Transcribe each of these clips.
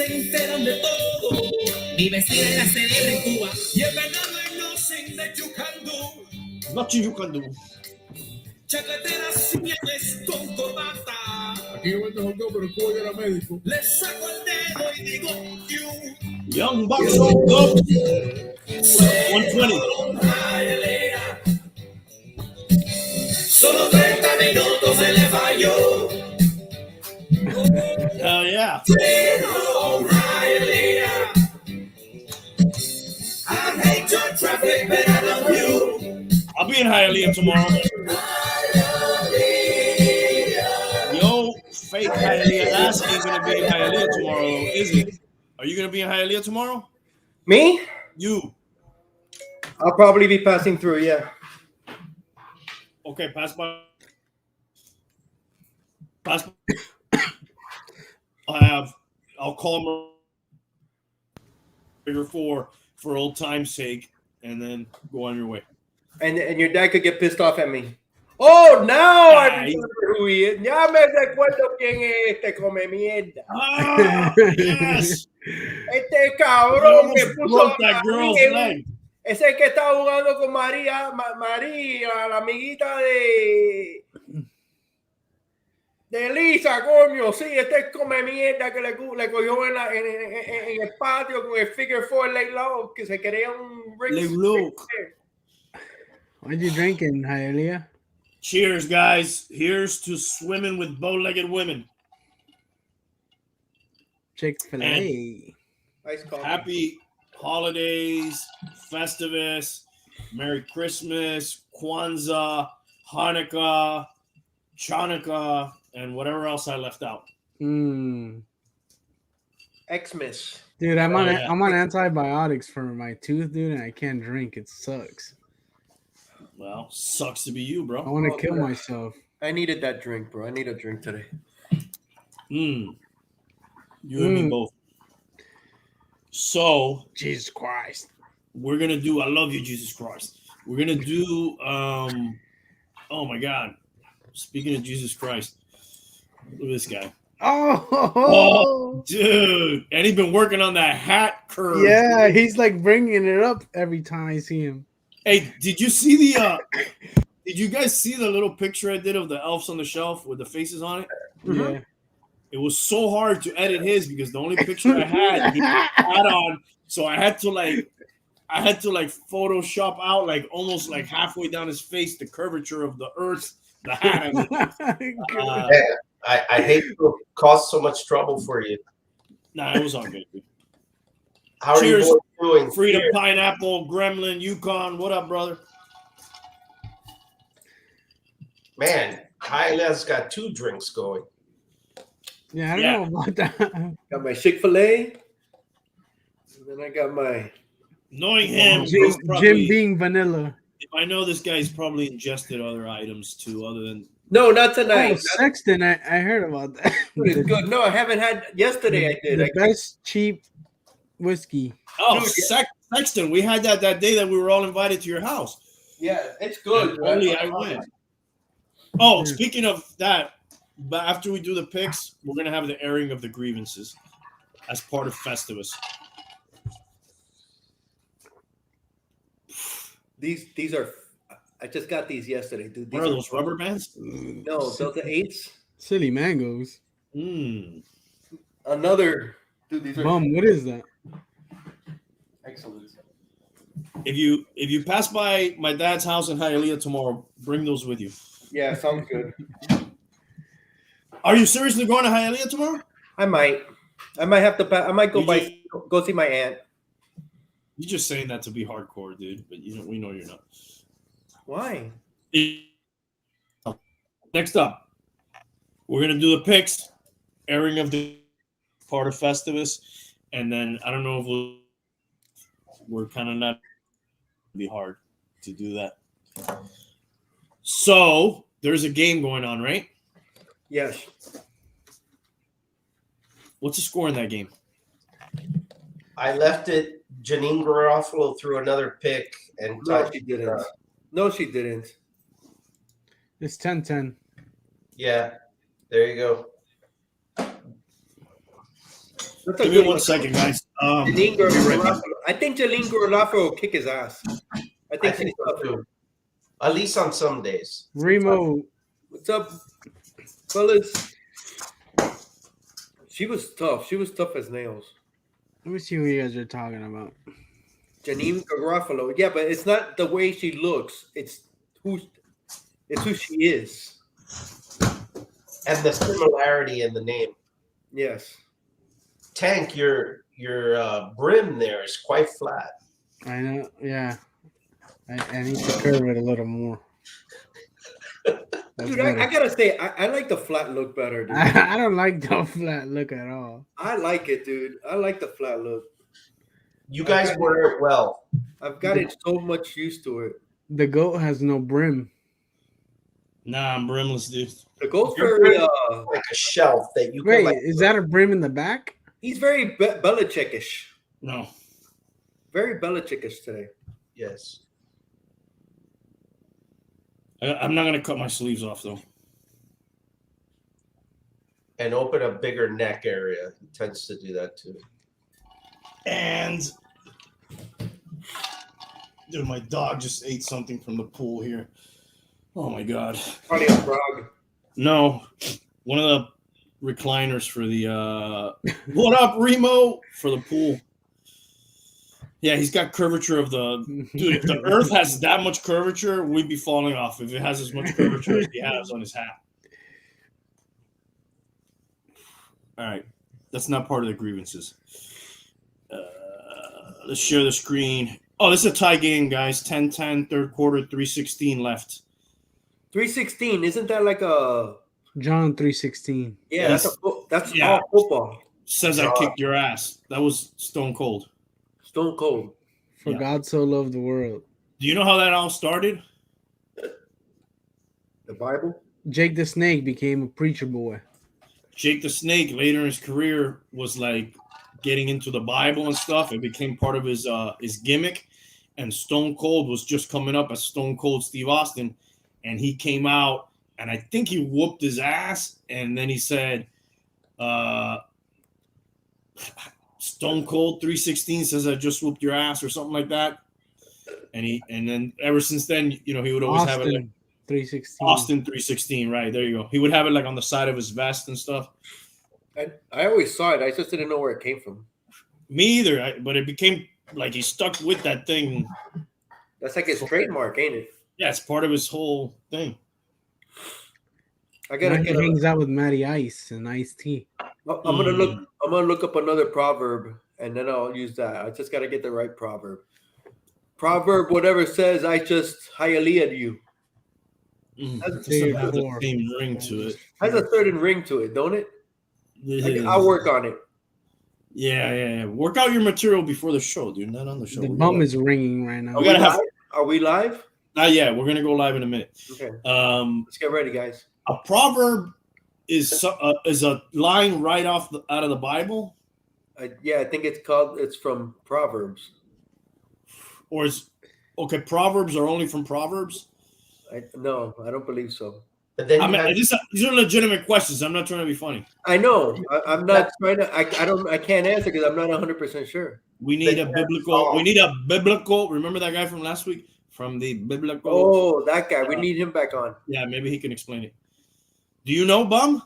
se enteran de todo. Mi vecina es la célebre en Cuba. Y el venado nothing that you can do. Nothing you can do. Chacletera sienes con corbata. Aquí no vende hot dog, pero tú era médico. Le saco el dedo y digo you. Young Bucks hot dog. 120. Solo 30 minutos se le falló. Hell yeah. I hate your traffic, but I love you. I'll be in Hialeah tomorrow. Yo, fake Hialeah ass ain't gonna be in Hialeah tomorrow, is it? Are you gonna be in Hialeah tomorrow? Me? You. I'll probably be passing through, yeah. Okay, pass by. Pass by. I'll call him for old time's sake, and then go on your way. And your dad could get pissed off at me. Oh, now I remember who he is. Ya me recuerdo quién es este come mierda. Ah, yes. Este cabrón que puso that girl's leg. Es el que está jugando con María, la amiguita de Lisa, coño. Sí, este come mierda que le cogió en el patio con el figure four leg low, que se quería un look. What did you drink in Hialeah? Cheers, guys. Here's to swimming with bow-legged women. Chick-fil-A. Nice call. Happy holidays, Festivus, Merry Christmas, Kwanzaa, Hanukkah, Chanukah, and whatever else I left out. Xmas. Dude, I'm on antibiotics for my tooth, dude, and I can't drink. It sucks. Well, sucks to be you, bro. I want to kill myself. I needed that drink, bro. I need a drink today. You and me both. So, Jesus Christ. We're going to do, I love you, Jesus Christ. We're going to do, oh my God. Speaking of Jesus Christ, look at this guy. Oh, dude. And he's been working on that hat curve. Yeah, he's like bringing it up every time I see him. Hey, did you see did you guys see the little picture I did of the elves on the shelf with the faces on it? Yeah. It was so hard to edit his because the only picture I had, he had on. So I had to Photoshop out like almost like halfway down his face, the curvature of the earth, the hat. I hate to cause so much trouble for you. Nah, it was all good. How Cheers. are you boys doing? Freedom Pineapple, Gremlin, Yukon. What up, brother? Man, Hialeah's got 2 drinks going. Yeah, I don't know about that. Got my Chick-fil-A. And then I got my... Knowing him, Jim being vanilla. If I know this guy's probably ingested other items too, other than... No, not tonight. Oh, Sexton, I heard about that. It's good. No, I haven't had... Yesterday I did. The best cheap whiskey. Oh, Sexton. We had that day that we were all invited to your house. Yeah, it's good. Only I went. Oh, speaking of that, but after we do the picks, we're going to have the airing of the grievances as part of Festivus. These are... I just got these yesterday, dude. These what are those, rubber bands? No, those are 8s. Silly mangoes. Another... Dude, these are... Mom, what is that? Excellent. If you pass by my dad's house in Hialeah tomorrow, bring those with you. Yeah, sounds good. Are you seriously going to Hialeah tomorrow? I might have to. I might go see my aunt. You're just saying that to be hardcore, dude. But we know you're not. Why? Next up, we're gonna do the picks, airing of the part of Festivus, and then I don't know if we're kind of not. It'd be hard to do that. So there's a game going on, right? Yes. What's the score in that game? I left it. Janine Garofalo threw another pick, and No, she didn't. No, she didn't. It's 10-10. Yeah, there you go. That's a Give good me one one. second, guys. Janine I'll be right back. Garofalo. I think Janine Garofalo will kick his ass. I I think think she's so tough. too. At least on some days. Remo, What's up, fellas? She was tough. She was tough as nails. let me see what you guys are talking about. Janine Garofalo. Yeah, but it's not the way she looks. It's who she is. And the similarity in the name. Yes. Tank, your brim there is quite flat. I know, yeah. I need to curve it a little more. That's Dude, better. I gotta say, I like the flat look better, dude. I don't like the flat look at all. I like it, dude. I like the flat look. You guys wear it well. I've got it so much used to it. The goat has no brim. Nah, I'm brimless, dude. The goat's Your very brim is like a shelf that you Wait, can like. is that a brim in the back? he's very Belichickish. No. Very Belichickish today. Yes. I'm not gonna cut my sleeves off though. And open a bigger neck area. He tends to do that too. And dude, my dog just ate something from the pool here. Oh my god. Probably a frog. No, one of the recliners for the what up, Remo? For the pool. Yeah, he's got curvature of the dude. If the Earth has that much curvature, we'd be falling off. If it has as much curvature as he has on his hat. All right, that's not part of the grievances. Let's share the screen. Oh, this is a tie game, guys. 10-10, third quarter, 3:16 left. 316. Isn't that like a? John 3:16. Yeah, Yes. that's Yeah. all football. Says I kicked your ass. That was stone cold. Stone cold. For Yeah. God so loved the world. Do you know how that all started? The Bible. Jake the Snake became a preacher boy. Jake the Snake later in his career was like getting into the Bible and stuff. It became part of his gimmick. And Stone Cold was just coming up as Stone Cold Steve Austin. And he came out and I think he whooped his ass. And then he said, Stone Cold 316 says I just whooped your ass or something like that. And then ever since then, you know, he would always have it like 316. Austin 316, right? There you go. He would have it like on the side of his vest and stuff. I always saw it. I just didn't know where it came from. Me either, but it became like he stuck with that thing. That's like his trademark, ain't it? Yeah, it's part of his whole thing. I gotta He get. hangs out with Matty Ice and Ice T. I'm gonna look up another proverb and then I'll use that. I just gotta get the right proverb. Proverb, whatever says, I just hialeah you. It Three or has the four. same ring to it. Has a certain ring to it, don't it? Yeah. I'll work on it. Yeah. Work out your material before the show, dude. Not on the show. The bum is ringing right now. We gotta have. Are we live? Not yet. We're gonna go live in a minute. Okay. Let's get ready, guys. A proverb is a line right out of the Bible. I think it's from Proverbs. Or is Proverbs are only from Proverbs? No, I don't believe so. But then these are legitimate questions. I'm not trying to be funny. I know. I'm not trying to. I can't answer because I'm not 100% sure. We need a biblical. We need a biblical. Remember that guy from last week from the biblical. Oh, that guy. We need him back on. Yeah, maybe he can explain it. Do you know, Bum?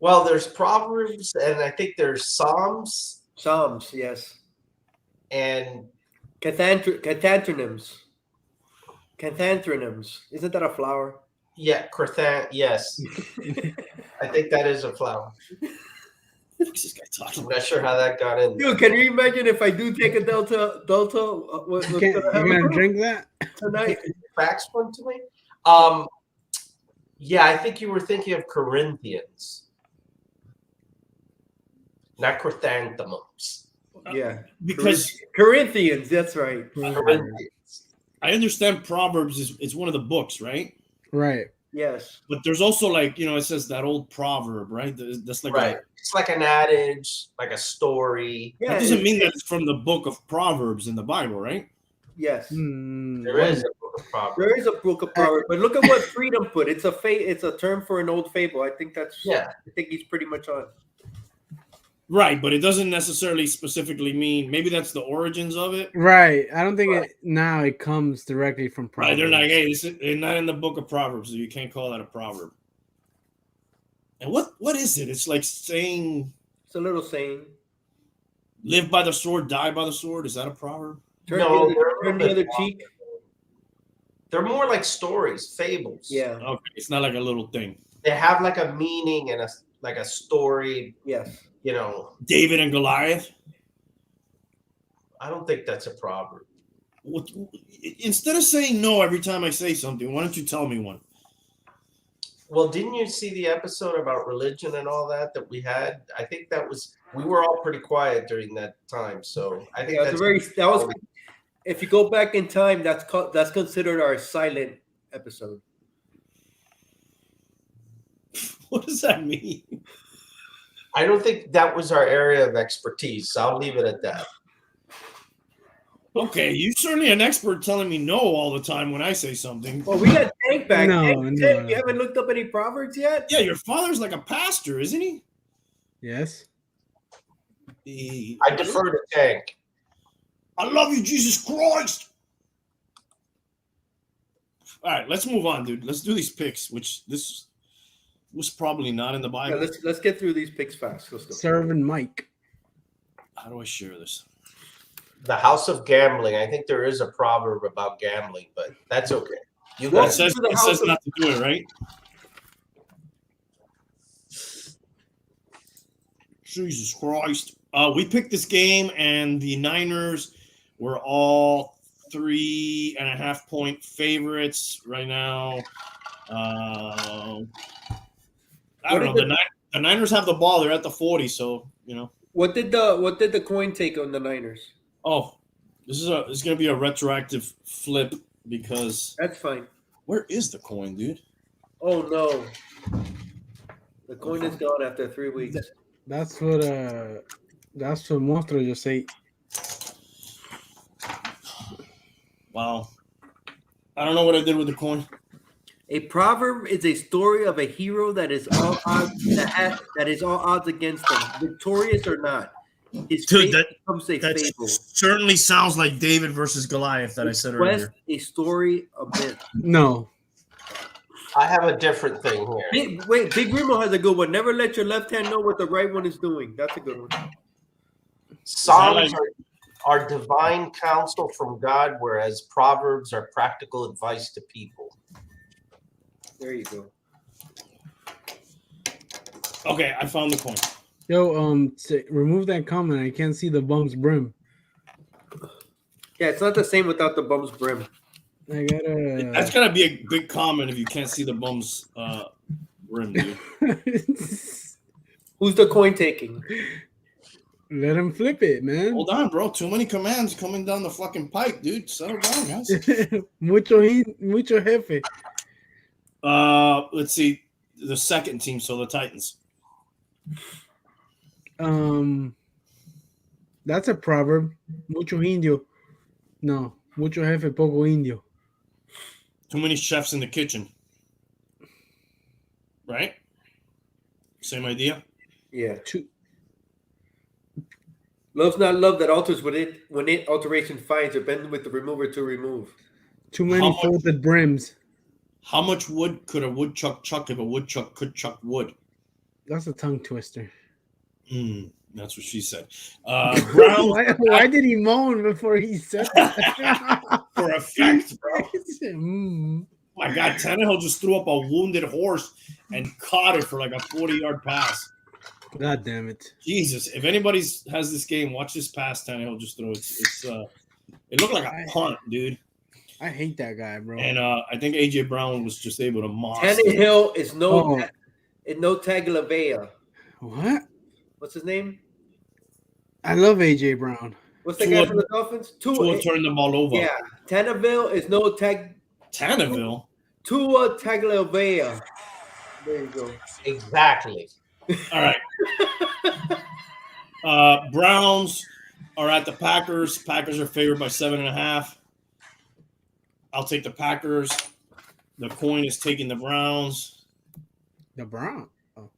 Well, there's Proverbs, and I think there's Psalms. Psalms, yes. And Cathantronyms. Cathantronyms. Isn't that a flower? Yeah, yes. I think that is a flower. What's this guy talking I'm about? not sure how that got in. Dude, can you imagine if I do take a Delta? What's You're gonna drink that tonight? Fax one to me. Yeah, I think you were thinking of Corinthians, not chrysanthemums. Yeah, Because Corinthians. That's right. Corinthians. I understand Proverbs is one of the books, right? right. Yes. But there's also like, you know, it says that old proverb, right? That's like Right. It's like an adage, like a story. Yeah. that doesn't mean that it's from the book of Proverbs in the Bible, right? Yes. There is a book of Proverbs. There is a book of Proverbs, but look at what Freedom put. It's a term for an old fable. I think that's. Yeah. I think he's pretty much on. Right, but it doesn't necessarily specifically mean. Maybe that's the origins of it. Right. I don't think it comes directly from Right, Proverbs. they're like, hey, they're not in the book of Proverbs, so you can't call that a proverb. And what is it? It's like saying, It's a little saying. live by the sword, die by the sword. Is that a proverb? Turn No, the other cheek. They're more like stories, fables. Yeah. Okay, it's not like a little thing. They have like a meaning and a story. Yes. You know, David and Goliath. I don't think that's a proverb. Instead of saying no every time I say something, why don't you tell me one? Well, didn't you see the episode about religion and all that we had? I think we were all pretty quiet during that time. So I think that was. If you go back in time, that's considered our silent episode. What does that mean? I don't think that was our area of expertise. So I'll leave it at that. Okay, you're certainly an expert telling me no all the time when I say something. Well, we got Tank back. No, Tank, no. You haven't looked up any proverbs yet? Yeah, your father's like a pastor, isn't he? Yes. I defer to Tank. I love you, Jesus Christ. All right, let's move on, dude. Let's do these picks, which this was probably not in the Bible. Yeah, let's get through these picks fast. Let's go. Serving Mike. How do I share this? The house of gambling. I think there is a proverb about gambling, but that's okay. You It guys, says not to do it, right? Jesus Christ. We picked this game, and the Niners were all 3.5 point favorites right now. I don't know. The Niners have the ball. They're at the 40, so, you know. What did the coin take on the Niners? Oh, this is going to be a retroactive flip because That's fine. where is the coin, dude? Oh no, the coin is gone after 3 weeks. That's what Monstro just ate. Wow. I don't know what I did with the coin. A proverb is a story of a hero that is all odds against them, victorious or not. His Dude, fate becomes a that fable. certainly sounds like David versus Goliath that I said Quest, earlier. a story, a myth. No. I have a different thing here. Big Remo has a good one. Never let your left hand know what the right one is doing. That's a good one. Psalms are divine counsel from God, whereas Proverbs are practical advice to people. There you go. Okay, I found the coin. Yo, remove that comment. I can't see the bum's brim. Yeah, it's not the same without the bum's brim. I gotta. That's gotta be a big comment if you can't see the bum's rim, dude. Who's the coin taking? Let him flip it, man. Hold on, bro. Too many commands coming down the fucking pipe, dude. Settle down, guys. mucho jefe. Let's see. The second team, so the Titans. That's a proverb. Mucho indio. No, mucho jefe, poco indio. Too many chefs in the kitchen. Right? Same idea? Yeah. Love's not love that alters when it alteration finds or bends with the remover to remove. Too many folded brims. How much wood could a woodchuck chuck if a woodchuck could chuck wood? That's a tongue twister. That's what she said. Brown. Why did he moan before he said that? For effect, bro. My God, Tannehill just threw up a wounded horse and caught it for like a 40-yard pass. God damn it. Jesus, if anybody has this game, watch this pass Tannehill just threw. It looked like a punt, dude. I hate that guy, bro. And I think A.J. Brown was just able to moss. Tannehill is no Tagovailoa. What? What's his name? I love A.J. Brown. What's the guy from the Dolphins? Tua turned the ball over. Yeah, Tannehill is no Tannehill? Tua Tagovailoa. There you go. Exactly. All right. Browns are at the Packers. Packers are favored by 7.5. I'll take the Packers. The coin is taking the Browns. The Browns. Oh.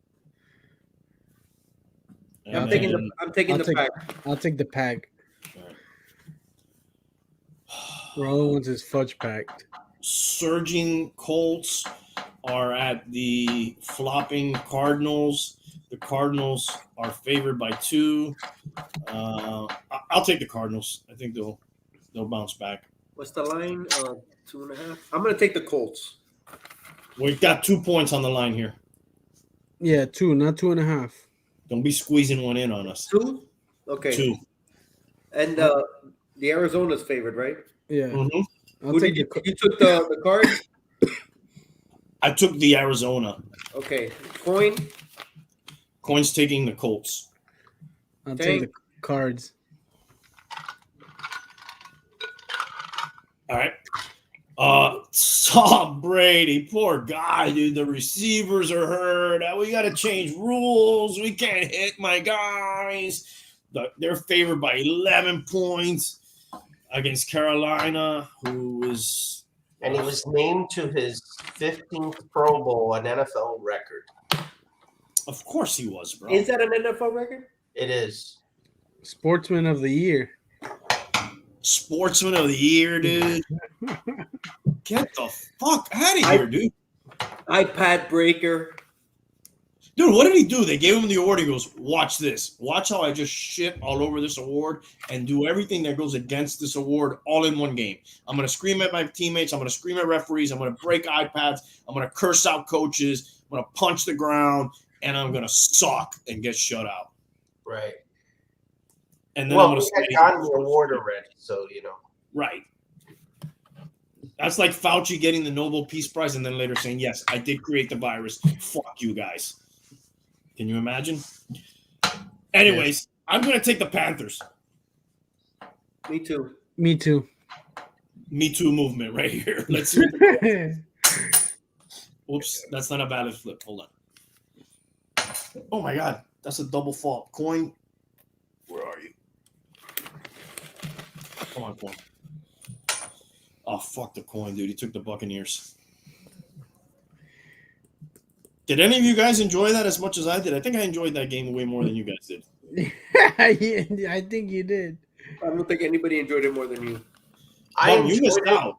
And I'm then- taking the pack. I'll take the pack. Alright. Roll wants his fudge packed. Surging Colts are at the flopping Cardinals. The Cardinals are favored by 2. I'll take the Cardinals. I think they'll bounce back. What's the line? 2.5. I'm gonna take the Colts. We've got 2 points on the line here. Yeah, 2, not 2.5. Don't be squeezing one in on us. 2. Okay. 2. And the Arizona's favored, right? Yeah. Mm-hmm. I'll Who take did the you took the Cards? I took the Arizona. Okay. Coin. Coin's taking the Colts. I'll take the Cards. All right. Tom Brady, poor guy, dude. The receivers are hurt. We got to change rules. We can't hit my guys. They're favored by 11 points against Carolina, who is. And he was named to his 15th Pro Bowl, an NFL record. Of course he was, bro. Is that an NFL record? It is. Sportsman of the year. Sportsman of the year, dude. Get the fuck out of here, dude. iPad breaker. Dude, what did he do? They gave him the award. He goes, watch this. Watch how I just shit all over this award and do everything that goes against this award all in one game. I'm going to scream at my teammates. I'm going to scream at referees. I'm going to break iPads. I'm going to curse out coaches. I'm going to punch the ground. And I'm going to suck and get shut out. Right. And then Well, I'm going we to had gotten the award already, so, you know. Right. That's like Fauci getting the Nobel Peace Prize and then later saying, yes, I did create the virus. Fuck you guys. Can you imagine? Anyways, I'm going to take the Panthers. Me too. Me too. Me Too movement right here. Let's see. Whoops, that's not a valid flip. Hold on. Oh my God, that's a double fault. Coin, where are you? Come on, Coin. Oh, fuck the Coin, dude. He took the Buccaneers. Did any of you guys enjoy that as much as I did? I think I enjoyed that game way more than you guys did. Yeah, I think you did. I don't think anybody enjoyed it more than you. Mom, you missed out.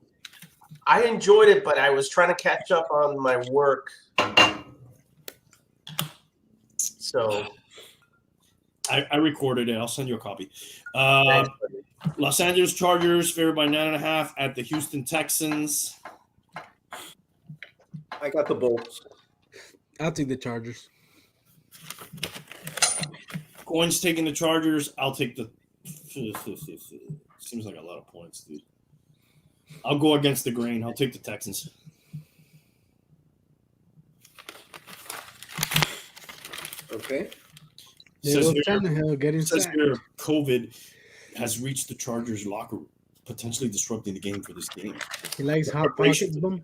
I enjoyed it, but I was trying to catch up on my work. So I recorded it. I'll send you a copy. thanks, Los Angeles Chargers favored by 9.5 at the Houston Texans. I got the Bolts. I'll take the Chargers. Coin's taking the Chargers. I'll take the. Seems like a lot of points, dude. I'll go against the grain. I'll take the Texans. Okay. There goes Tannehill getting Says sacked. here, COVID has reached the Chargers locker room, potentially disrupting the game for this game. He likes hot Preparation. pockets, boom.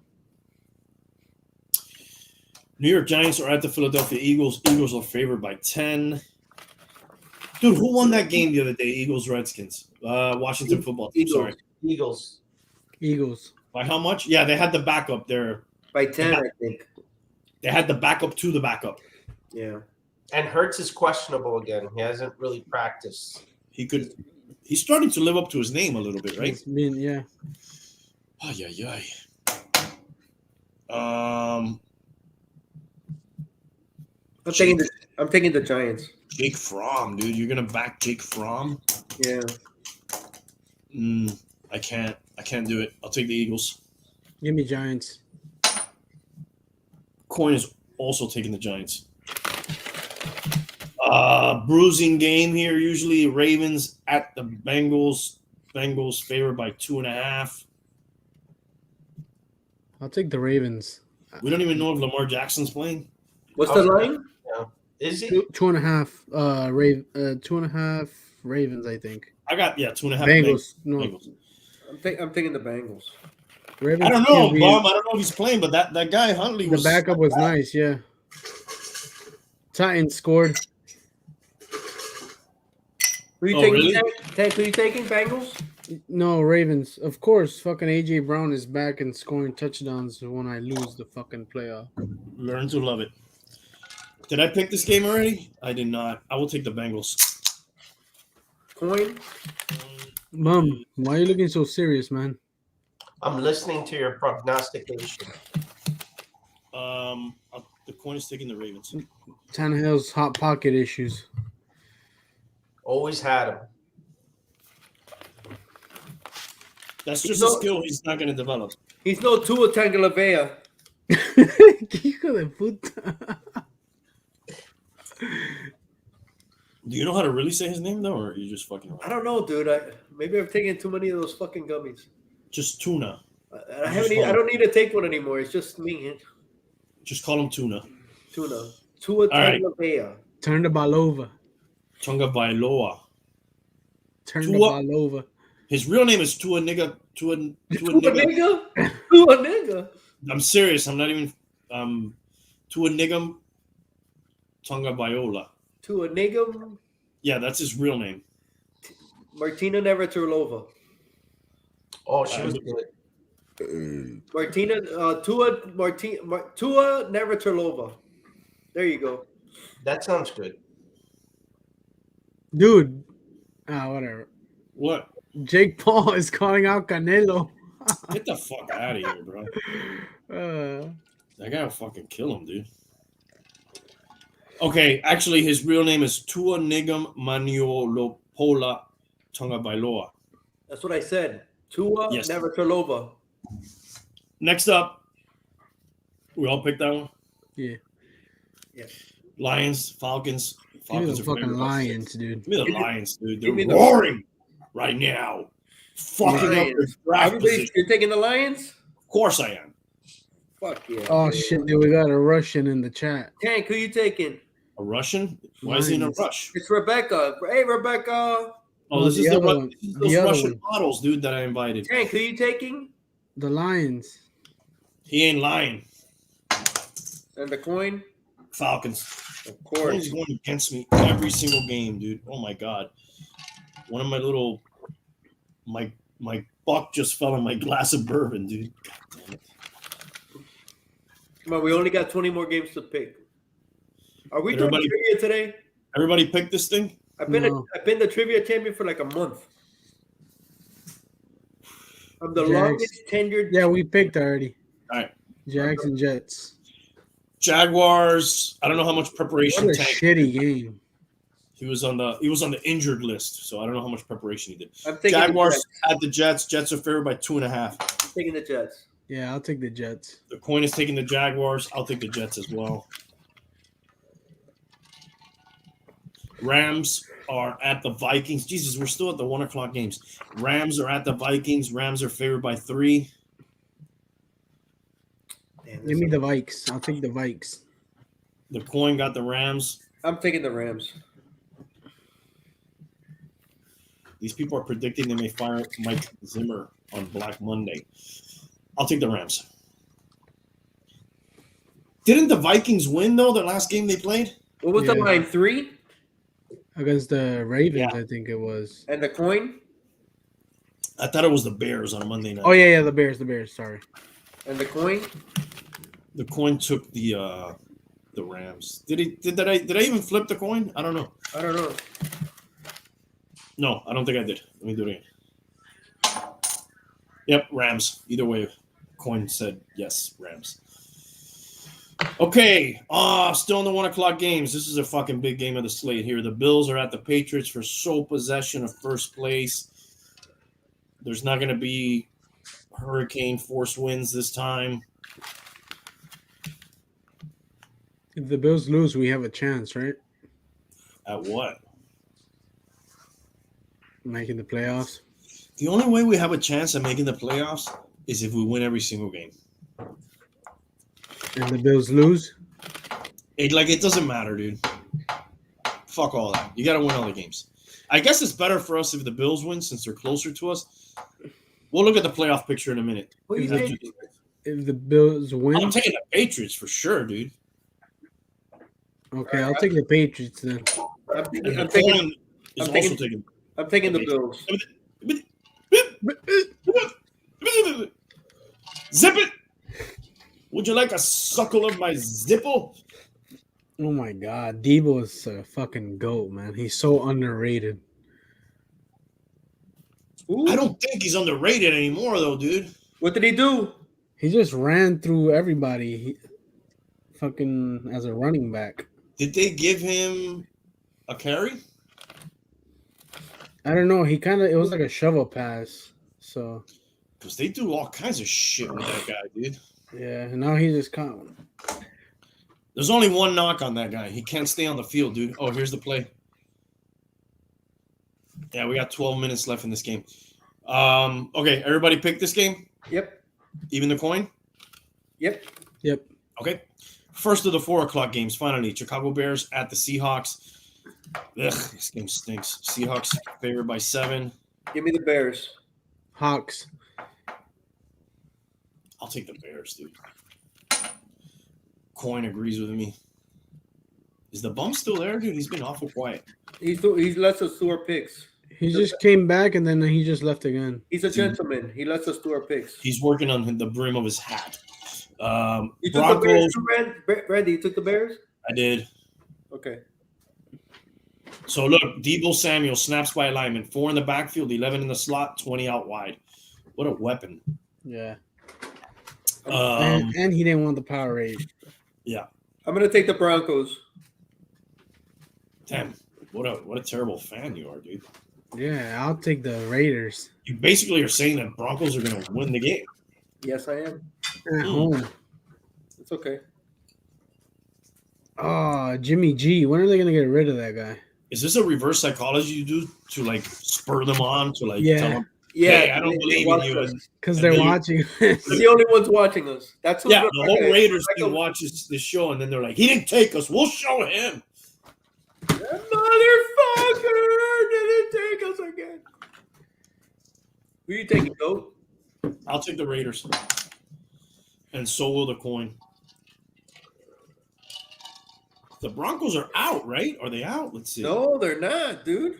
New York Giants are at the Philadelphia Eagles. Eagles are favored by 10. Dude, who won that game the other day? Eagles, Redskins. Washington football team. Eagles. Sorry. Eagles. By how much? Yeah, they had the backup there. By 10, I think. They had the backup to the backup. Yeah. And Hurts is questionable again. He hasn't really practiced. He's starting to live up to his name a little bit, right? It's been, yeah. Ay, ay, ay. I'm taking the Giants. Jake Fromm, dude. You're gonna back Jake Fromm? Yeah. I can't do it. I'll take the Eagles. Give me Giants. Coin is also taking the Giants. Bruising game here. Usually Ravens at the Bengals. Bengals favored by 2.5. I'll take the Ravens. We don't even know if Lamar Jackson's playing. What's the line? Is he? 2.5. 2.5 Ravens, I think. I got 2.5 Bengals. No. Bengals. I'm taking the Bengals. Ravens I don't know, QB. Bob. I don't know if he's playing, but that guy Huntley The was backup was nice, yeah. Titans scored. Who you Oh, taking? really? Tank, who you taking? Bengals? No, Ravens. Of course, fucking AJ Brown is back and scoring touchdowns when I lose the fucking playoff. Learn to love it. Did I pick this game already? I did not. I will take the Bengals. Coin. Mom, why are you looking so serious, man? I'm listening to your prognostication. The coin is taking the Ravens. Tannehill's hot pocket issues. Always had him. That's just a skill he's not going to develop. He's no Tua Tagovailoa. Hijo de puta. Do you know how to really say his name though, or are you just fucking around? I don't know, dude. Maybe I've taken too many of those fucking gummies. Just tuna. I don't need to take one anymore. It's just me. Just call him tuna. Tua Tagovailoa. Turn the ball over. Tonga Bailoa. Turn the ball over. His real name is Tua Nigga. Tua Nigga. I'm serious. I'm not even. Tua Nigga Tonga Baiola. Tua Nigga. Yeah, that's his real name. Martina Navratilova. Oh, she was good. Tua Navratilova. There you go. That sounds good. Dude. Whatever. What? Jake Paul is calling out Canelo. Get the fuck out of here, bro. That guy will fucking kill him, dude. Okay, actually, his real name is Tua Nigam Maniolopola Tonga Bailoa. That's what I said. Tua Navratilova. Next up, we all picked that one? Yeah. Lions, Falcons. Give me the fucking Lions, dude. Give me the Lions, dude. They're roaring right now. Fucking up their draft position. You're taking the Lions? Of course I am. Fuck yeah. Oh, shit, dude. We got a Russian in the chat. Tank, who you taking? A Russian? Why is he in a rush? It's Rebecca. Hey, Rebecca. Oh, this is those Russian one. models, dude, that I invited. Tank, who you taking? The Lions. He ain't lying. And the coin? Falcons. Of course. He's going against me every single game, dude. Oh, my God. One of my little... My buck just fell in my glass of bourbon, dude. God damn it. Come on, we only got 20 more games to pick. Are we doing trivia today? Everybody pick this thing? I've been the trivia champion for like a month. I'm the longest tenured. Yeah, we picked already. All right. Jags and Jets. Jaguars. I don't know how much preparation. What a shitty game. He was on the injured list, so I don't know how much preparation he did. Jaguars at the Jets. Jets are favored by 2.5. I'm taking the Jets. Yeah, I'll take the Jets. The coin is taking the Jaguars. I'll take the Jets as well. Rams are at the Vikings. Jesus, we're still at the 1 o'clock games. Rams are at the Vikings. Rams are favored by 3. Give me the Vikes. I'll take the Vikes. The coin got the Rams. I'm taking the Rams. These people are predicting they may fire Mike Zimmer on Black Monday. I'll take the Rams. Didn't the Vikings win, though, the last game they played? What was the line? 3? Against the Ravens, I think it was. And the coin? I thought it was the Bears on a Monday night. Oh, yeah, the Bears, sorry. And the coin? The coin took the Rams. Did I even flip the coin? I don't know. I don't know. No, I don't think I did. Let me do it again. Yep, Rams. Either way, coin said yes, Rams. Okay, still in the 1 o'clock games. This is a fucking big game of the slate here. The Bills are at the Patriots for sole possession of first place. There's not going to be hurricane force winds this time. If the Bills lose, we have a chance, right? At what? Making the playoffs. The only way we have a chance at making the playoffs is if we win every single game. And the Bills lose? It doesn't matter, dude. Fuck all that. You got to win all the games. I guess it's better for us if the Bills win since they're closer to us. We'll look at the playoff picture in a minute. If the Bills win? I'm taking the Patriots for sure, dude. Okay, I'll take the Patriots then. I'm taking the Bills. Zip it! Would you like a suckle of my zipple? Oh my God, Debo is a fucking goat, man. He's so underrated. I don't think he's underrated anymore, though, dude. What did he do? He just ran through everybody, fucking as a running back. Did they give him a carry? I don't know. It was like a shovel pass. So Because they do all kinds of shit with that guy, dude. yeah, and now he just can't. There's only one knock on that guy. He can't stay on the field, dude. Oh, here's the play. Yeah, we got 12 minutes left in this game. Okay, everybody pick this game? Yep. Even the coin? Yep. Yep. Okay. First of the 4 o'clock games, finally. Chicago Bears at the Seahawks. Ugh, this game stinks. Seahawks favored by 7. Give me the Bears. Hawks. I'll take the Bears, dude. Coin agrees with me. Is the bum still there, dude? He's been awful quiet. He's lets us do our picks. He just came back and then he just left again. He's a gentleman. He lets us do our picks. He's working on the brim of his hat. You took Broncos. the Bears too, Randy? You took the Bears? I did. Okay. So look, Deebo Samuel snaps by alignment. 4 in the backfield, 11 in the slot, 20 out wide. What a weapon. Yeah. Um, And he didn't want the power rate. yeah. I'm going to take the Broncos. Damn. What a terrible fan you are, dude. Yeah, I'll take the Raiders You basically are saying that Broncos are going to win the game. Yes, I am. at home. It's okay. Oh, Jimmy G. When are they gonna get rid of that guy? Is this a reverse psychology you do to like spur them on to like Yeah. tell them, Yeah, hey, I don't believe in you? And, Because And they're they- watching. We're the only ones watching us. That's who's yeah, gonna- the whole okay. Raiders Like team watches the show and then they're like, he didn't take us. We'll show him. That motherfucker didn't take us again. Who you taking, Goat? I'll take the Raiders. And so will the coin. The Broncos are out, right? Are they out? Let's see. No, they're not, dude.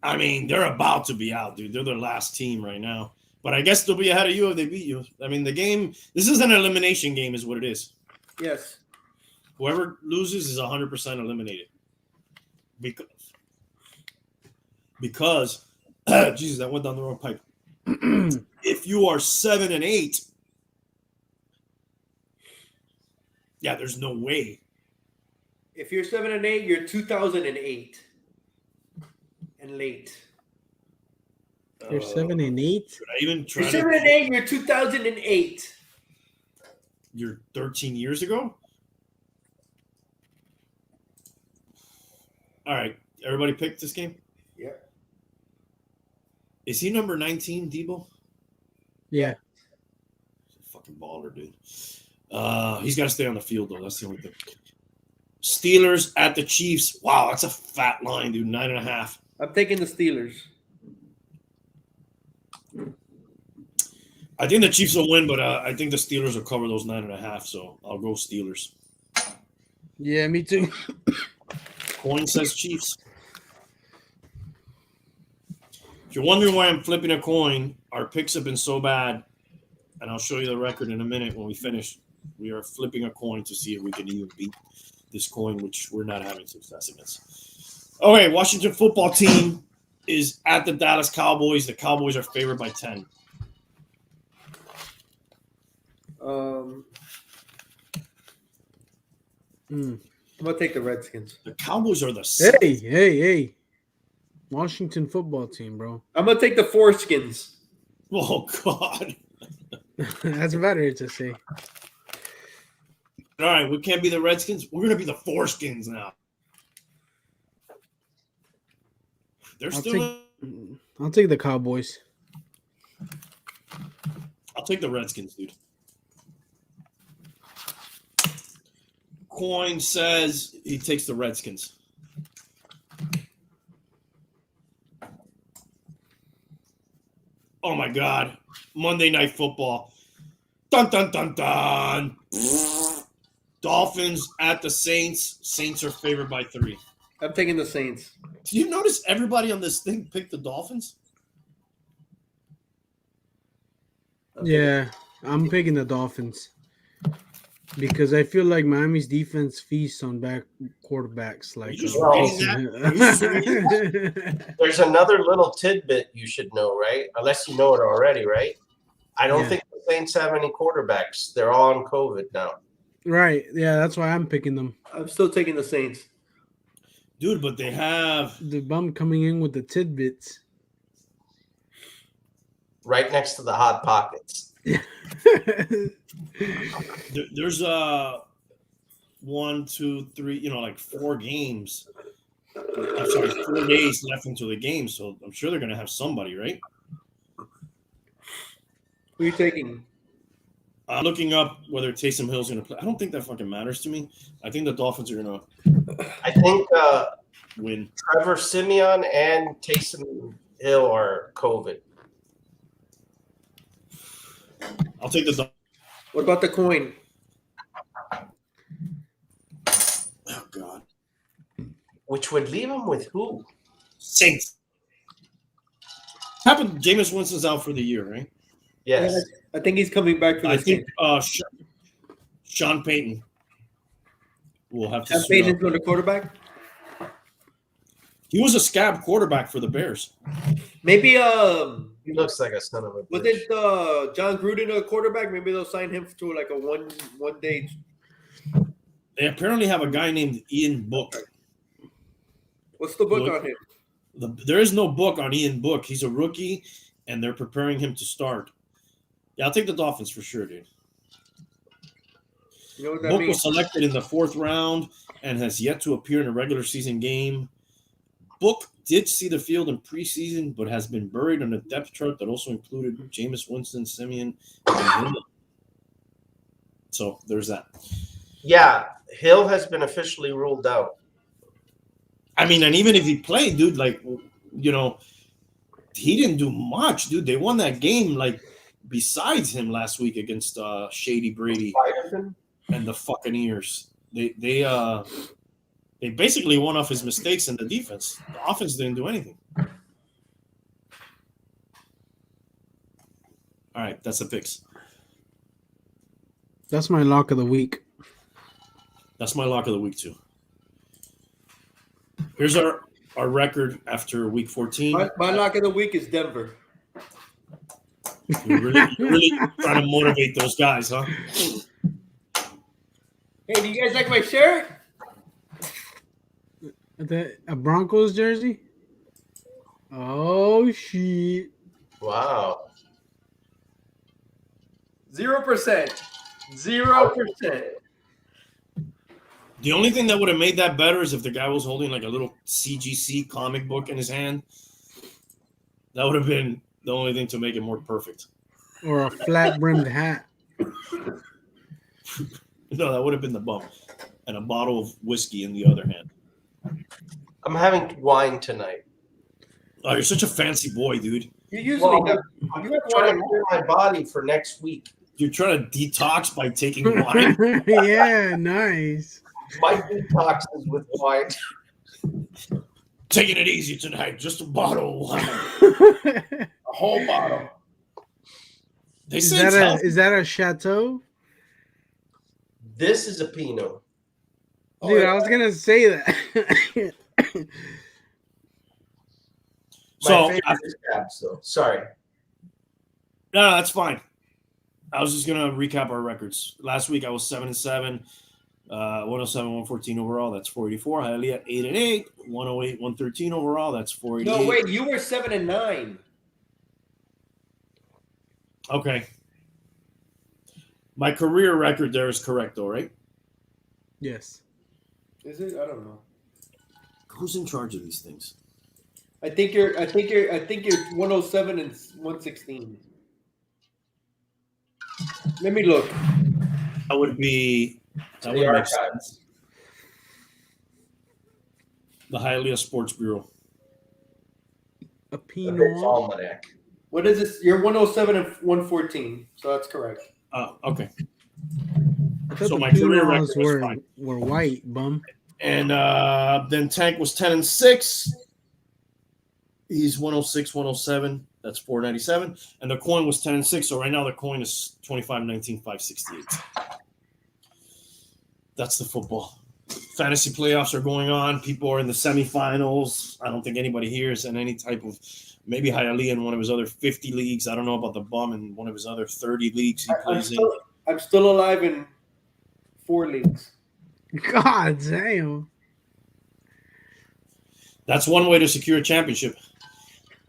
I mean, they're about to be out, dude. They're their last team right now. But I guess they'll be ahead of you if they beat you. I mean, the game, this is an elimination game is what it is. Yes. Whoever loses is 100% eliminated. Because Jesus, that went down the wrong pipe. If you are 7-8, yeah, there's no way. If you're 7-8, you're 2008 and late. You're 7-8. Should I even try You're to? 7-8, you're 2008. You're 13 years ago? All right. Everybody pick this game? Yeah. Is he number 19, Debo? Yeah. He's a fucking baller, dude. He's got to stay on the field, though. That's the only thing. Steelers at the Chiefs. Wow, that's a fat line, dude. 9.5. I'm taking the Steelers. I think the Chiefs will win, but I think the Steelers will cover those 9.5, so I'll go Steelers. Yeah, me too. Coin says Chiefs. If you're wondering why I'm flipping a coin, our picks have been so bad, and I'll show you the record in a minute when we finish. We are flipping a coin to see if we can even beat this coin, which we're not having success against. Okay, Washington football team is at the Dallas Cowboys. The Cowboys are favored by 10. I'm going to take the Redskins. The Cowboys are the Hey. Washington football team, bro. I'm going to take the Foreskins. Oh, God. That's better to say. All right, we can't be the Redskins. We're going to be the Foreskins now. They're still. I'll take the Cowboys. I'll take the Redskins, dude. Coin says he takes the Redskins. Oh, my God. Monday Night Football. Dun, dun, dun, dun. Dolphins at the Saints. Saints are favored by 3. I'm taking the Saints. Do you notice everybody on this thing picked the Dolphins? Yeah. I'm picking the Dolphins because I feel like Miami's defense feasts on back quarterbacks like you just reading Taysom. There's another little tidbit you should know, right? Unless you know it already, right? I don't Yeah. think the Saints have any quarterbacks. They're all on COVID now. Right. Yeah, that's why I'm picking them. I'm still taking the Saints. Dude, but they have The bum coming in with the tidbits. Right next to the Hot Pockets. there's 1, 2, 3, like 4 games. I'm sorry, 4 days left into the game, so I'm sure they're gonna have somebody, right? Who are you taking? I'm looking up whether Taysom Hill's gonna play. I don't think that fucking matters to me. I think the Dolphins are gonna I think win. Trevor Simeon and Taysom Hill are COVID. I'll take the Dolphins. What about the coin? Oh God, Which would leave him with who? Saints. Happened. Jameis Winston's out for the year, right? Yes. I think he's coming back for the I think Saints. Sean Payton will have to. Sean suit Payton's up. going to quarterback. He was a scab quarterback for the Bears. Maybe He looks like a son of a was bitch. it John Gruden a quarterback? Maybe they'll sign him to like a one day. They apparently have a guy named Ian Book. What's the book Look. on him? There is no book on Ian Book. He's a rookie, and they're preparing him to start. Yeah, I'll take the Dolphins for sure, dude. You know what that Book means? was selected in the 4th round and has yet to appear in a regular season game. Book did see the field in preseason, but has been buried on a depth chart that also included Jameis Winston, Simeon, and Hill. So there's that. Yeah, Hill has been officially ruled out. I mean, and even if he played, dude, he didn't do much, dude. They won that game, besides him last week against Shady Brady and the fucking ears. They basically won off his mistakes in the defense. The offense didn't do anything. All right, that's the picks. That's my lock of the week. That's my lock of the week too. Here's our record after week 14. My lock of the week is Denver. You're really trying to motivate those guys, huh? Hey, do you guys like my shirt? A Broncos jersey? Oh shit! Wow. 0%. 0%. The only thing that would have made that better is if the guy was holding like a little CGC comic book in his hand. That would have been the only thing to make it more perfect. Or a flat brimmed hat. No, that would have been the bump. And a bottle of whiskey in the other hand. I'm having wine tonight. Oh, you're such a fancy boy, dude. You usually Well, have. I'm You have trying to one. clear my body for next week. You're trying to detox by taking wine. Yeah, nice. My detox is with wine. Taking it easy tonight. Just a bottle of wine. A whole bottle. They Is say it's that healthy. is that a chateau? This is a Pinot. Dude, I was gonna say that. So, My favorite is Cabs, though. Sorry. No, that's fine. I was just gonna recap our records. Last week I was 7-7, 107, 114 overall. That's 484. Hialeah 8-8, 108, 113 overall. That's 488. No, wait. You were 7-9. Okay. My career record there is correct, though, right? Yes. Is it? I don't know. Who's in charge of these things? I think you're 107 and 116. Let me look. That would be that The would make archives. sense. The Hialeah Sports Bureau. A The Pinot. Bits Almanac. What is this? You're 107 and 114. So that's correct. Okay. I thought So the my career Pinots record was fine. were white, bum. And then Tank was 10-6. He's 106, 107. That's $4.97, and the coin was 10 and 6. So right now the coin is 25.19, 5.68. That's the football. Fantasy playoffs are going on. People are in the semifinals. I don't think anybody here is in any type of, maybe Hialeah in one of his other 50 leagues. I don't know about the bum in one of his other 30 leagues he plays in. I'm still alive in 4 leagues. God damn. That's one way to secure a championship.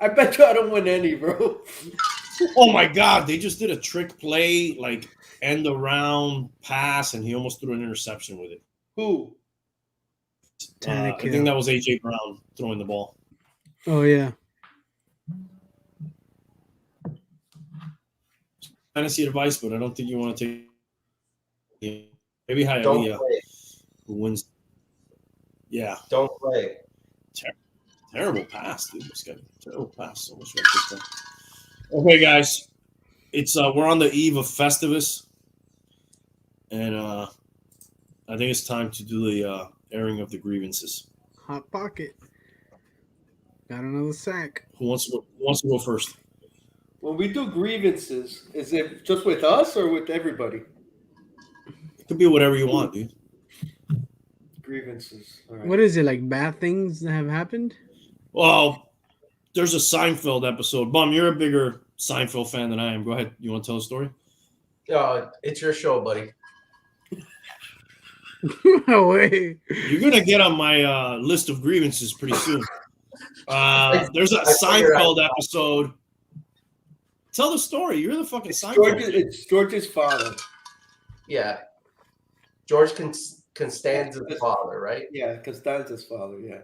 I bet you I don't win any, bro. Oh my God! They just did a trick play, like end around pass, and he almost threw an interception with it. Who? I think that was AJ Brown throwing the ball. Oh yeah. Fantasy advice, but I don't think you want to take. Yeah. Maybe Don't Hialeah play. who wins. Yeah, Don't play. terrible pass, dude. This guy, terrible pass. So much right. Okay, guys, it's we're on the eve of Festivus, and I think it's time to do the airing of the grievances. Hot pocket. Got another sack. Who wants to go first? When we do grievances, is it just with us or with everybody? It could be whatever you want, dude. Grievances. All right. What is it, like bad things that have happened? Well, there's a Seinfeld episode. Bum, you're a bigger Seinfeld fan than I am. Go ahead. You want to tell a story? It's your show, buddy. No way. You're gonna get on my list of grievances pretty soon. There's a Seinfeld episode. Tell the story. You're the fucking Seinfeld. It's George's father. Yeah. George Costanza's father, right? Yeah, Costanza's father. Yeah.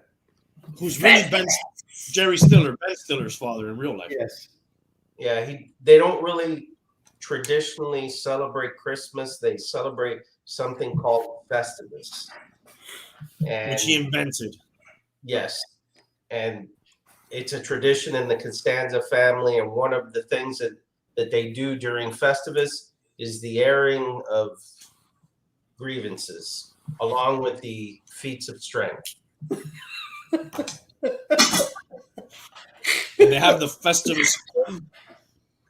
Who's really Jerry Stiller, Ben Stiller's father in real life. Yes. Yeah, they don't really traditionally celebrate Christmas. They celebrate something called Festivus. Which he invented. Yes. And it's a tradition in the Costanza family, and one of the things that they do during Festivus is the airing of grievances, along with the feats of strength. And they have the Festivus,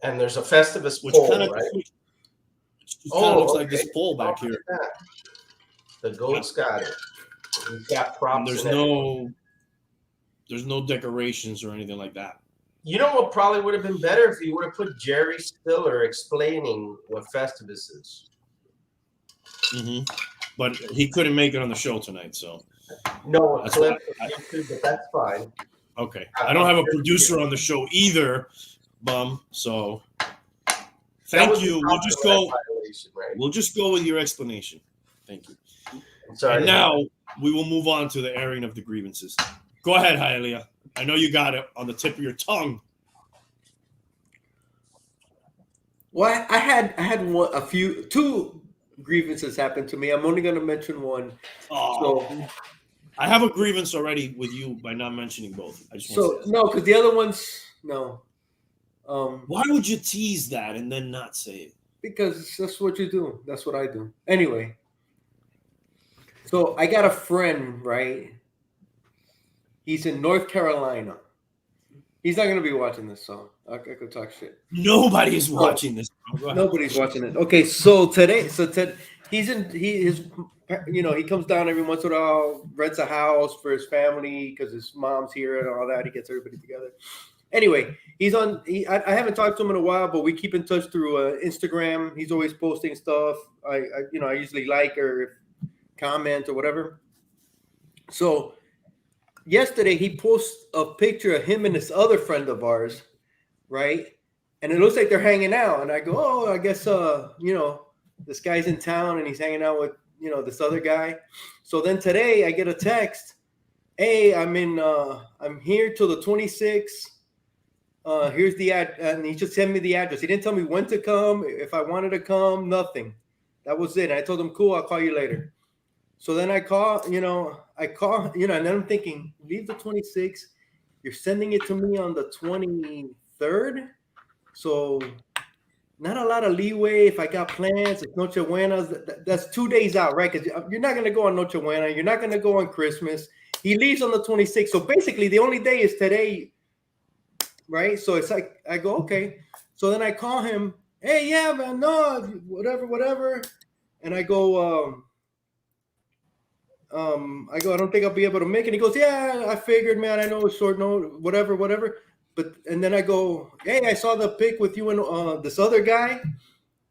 and there's a Festivus which pole, kind of right? looks like this pole back here. The goat's got it. He's got props. And there's no decorations or anything like that. You know what probably would have been better if you would have put Jerry Stiller explaining what Festivus is. Mm-hmm. But he couldn't make it on the show tonight, so. No, That's clip why of YouTube, but that's fine. Okay. I don't have a producer on the show either, Bum. So thank you. We'll just go. Right? We'll just go with your explanation. Thank you. I'm sorry. And now we will move on to the airing of the grievances. Go ahead, Hialeah. I know you got it on the tip of your tongue. Well, I had two grievances happen to me. I'm only going to mention one. Oh, So, I have a grievance already with you by not mentioning both. I just want to say that. no, because the other ones, no. Why would you tease that and then not say it? Because that's what you do. That's what I do. Anyway, so I got a friend, right? He's in North Carolina. He's not going to be watching this, so I could talk shit. Nobody's watching this. Nobody's watching it. Okay, so today, he comes down every once in a while, rents a house for his family because his mom's here and all that. He gets everybody together. Anyway, I haven't talked to him in a while, but we keep in touch through Instagram. He's always posting stuff. I usually like or comment or whatever. So yesterday he posts a picture of him and this other friend of ours, right? And it looks like they're hanging out. And I go, oh, I guess this guy's in town and he's hanging out with this other guy. So then today I get a text, hey, I'm here till the 26th. Here's the ad, and he just sent me the address. He didn't tell me when to come, if I wanted to come, nothing. That was it. And I told him, cool, I'll call you later. So then I call, and then I'm thinking, leave the 26th. You're sending it to me on the 23rd. So not a lot of leeway if I got plans. It's Noche Buenas. That's 2 days out, right? Because you're not going to go on Noche Buena. You're not going to go on Christmas. He leaves on the 26th. So basically the only day is today. right? So it's like I go, okay. So then I call him, hey, yeah, man, no, whatever. And I go, I don't think I'll be able to make it. He goes, yeah, I figured, man, I know it's short note, whatever. But and then I go, hey, I saw the pic with you and this other guy.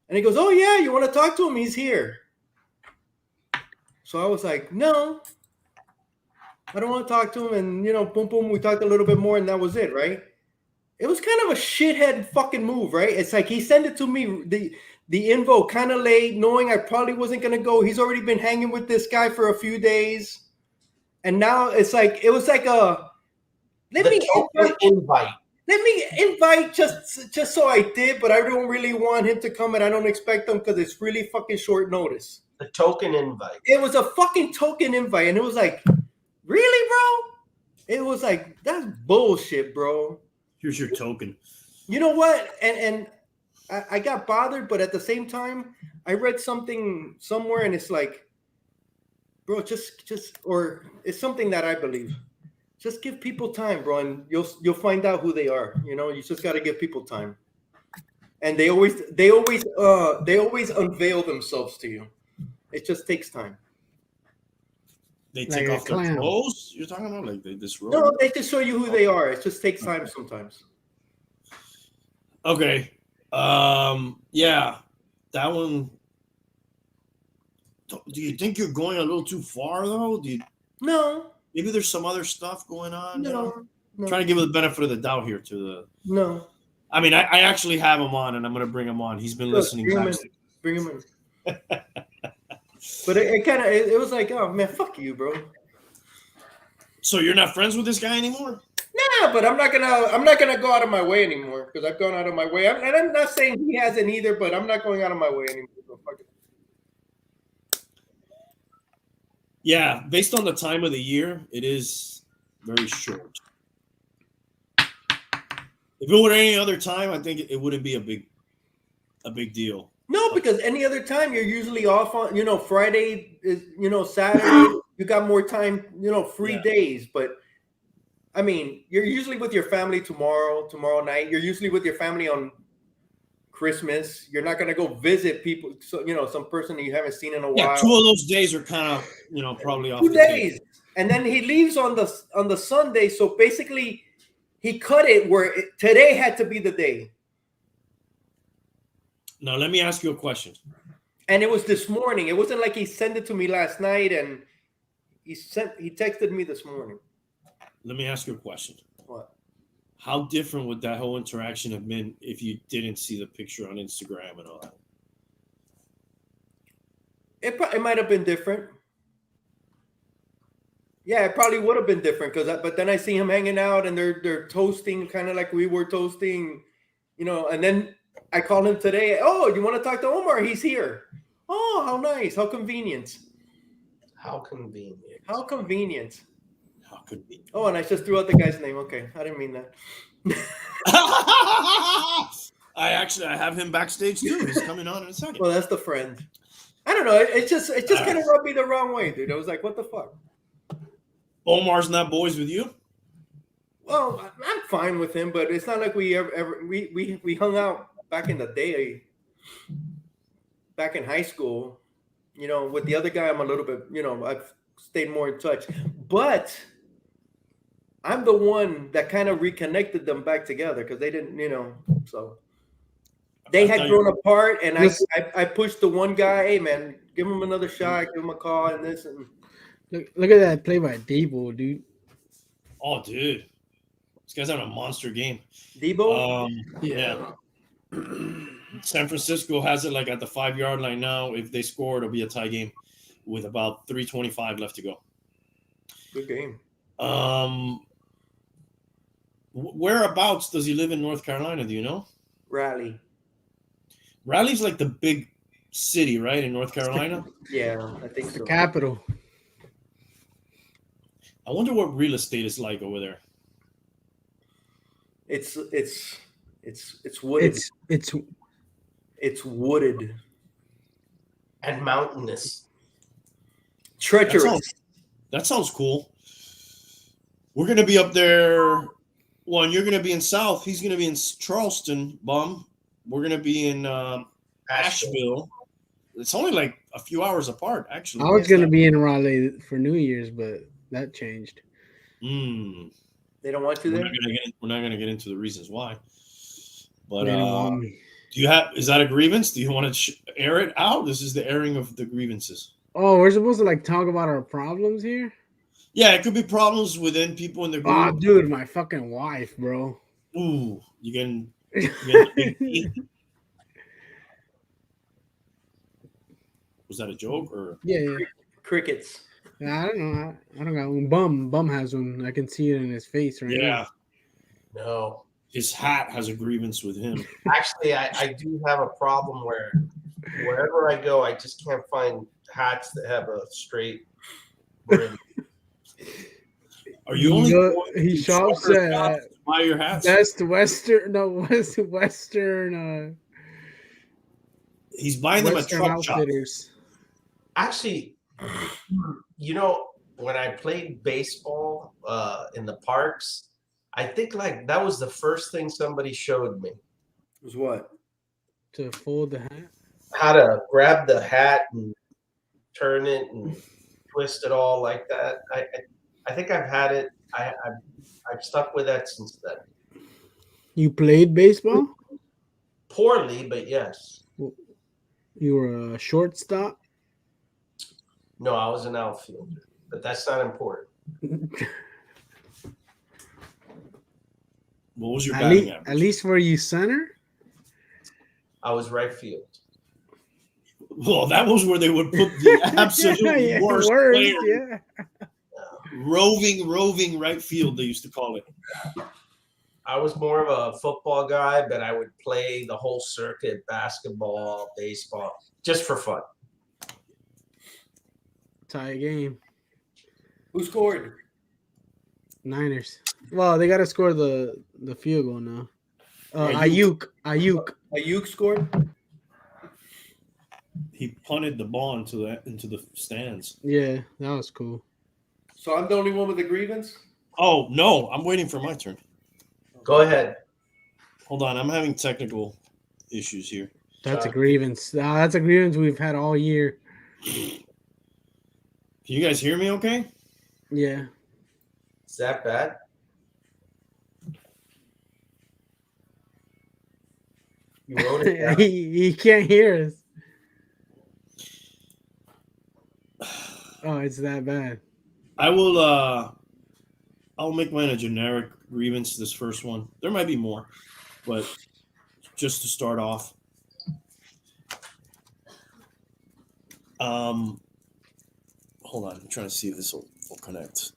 And he goes, oh yeah, you want to talk to him? He's here. So I was like, no, I don't want to talk to him. And boom, boom, we talked a little bit more, and that was it, right? It was kind of a shithead fucking move, right? It's like he sent it to me, the info kind of late, knowing I probably wasn't gonna go. He's already been hanging with this guy for a few days, and now it was like a let me invite just so I did, but I don't really want him to come, and I don't expect him because it's really fucking short notice. The token invite. It was a fucking token invite, and it was like, really, bro? It was like, that's bullshit, bro. Here's your token. You know what? And I got bothered, but at the same time, I read something somewhere, and it's like, bro, or it's something that I believe. Just give people time, bro, and you'll find out who they are. You just got to give people time, and they always unveil themselves to you. It just takes time. They take off their clothes? You're talking about like they disrobe? No, they just show you who they are. It just takes time sometimes. Okay. Yeah. That one. Do you think you're going a little too far though? No. Maybe there's some other stuff going on. No. Trying to give the benefit of the doubt here to the. No. I mean, I actually have him on, and I'm going to bring him on. He's been listening. Bring him in. But it was like, oh man, fuck you, bro. So you're not friends with this guy anymore? Nah, but I'm not gonna go out of my way anymore because I've gone out of my way. And I'm not saying he hasn't either, but I'm not going out of my way anymore. So fuck it. Yeah, based on the time of the year, it is very short. If it were any other time, I think it wouldn't be a big deal. No, because any other time you're usually off on, Friday is, Saturday, you got more time, free days. But I mean, you're usually with your family tomorrow night. You're usually with your family on Christmas. You're not going to go visit people. So, some person that you haven't seen in a while. Yeah, 2 of those days are kind of, probably off. 2 days. And then he leaves on the Sunday. So basically he cut it where today had to be the day. Now, let me ask you a question. And it was this morning. It wasn't like he sent it to me last night and he texted me this morning. Let me ask you a question. What? How different would that whole interaction have been if you didn't see the picture on Instagram and all that? It might have been different. Yeah, it probably would have been different but then I see him hanging out and they're toasting kind of like we were toasting, and then I called him today. Oh, you want to talk to Omar? He's here. Oh, how nice. How convenient. How convenient. How convenient. Oh, and I just threw out the guy's name. Okay. I didn't mean that. I have him backstage too. He's coming on in a second. Well, that's the friend. I don't know. It just kind of rubbed me the wrong way, dude. I was like, what the fuck? Omar's not boys with you? Well, I'm fine with him, but it's not like we we hung out back in the day, back in high school. With the other guy, I'm a little bit, I've stayed more in touch. But I'm the one that kind of reconnected them back together because they didn't, so they had grown apart, and I pushed the one guy, hey man, give him another shot, give him a call, and this and look at that play by Debo, dude. Oh, dude, this guy's having a monster game. Debo, yeah. San Francisco has it like at the 5-yard line now. If they score, it'll be a tie game with about 3:25 left to go. Good game. Whereabouts does he live in North Carolina? Do you know? Raleigh. Raleigh's like the big city, right, in North Carolina? Yeah, I think so. The capital. I wonder what real estate is like over there. It's wooded. It's wooded and mountainous. Treacherous. That sounds cool. We're gonna be up there Well, and you're going to be in South. He's going to be in Charleston, bum. We're going to be in Asheville. It's only like a few hours apart, actually. I was gonna be in Raleigh for New Year's, but that changed. Mm. They don't want you We're there. not gonna get into the reasons why. But They didn't want me. is that a grievance? Do you want to air it out? This is the airing of the grievances. Oh, we're supposed to like talk about our problems here. Yeah, it could be problems within people in the Oh, group. dude, my fucking wife, bro. Ooh, you getting was that a joke or? Yeah. Crickets. I don't know. I don't got one. Bum has one. I can see it in his face right Yeah, now. No. his hat has a grievance with him. Actually, I do have a problem where wherever I go, I just can't find hats that have a straight brim. Are you only going He to shops trucker at shops to buy your hats? Western He's buying them at Western truck shops. Outfitters. Actually, you know, when I played baseball in the parks, I think like that was the first thing somebody showed me. Was what? To fold the hat. How to grab the hat and turn it and twist it all like that. I think I've had it. I've stuck with that since then. You played baseball? Poorly, but yes. You were a shortstop? No, I was an outfielder, but that's not important. What was your batting average? At least were you center? I was right field. Well, that was where they would put the absolute worst player. Yeah. Roving right field, they used to call it. I was more of a football guy, but I would play the whole circuit, basketball, baseball, just for fun. Tie game. Who scored? Niners. Well, they got to score the field goal now. Ayuk. Ayuk scored. He punted the ball into the stands. Yeah, that was cool. So I'm the only one with a grievance? Oh no, I'm waiting for my turn. Go ahead. Hold on, I'm having technical issues here. That's a grievance. That's a grievance we've had all year. Can you guys hear me okay? Yeah. Is that bad? You wrote it down. he can't hear us. Oh, it's that bad. I'll make mine a generic grievance, this first one. There might be more, but just to start off. Hold on, I'm trying to see if this will connect.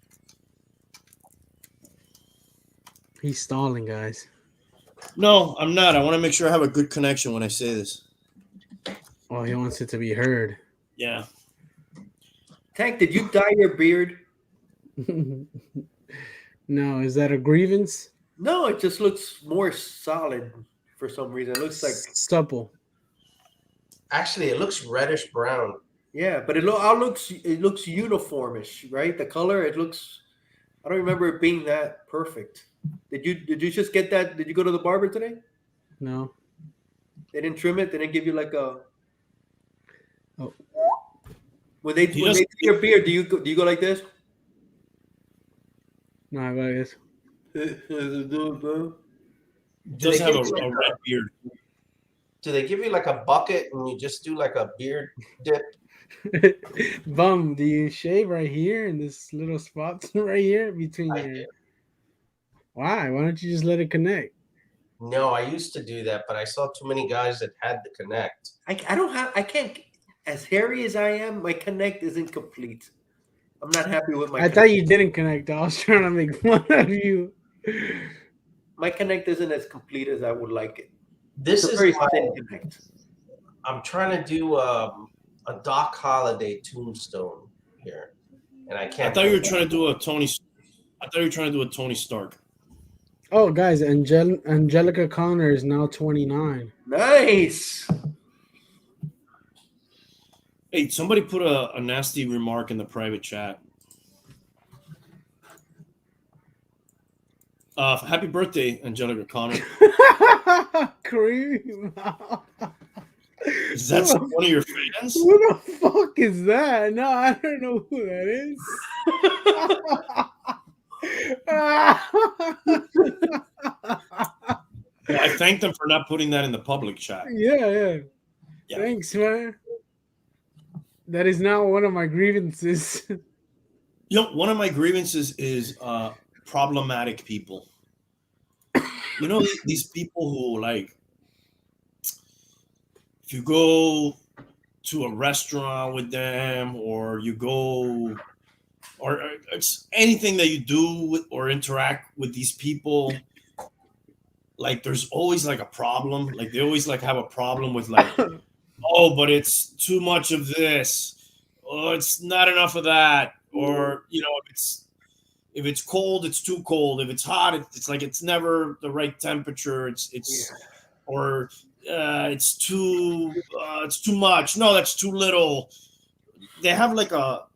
He's stalling, guys. No, I'm not. I want to make sure I have a good connection when I say this. Oh, he wants it to be heard. Yeah. Tank, did you dye your beard? No, is that a grievance? No, it just looks more solid for some reason. It looks like supple. Actually, it looks reddish brown. yeah, but it looks uniformish, right? The color, it looks. I don't remember it being that perfect. Did you just get that? Did you go to the barber today? No. They didn't trim it. They didn't give you like a. Oh. When they do your beard, do you go like this? No, I guess. Does have a red beard. Do they give you like a bucket and you just do like a beard dip? Bum, do you shave right here in this little spot right here between I your? do. Why? Why don't you just let it connect? No, I used to do that, but I saw too many guys that had to connect. I can't. As hairy as I am, my connect isn't complete. I'm not happy with my. I thought you didn't connect. I was trying to make fun of you. My connect isn't as complete as I would like it. This It's a is very why thin connect. I'm trying to do a Doc Holliday tombstone here, and I I can't. thought you were trying to do a Tony Stark. Oh, guys, Angelica Connor is now 29. Nice. Hey, somebody put a nasty remark in the private chat. Happy birthday, Angelica Connor. Cream. Is that one of your fans? Who the fuck is that? No, I don't know who that is. Well, I thanked them for not putting that in the public chat. Yeah. Yeah. Thanks, man. That is now one of my grievances. You know, one of my grievances is problematic people. You know, these people who, like, if you go to a restaurant with them, or you go, or it's anything that you do with, or interact with these people, like, there's always like a problem. Like, they always like have a problem with, like, oh, but it's too much of this. Oh, it's not enough of that. Or, you know, if it's cold, it's too cold. If it's hot, it's like it's never the right temperature. Or it's too much. No, that's too little. They have like a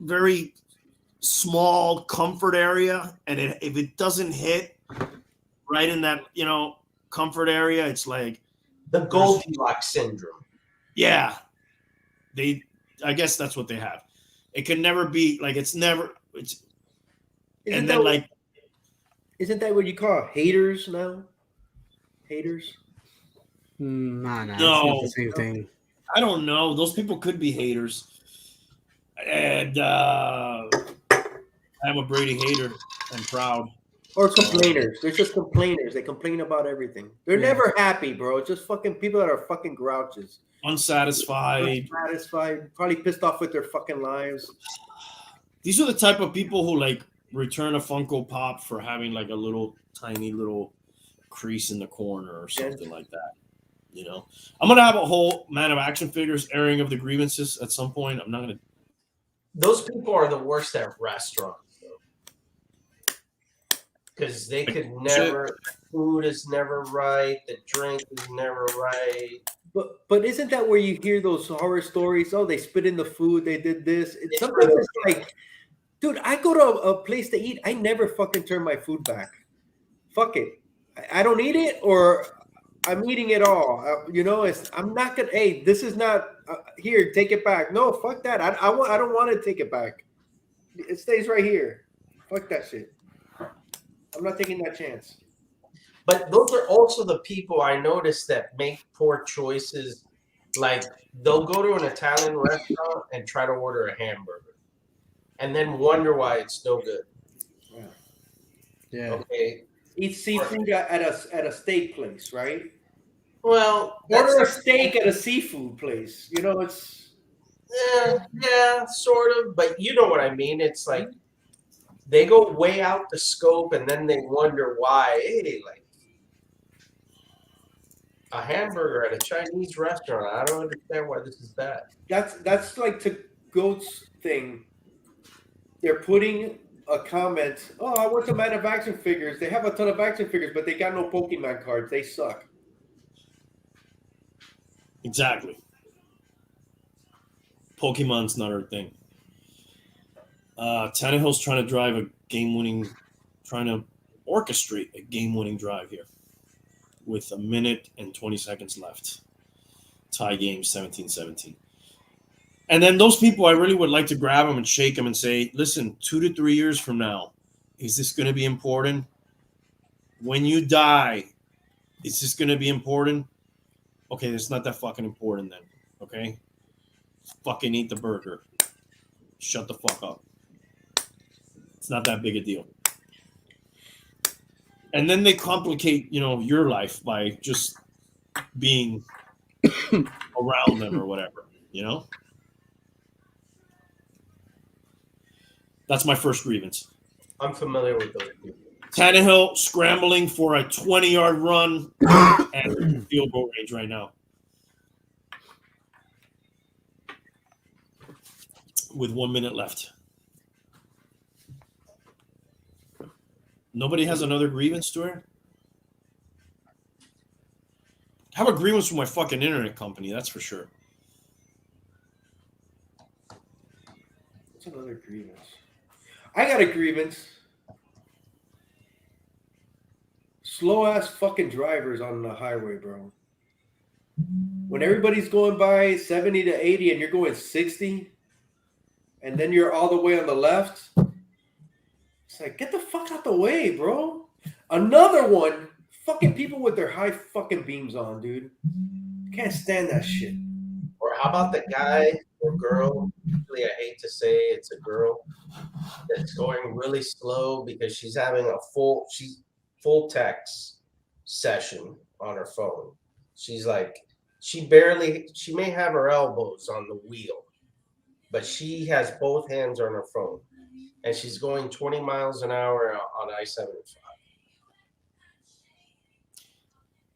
very small comfort area, and if it doesn't hit right in that, you know, comfort area, it's like The Goldilocks syndrome. Yeah, I guess that's what they have. It can never be like it's. Isn't that what you call haters now? Haters? Nah, it's No. not the same thing. I don't know. Those people could be haters, and I'm a Brady hater. I'm proud. Or complainers. They're just complainers. They complain about everything. They're never happy, bro. It's just fucking people that are fucking grouches. Unsatisfied. Probably pissed off with their fucking lives. These are the type of people who like return a Funko Pop for having like a little tiny little crease in the corner or something like that. You know, I'm gonna have a whole Man of Action Figures airing of the grievances at some point. I'm not gonna. Those people are the worst at restaurants, though, because they could never. Food is never right. The drink is never right. But isn't that where you hear those horror stories? Oh, they spit in the food. They did this. Sometimes it's like, dude, I go to a place to eat. I never fucking turn my food back. Fuck it. I don't eat it, or I'm eating it all. You know, I'm not gonna. Hey, this is not here. Take it back. No, fuck that. I don't want to take it back. It stays right here. Fuck that shit. I'm not taking that chance. But those are also the people I notice that make poor choices. Like, they'll go to an Italian restaurant and try to order a hamburger, and then wonder why it's no good. Yeah. Okay. Eat seafood at a steak place, right? Well, Order a steak at a seafood place. You know, it's yeah, sort of. But you know what I mean. It's like they go way out the scope, and then they wonder why. Hey, like, a hamburger at a Chinese restaurant. I don't understand why this is bad. that's like the goats thing. They're putting a comment. Oh, I went to Man of Action Figures. They have a ton of action figures, but they got no Pokemon cards. They suck. Exactly. Pokemon's not our thing. Tannehill's trying to orchestrate a game-winning drive here with 1 minute and 20 seconds left. Tie game 17-17. And then those people, I really would like to grab them and shake them and say, listen, 2 to 3 years from now, is this going to be important? When you die, is this going to be important? Okay, it's not that fucking important then, okay? Fucking eat the burger. Shut the fuck up. It's not that big a deal. And then they complicate, you know, your life by just being around them or whatever, you know? That's my first grievance. I'm familiar with those people. Tannehill scrambling for a 20-yard run and field goal range right now. With 1 minute left. Nobody has another grievance to her? I have a grievance with my fucking internet company, that's for sure. What's another grievance? I got a grievance. slow ass fucking drivers on the highway, bro. When everybody's going by 70 to 80 and you're going 60, and then you're all the way on the left, it's like, get the fuck out the way, bro. Another one, fucking people with their high fucking beams on, dude. Can't stand that shit. Or how about the guy or girl? Usually, I hate to say it's a girl that's going really slow because she's having a full text session on her phone. She's like, she may have her elbows on the wheel, but she has both hands on her phone, and she's going 20 miles an hour on I-75.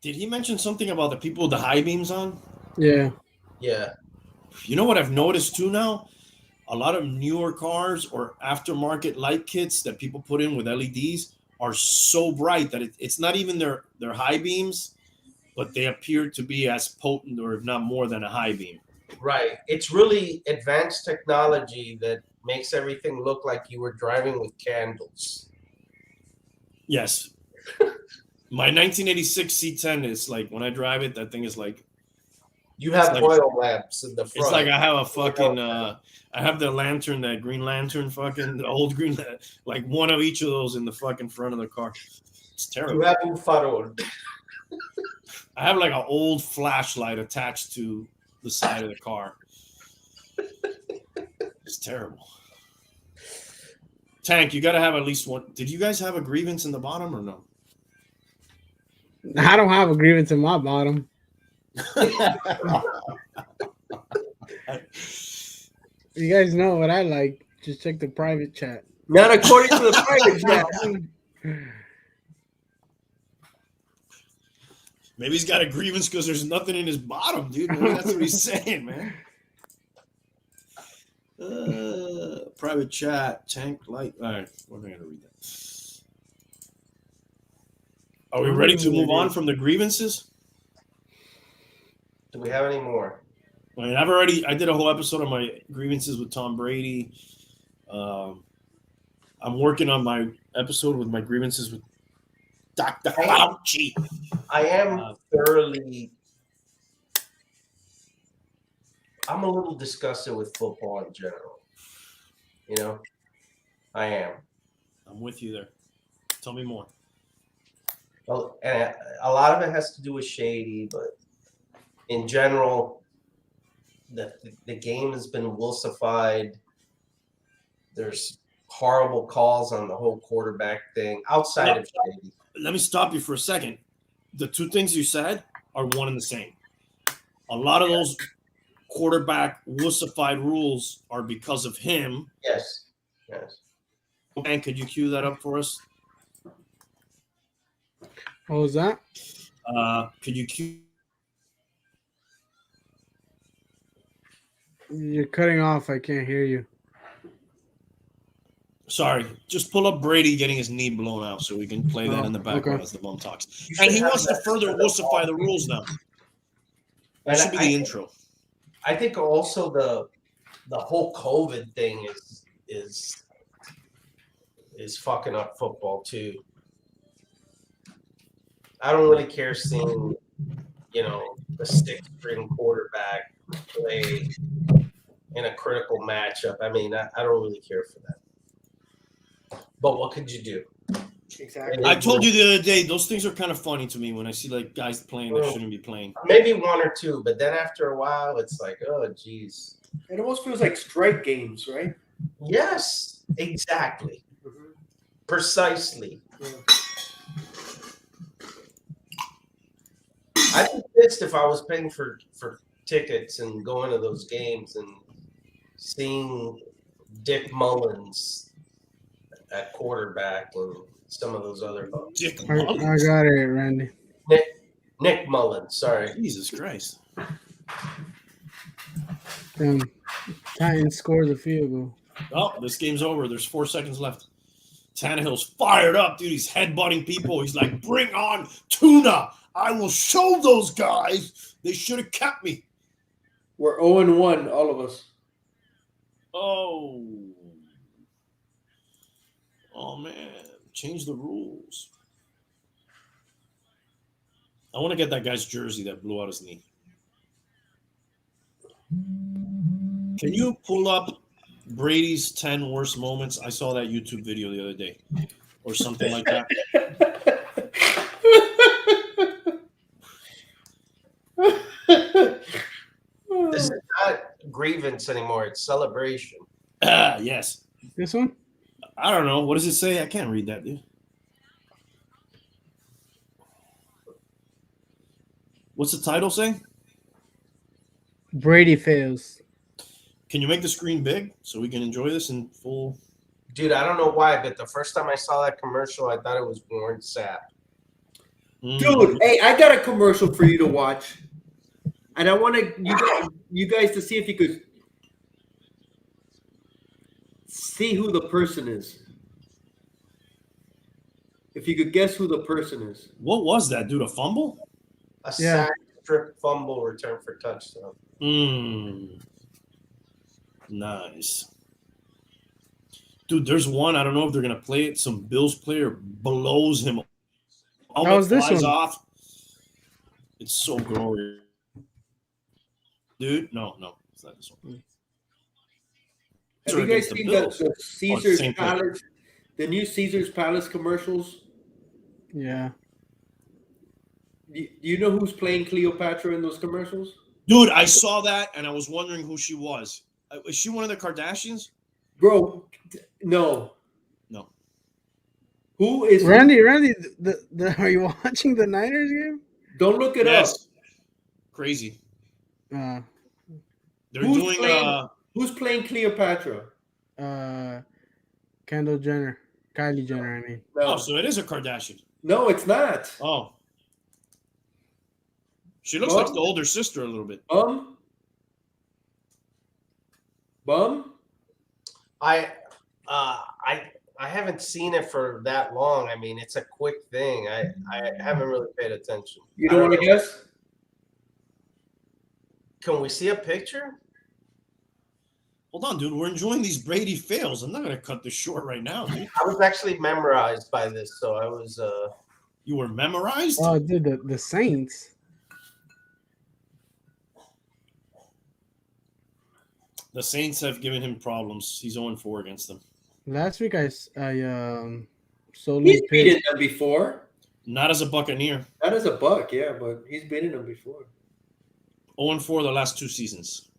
Did he mention something about the people with the high beams on? Yeah. Yeah. You know what I've noticed too now? A lot of newer cars or aftermarket light kits that people put in with LEDs are so bright that it's not even their high beams, but they appear to be as potent or if not more than a high beam. Right. It's really advanced technology that makes everything look like you were driving with candles. Yes. My 1986 C10 is like, when I drive it, that thing is like, You have like, oil lamps in the front. it's like I have a fucking, I have the lantern, that Green Lantern, fucking, the old Green, like one of each of those in the fucking front of the car. It's terrible. You have un farol. I have like an old flashlight attached to the side of the car. It's terrible. Tank, you got to have at least one. Did you guys have a grievance in the bottom or no? I don't have a grievance in my bottom. You guys know what I like. Just check the private chat. Not according to the private chat. Maybe he's got a grievance because there's nothing in his bottom, dude. Maybe that's what he's saying, man. Private chat, Tank light. All right, we're not gonna read that. Are we ready to move on from the grievances? Do we have any more? I mean, I did a whole episode on my grievances with Tom Brady. I'm working on my episode with my grievances with Dr. Fauci. I am thoroughly. I'm a little disgusted with football in general. You know, I am. I'm with you there. Tell me more. Well, and a lot of it has to do with shady, but in general, the game has been wussified. There's horrible calls on the whole quarterback thing outside of shady. Let me stop you for a second. The two things you said are one and the same. A lot of those quarterback wussified rules are because of him. Yes. Yes. And could you cue that up for us? What was that? Could you cue? You're cutting off. I can't hear you. Sorry, just pull up Brady getting his knee blown out so we can play that in the background as the bum talks. And he wants to further wussify the rules now. That should be the intro. I think also the whole COVID thing is fucking up football too. I don't really care seeing, the sixth-string quarterback play in a critical matchup. I mean, I don't really care for that. But what could you do? Exactly. I told you the other day, those things are kind of funny to me when I see like guys playing that shouldn't be playing. Maybe one or two, but then after a while, it's like, oh, geez. It almost feels like strike games, right? Yes, exactly. Mm-hmm. Precisely. Yeah. I'd be pissed if I was paying for tickets and going to those games and seeing Dick Mullins at quarterback and some of those other folks. Dick I Mullins. got it, Randy. Nick Mullins, sorry. Jesus Christ. Titans scored the field goal. Oh, this game's over. There's 4 seconds left. Tannehill's fired up, dude. He's headbutting people. He's like, bring on Tuna. I will show those guys. They should have kept me. We're 0-1, all of us. Oh, man. Change the rules. I want to get that guy's jersey that blew out his knee. Can you pull up Brady's 10 worst moments? I saw that YouTube video the other day, or something like that. This is not grievance anymore. It's celebration. Yes. This one? I don't know. What does it say? I can't read that, dude. What's the title say? Brady fails. Can you make the screen big so we can enjoy this in full? Dude, I don't know why, but the first time I saw that commercial, I thought it was Warren Sapp. Dude, hey, I got a commercial for you to watch. And I want you guys to see if you could see who the person is. If you could guess who the person is. What was that, dude? A fumble? A Yeah. sack, strip, fumble, return for touchdown. Nice. Dude, there's one. I don't know if they're going to play it. Some Bills player blows him. How was this flies one? off. It's so glorious. Dude, no. It's not this one. Have you guys seen the Caesar's same thing. Palace, the new Caesar's Palace commercials? Yeah. Do you know who's playing Cleopatra in those commercials? Dude, I saw that, and I was wondering who she was. Is she one of the Kardashians? Bro, no. No. Who is Randy, are you watching the Niners game? Don't look it Yes. Crazy. up. They're Who's doing Who's playing Cleopatra? Kendall Jenner. Kylie Jenner, I mean. No, so it is a Kardashian. no, it's not. Oh. She looks like the older sister a little bit. Bum? I haven't seen it for that long. I mean, it's a quick thing. I haven't really paid attention. You don't want to guess? Can we see a picture? Hold on, dude. We're enjoying these Brady fails. I'm not going to cut this short right now, dude. I was actually memorized by this, so I was. You were memorized? Oh, dude, the Saints. The Saints have given him problems. He's 0-4 against them. Last week I solely He's picked. beaten them before. Not as a Buccaneer. Not as a Buck, yeah, but he's beaten them before. 0-4 the last 2 seasons.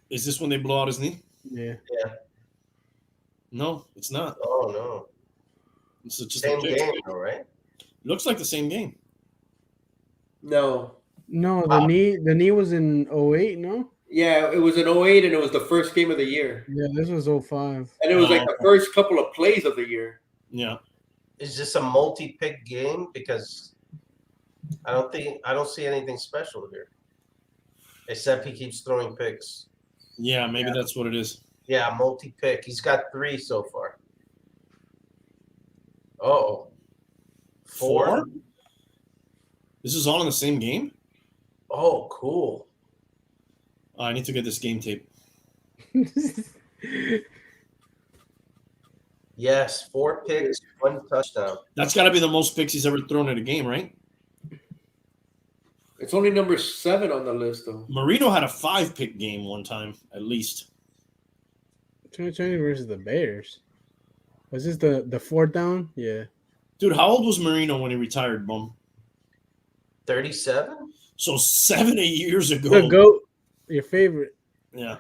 Is this when they blow out his knee? Yeah. No, it's not. Oh no. It's just Same a pick. game, though, right? Looks like the same game. No. No, the knee was in 08, no? Yeah, it was in 08 and it was the first game of the year. Yeah, this was 05. And it was like the first couple of plays of the year. Yeah. Is this a multi-pick game? Because I don't see anything special here, except he keeps throwing picks. Yeah, maybe that's what it is. Yeah, multi-pick. He's got 3 so far. Oh, 4? This is all in the same game? Oh, cool. I need to get this game tape. Yes, 4 picks, 1 touchdown. That's got to be the most picks he's ever thrown at a game, right? It's only number 7 on the list, though. Marino had a 5-pick game one time, at least. 2020 versus the Bears. Was this the 4th down? Yeah. Dude, how old was Marino when he retired, bum? 37? So 7-8 years ago. The GOAT, your favorite. Yeah.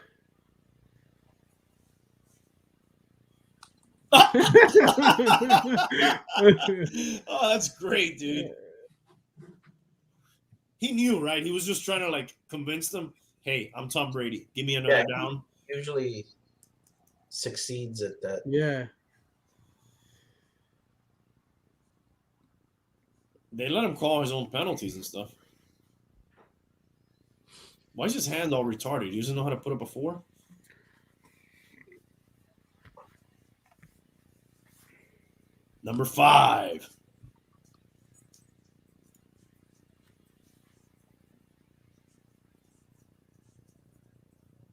Oh, that's great, dude. He knew, right? He was just trying to like convince them, hey, I'm Tom Brady. Give me another down. Usually succeeds at that. Yeah. They let him call his own penalties and stuff. Why is his hand all retarded? He doesn't know how to put up a 4? Number 5.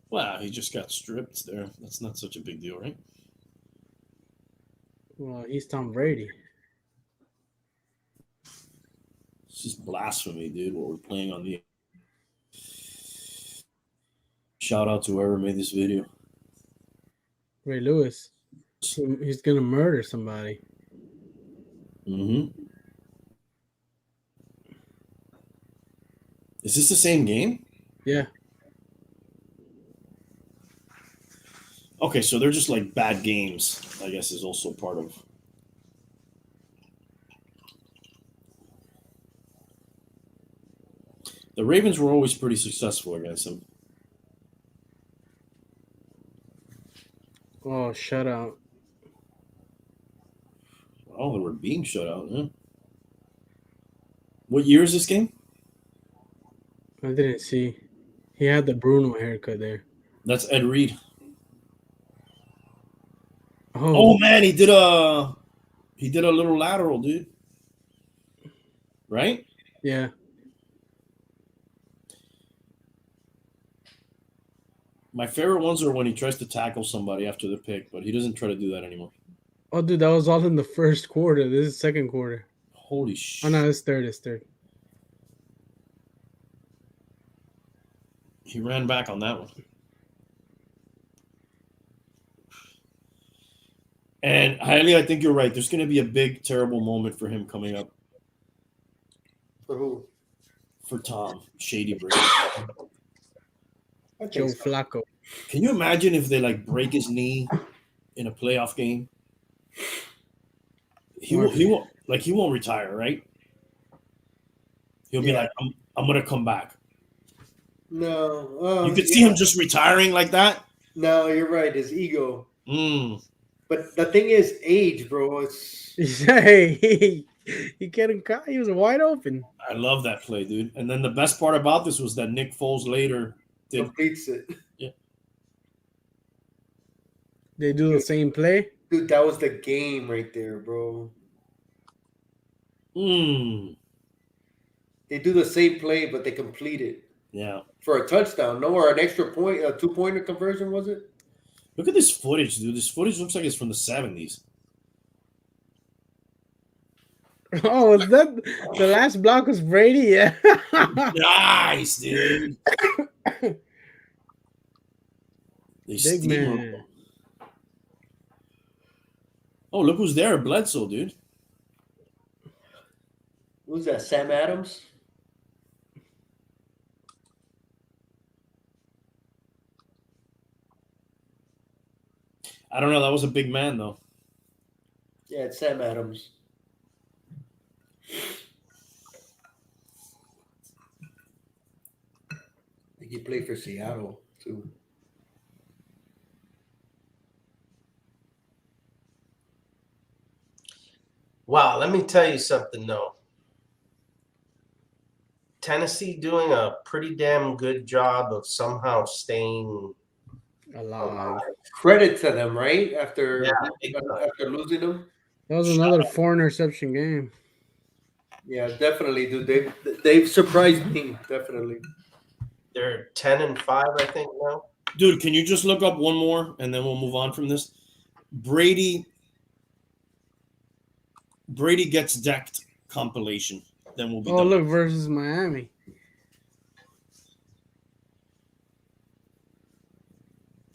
Wow, he just got stripped there. That's not such a big deal, right? Well, he's Tom Brady. This is blasphemy, dude. What we're playing on the. Shout out to whoever made this video. Ray Lewis. He's gonna murder somebody. Mm-hmm. Is this the same game? Yeah. Okay, so they're just like bad games, I guess, is also part of. The Ravens were always pretty successful against them. Oh, shutout. Oh, they were being shut out. Huh? What year is this game? I didn't see. He had the Bruno haircut there. That's Ed Reed. Oh, Oh man, he did a little lateral, dude. Right? yeah. My favorite ones are when he tries to tackle somebody after the pick, but he doesn't try to do that anymore. Oh, dude, that was all in the first quarter. This is second quarter. Holy shit. Oh, no, it's third. It's third. He ran back on that one. And Haile, I think you're right. There's going to be a big, terrible moment for him coming up. For who? For Tom, Shady Brady. Joe Flacco. Can you imagine if they like break his knee in a playoff game? He won't retire, right? He'll be like, I'm gonna come back. No. You could see him just retiring like that. No, you're right. His ego. Mm. But the thing is, age, bro. It's Hey, he getting caught. He was wide open. I love that play, dude. And then the best part about this was that Nick Foles later did. completes it. Yeah. They do the same play. Dude, that was the game right there, bro. Mm. They do the same play, but they complete it Yeah. for a touchdown. No, or an extra point, a 2-pointer conversion, was it? Look at this footage, dude. This footage looks like it's from the 70s. Oh, is that the last block was Brady? Yeah. Nice, dude. They Big steamrolled. man. Oh, look who's there. Bledsoe, dude. Who's that? Sam Adams? I don't know. That was a big man, though. Yeah, it's Sam Adams. I think he played for Seattle, too. Wow, let me tell you something though. Tennessee doing a pretty damn good job of somehow staying Alive. Credit to them, right? After big time. after losing them. That was another 4 interception game. Yeah, definitely, dude. They've surprised me, definitely. They're 10-5, I think now. Dude, can you just look up one more and then we'll move on from this? Brady gets decked compilation. Then we'll be Oh, done. look, versus Miami.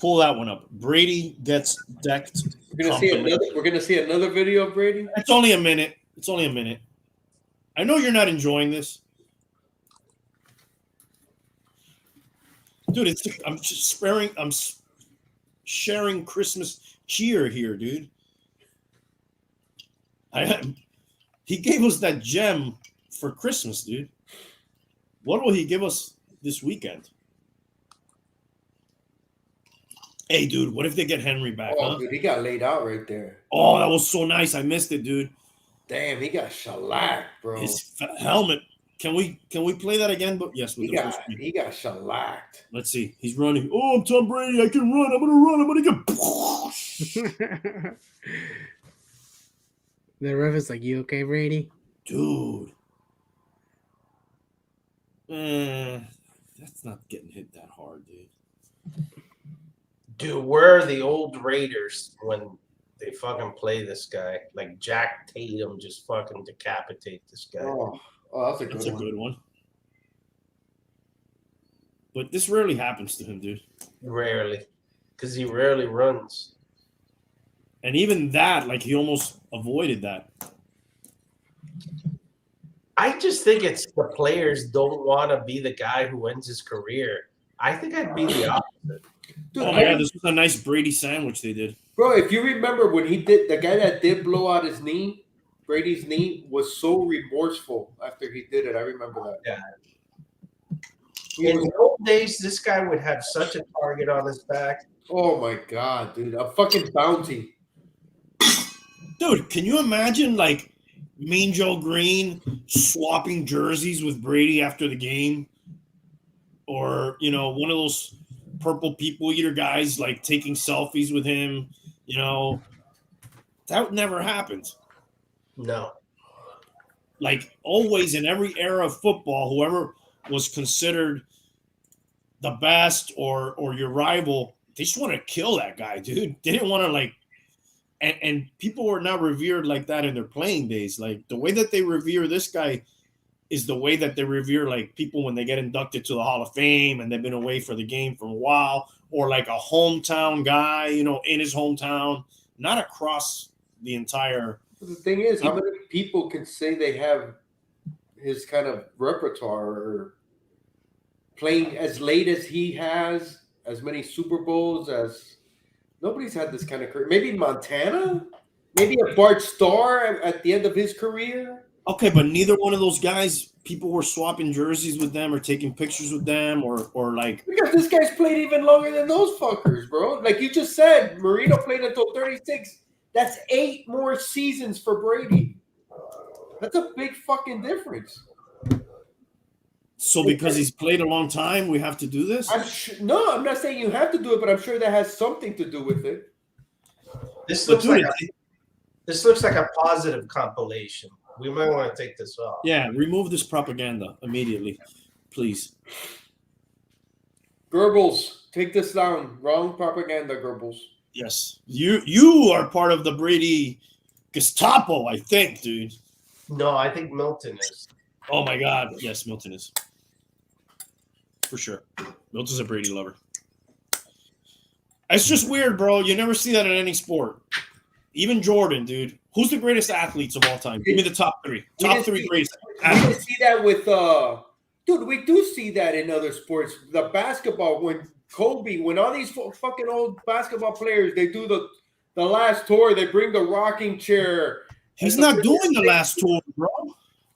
Pull that one up. Brady gets decked. We're gonna see another video of Brady. It's only a minute. It's only a minute. I know you're not enjoying this. Dude, I'm just sharing Christmas cheer here, dude. He gave us that gem for Christmas, dude. What will he give us this weekend? Hey, dude, what if they get Henry back, Oh, huh? dude, he got laid out right there. Oh, that was so nice. I missed it, dude. Damn, he got shellacked, bro. His helmet. Can we play that again? But yes, with the first He got shellacked. Let's see. He's running. Oh, I'm Tom Brady. I can run. I'm gonna run. I'm gonna get. The ref is like, "You okay, Brady?" Dude. That's not getting hit that hard, dude. Dude, where are the old Raiders when they fucking play this guy? Like Jack Tatum just fucking decapitate this guy. Oh, Oh, that's a That's good a one. good one. But this rarely happens to him, dude. Rarely, because he rarely runs. And even that, like he almost avoided that. I just think it's the players don't want to be the guy who ends his career. I think I'd be the opposite. Dude, Oh my god, this was a nice Brady sandwich they did. bro, if you remember when he did, the guy that did blow out his knee, Brady's knee, was so remorseful after he did it. I remember that. Yeah. He In was- the old days, this guy would have such a target on his back. oh my god, dude, a fucking bounty. Dude, can you imagine like Mean Joe Green swapping jerseys with Brady after the game? Or, you know, one of those purple people eater guys like taking selfies with him, you know. That never happened. No. Like always in every era of football, whoever was considered the best or your rival, they just want to kill that guy, dude. They didn't want to like and people were not revered like that in their playing days. Like the way that they revere this guy is the way that they revere like people when they get inducted to the Hall of Fame and they've been away for the game for a while, or like a hometown guy, you know, in his hometown, not across the entire. The thing is, how many people can say they have his kind of repertoire or playing as late as he has, as many Super Bowls as nobody's had this kind of career. Maybe Montana, maybe a Bart Starr at the end of his career. Okay, but neither one of those guys, people were swapping jerseys with them or taking pictures with them or like. Because this guy's played even longer than those fuckers, bro. Like you just said, Marino played until 36. That's 8 more seasons for Brady. That's a big fucking difference. So because he's played a long time, we have to do this? No, I'm not saying you have to do it, but I'm sure that has something to do with it. This But looks dude, like a positive compilation. We might want to take this off. yeah, remove this propaganda immediately, please. Goebbels, take this down. Wrong propaganda, Goebbels. Yes, you are part of the Brady Gestapo, I think, dude. No, I think Milton is. Oh my God, yes, Milton is for sure. Milton's a Brady lover. It's just weird, bro. You never see that in any sport. Even Jordan, dude. Who's the greatest athletes of all time? Give me the top 3. Top 3 greatest We didn't athletes. see that with dude, we do see that in other sports. The basketball, when Kobe, when all these fucking old basketball players, they do the last tour, they bring the rocking chair. He's not doing the last tour, bro.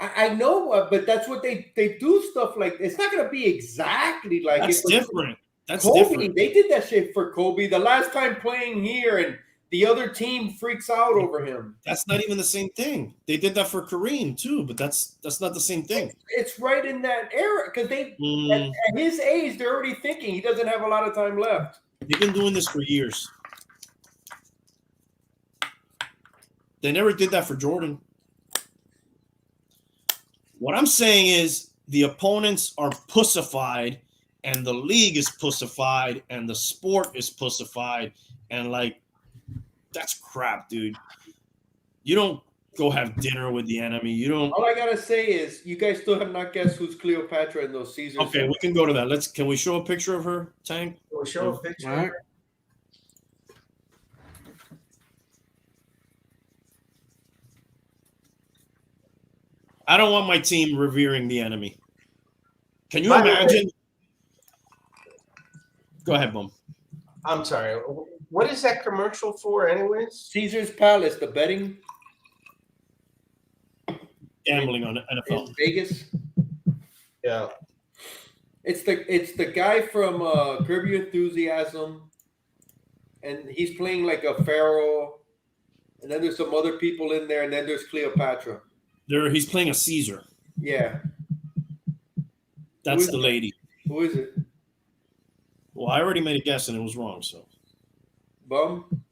I know, but that's what they do stuff like. It's not going to be exactly like That's it. different. That's Kobe, different. they did that shit for Kobe the last time playing here, and the other team freaks out over him. That's not even the same thing. They did that for Kareem too, but that's not the same thing. It's right in that era because at his age, they're already thinking he doesn't have a lot of time left. They've been doing this for years. They never did that for Jordan. What I'm saying is the opponents are pussified and the league is pussified and the sport is pussified. And like, that's crap, dude. You don't go have dinner with the enemy. You don't. All I gotta say is, you guys still have not guessed who's Cleopatra in those Caesars. Okay, we can go to that. Can we show a picture of her, Tank? We'll show a picture. All right. I don't want my team revering the enemy. Can you By the way- imagine? Go ahead, Bum. I'm sorry. What is that commercial for, anyways? Caesar's Palace, the betting Gambling on in NFL. Vegas. Yeah. It's the guy from Curb Your Enthusiasm, and he's playing like a pharaoh, and then there's some other people in there, and then there's Cleopatra. He's playing a Caesar. Yeah, That's Who the is lady. who is it? Well, I already made a guess and it was wrong. So Bum.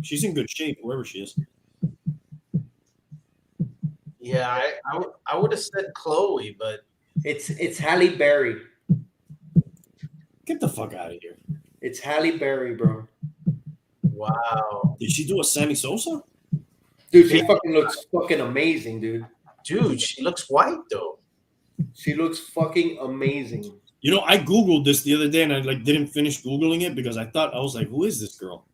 she's in good shape, wherever she is. Yeah, I would have said Chloe, but It's Halle Berry. Get the fuck out of here. It's Halle Berry, bro. wow. Did she do a Sammy Sosa? Dude, she fucking looks fucking amazing, dude. Dude, she looks white though. She looks fucking amazing. You know, I Googled this the other day and I like didn't finish Googling it because I was like, who is this girl?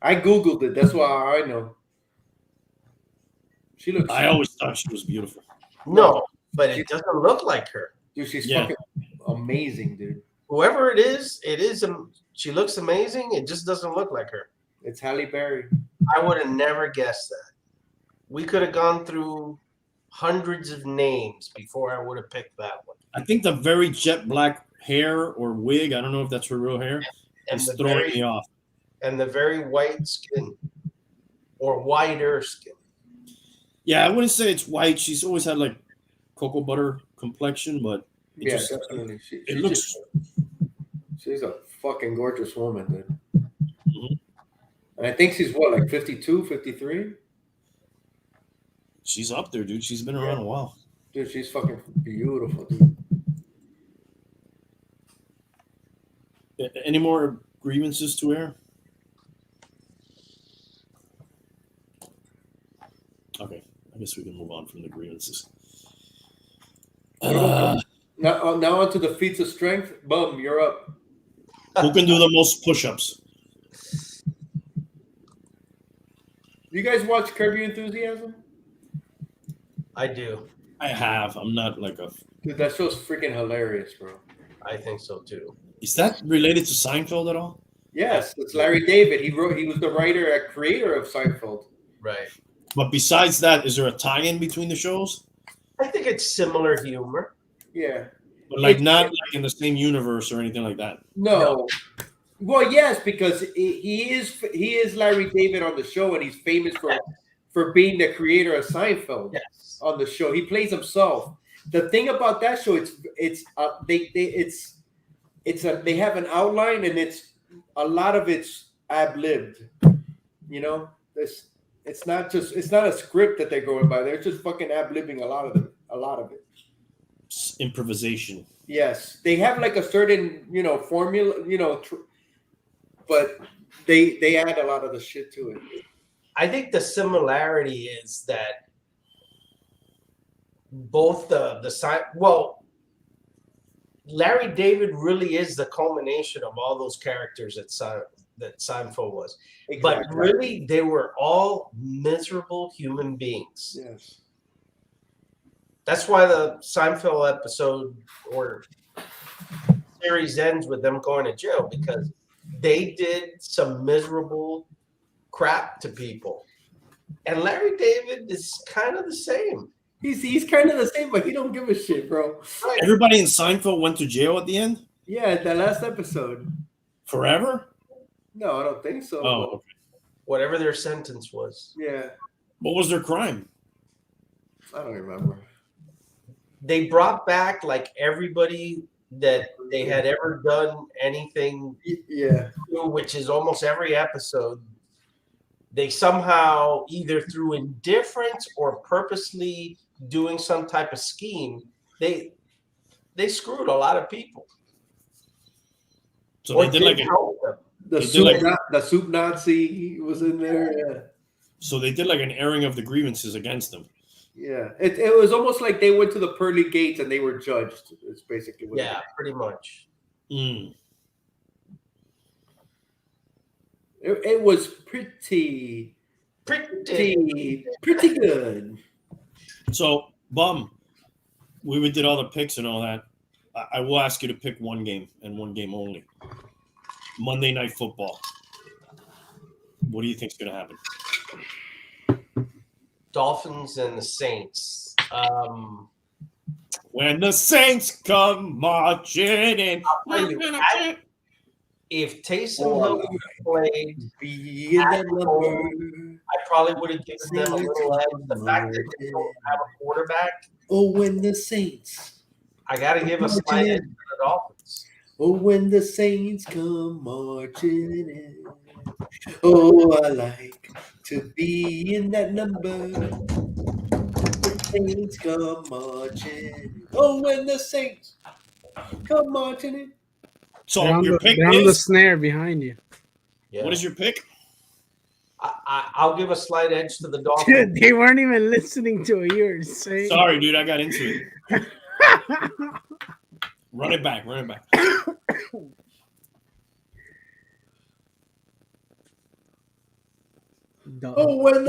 I Googled it. That's why I know. She looks. I always thought she was beautiful. No, but it doesn't look like her. Dude, she's Yeah. fucking amazing, dude. Whoever it is, she looks amazing. It just doesn't look like her. It's Halle Berry. I would have never guessed that. We could have gone through hundreds of names before I would have picked that one. I think the very jet black hair or wig, I don't know if that's her real hair, And is the throwing very me off. and the very white skin or whiter skin. Yeah, I wouldn't say it's white. She's always had like cocoa butter complexion, but it Yeah, just, definitely. it looks. She's a fucking gorgeous woman, dude. Mhm. And I think she's what, like 52, 53? She's up there, dude. She's been around a while. Dude, she's fucking beautiful, dude. Any more grievances to air? Okay, I guess we can move on from the grievances. Now on to the feats of strength. Bum, you're up. Who can do the most push-ups? You guys watch Curb Your Enthusiasm? I do. I have. I'm not like a. Dude, that show's freaking hilarious, bro. I think so too. Is that related to Seinfeld at all? Yes, it's Larry David. He was the writer and creator of Seinfeld. Right. But besides that, is there a tie-in between the shows? I think it's similar humor. Yeah. But like not like in the same universe or anything like that. No. Well, yes, because he is Larry David on the show, and he's famous for being the creator of Seinfeld. Yes. On the show, he plays himself. The thing about that show, they have an outline, and it's a lot of it's ad-libbed. You know, it's not a script that they're going by. They're just fucking ad-libbing a lot of it. It's improvisation. Yes, they have like a certain formula, but they add a lot of the shit to it. I think the similarity is that both Larry David really is the culmination of all those characters that Seinfeld was. Exactly. But really, they were all miserable human beings. Yes. That's why the Seinfeld episode or series ends with them going to jail, because they did some miserable crap to people. And Larry David is kind of the same. He's kind of the same, but he don't give a shit, bro. Right. Everybody in Seinfeld went to jail at the end? Yeah, that last episode. Forever? No, I don't think so. Oh, okay. Whatever their sentence was. Yeah, What was their crime? I don't remember. They brought back like everybody that they had ever done anything Yeah, to, which is almost every episode. They somehow, either through indifference or purposely doing some type of scheme, they screwed a lot of people. So Or they did like didn't a, help them. the soup Nazi was in there. Yeah. so they did like an airing of the grievances against them. Yeah, it was almost like they went to the pearly gates and they were judged. It's basically what Yeah, pretty much. Mm. it was pretty good. So, Bum, we did all the picks and all that. I will ask you to pick one game and one game only. Monday Night Football. What do you think is going to happen? Dolphins and the Saints. When the Saints come marching in. If Taysom Hill would have played, Be in that number. I probably would have given them a little edge. The fact that they don't have a quarterback, Oh, when the Saints. I got to give a slight edge to the Dolphins. Oh, when the Saints come marching in. Oh, I like to be in that number. The Saints come marching in. Oh, when the Saints come marching in. So They're on your pick the is snare behind you. Yeah. what is your pick? I'll give a slight edge to the Dolphins. They weren't even listening to what you were saying. Sorry, dude. I got into it. Run it back. When the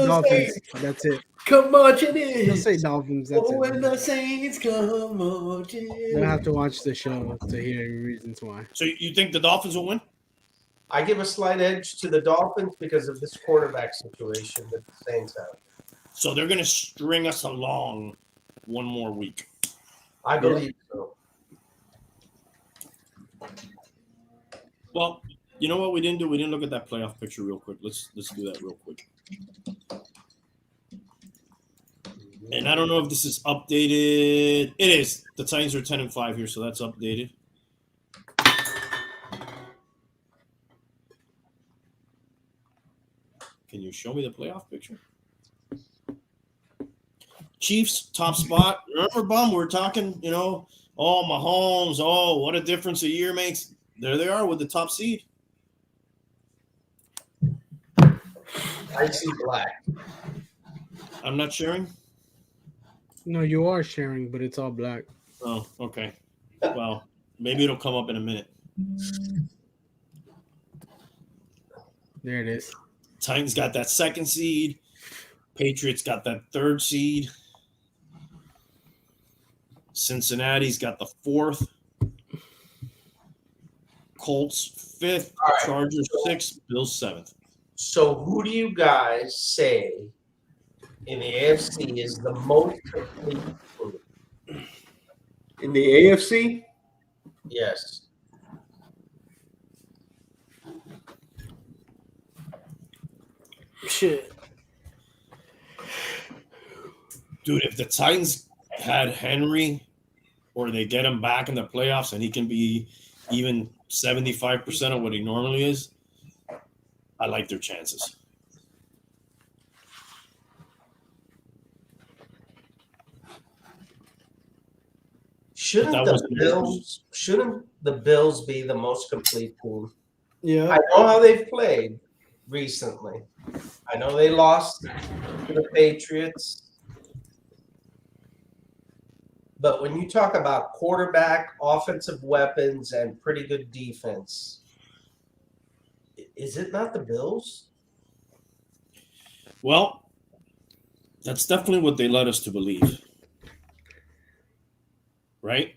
Dolphins. Saints That's it. come marching He'll in. say Dolphins. That's Oh, when it. the Saints come marching in. They'll have to watch the show to hear reasons why. So you think the Dolphins will win? I give a slight edge to the Dolphins because of this quarterback situation that the Saints have. So they're going to string us along one more week. I believe so. Well, you know what we didn't do? We didn't look at that playoff picture real quick. Let's do that real quick. And I don't know if this is updated. It is. The Titans are 10-5 here, so that's updated. Can you show me the playoff picture? Chiefs, top spot. Remember, Bum, we were talking, oh, Mahomes, what a difference a year makes. There they are with the top seed. I see black. I'm not sharing? No, you are sharing, but it's all black. Oh, okay. Well, maybe it'll come up in a minute. There it is. Titans got that second seed. Patriots got that third seed. Cincinnati's got the fourth. Colts fifth. All right. Chargers sixth. Bills seventh. So who do you guys say in the AFC is the most complete team? In the AFC? Yes. Shit. Dude, if the Titans had Henry or they get him back in the playoffs and he can be even 75% of what he normally is, I like their chances. Shouldn't the Bills be the most complete team? Yeah. I know how they've played recently. I know they lost to the Patriots. But when you talk about quarterback, offensive weapons, and pretty good defense, is it not the Bills? Well, that's definitely what they led us to believe. Right?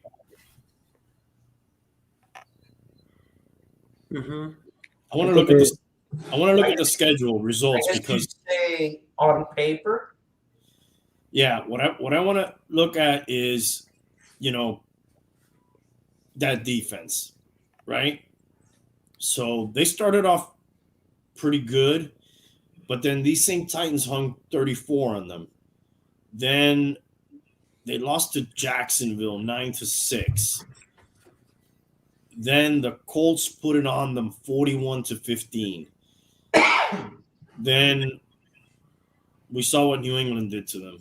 Mm-hmm. I want to look at the schedule results because you say on paper. Yeah, what I want to look at is, that defense, right? So they started off pretty good, but then these same Titans hung 34 on them. Then they lost to Jacksonville 9-6. Then the Colts put it on them 41-15. Then we saw what New England did to them.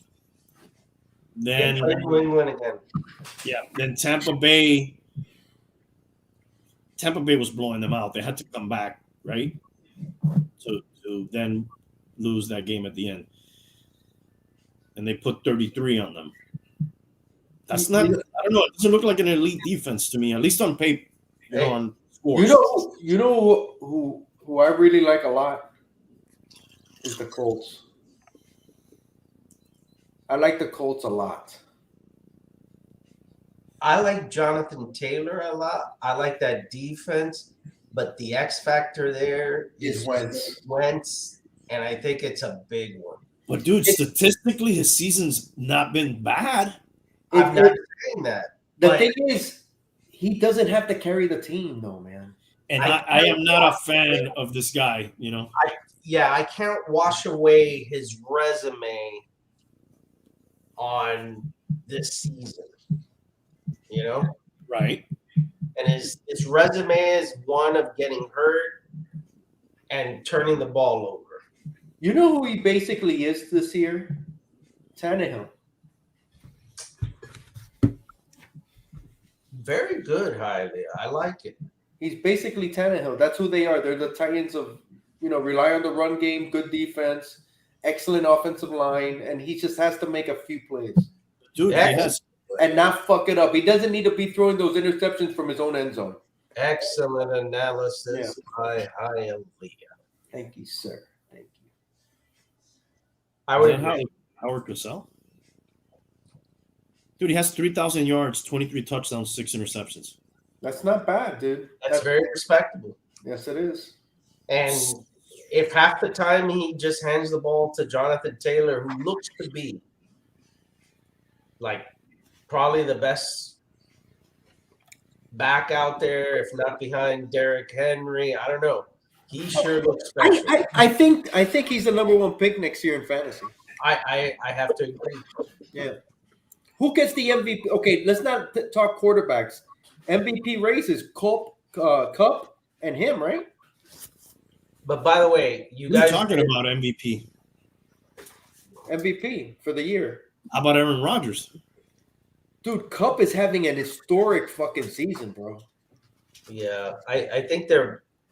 Then New England again. Yeah, then Tampa Bay was blowing them out. They had to come back, right? To then lose that game at the end. And they put 33 on them. That's not, I don't know. It doesn't look like an elite defense to me, at least on paper, on scores. You know who I really like a lot is the Colts. I like the Colts a lot. I like Jonathan Taylor a lot. I like that defense, but the X factor there is Wentz, and I think it's a big one. But dude, statistically, his season's not been bad. I'm not saying that. The thing is, he doesn't have to carry the team, though, man. And I am not a fan of this guy, I can't wash away his resume on this season. Right. And his resume is one of getting hurt and turning the ball over. You know who he basically is this year? Tannehill. Very good, Halle. I like it. He's basically Tannehill. That's who they are. They're the Titans of, rely on the run game, good defense, excellent offensive line, and he just has to make a few plays. Dude, he has. And not fuck it up. He doesn't need to be throwing those interceptions from his own end zone. Excellent analysis by Hialeah. Thank you, sir. Thank you. I would Is that Howard Cosell? Dude, he has 3,000 yards, 23 touchdowns, 6 interceptions. That's not bad, dude. That's very respectable. Yes, it is. And if half the time he just hands the ball to Jonathan Taylor, who looks to be like probably the best back out there, if not behind Derrick Henry, I don't know. He sure looks special. I think he's the number 1 pick next year in fantasy. I have to agree. Yeah. Who gets the MVP? Okay, let's not talk quarterbacks. MVP races, Cup, and him, right? But by the way, you Who's guys talking about MVP? MVP for the year. How about Aaron Rodgers? Dude, Cup is having an historic fucking season, bro. Yeah, I think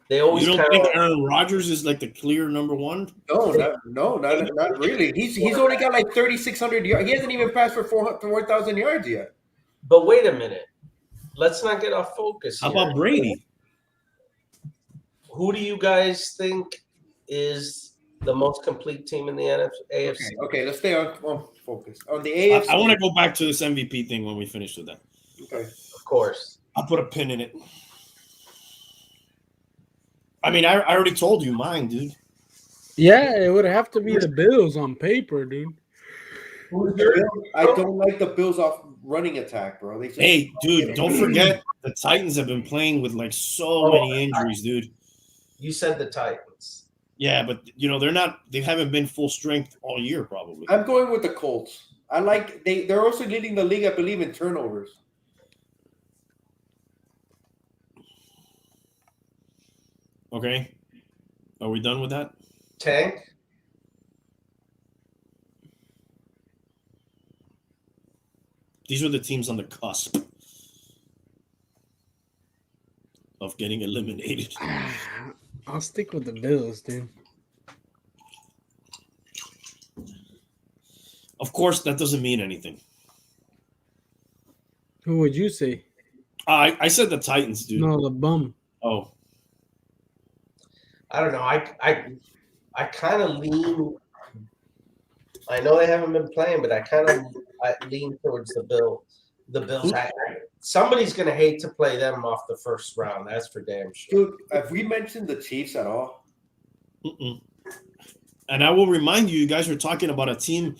they always You don't kind think of Aaron Rodgers is like the clear number 1? No, not really. He's only got like 3,600 yards. He hasn't even passed for 4,000 yards yet. But wait a minute. Let's not get off focus How here. about Brady? Who do you guys think is the most complete team in the AFC? Okay, let's stay on focus. On the AFC. I want to go back to this MVP thing when we finish with that. Okay. Of course. I'll put a pin in it. I mean, I already told you mine, dude. Yeah, it would have to be the Bills on paper, dude. I don't like the Bills off running attack, bro. Hey, dude, don't forget the Titans have been playing with like so many injuries, dude. You said the Titans. Yeah, but they haven't been full strength all year, probably. I'm going with the Colts. I like they're also leading the league, I believe, in turnovers. Okay. Are we done with that? Tank? These are the teams on the cusp of getting eliminated. I'll stick with the Bills, dude. Of course, that doesn't mean anything. Who would you say? I said the Titans, dude. No, the bum. Oh. I don't know. I kind of lean. I know they haven't been playing, but I lean towards the Bills. The Bills. Somebody's gonna hate to play them off the first round. That's for damn sure. Dude, have we mentioned the Chiefs at all? Mm-mm. And I will remind you, you guys were talking about a team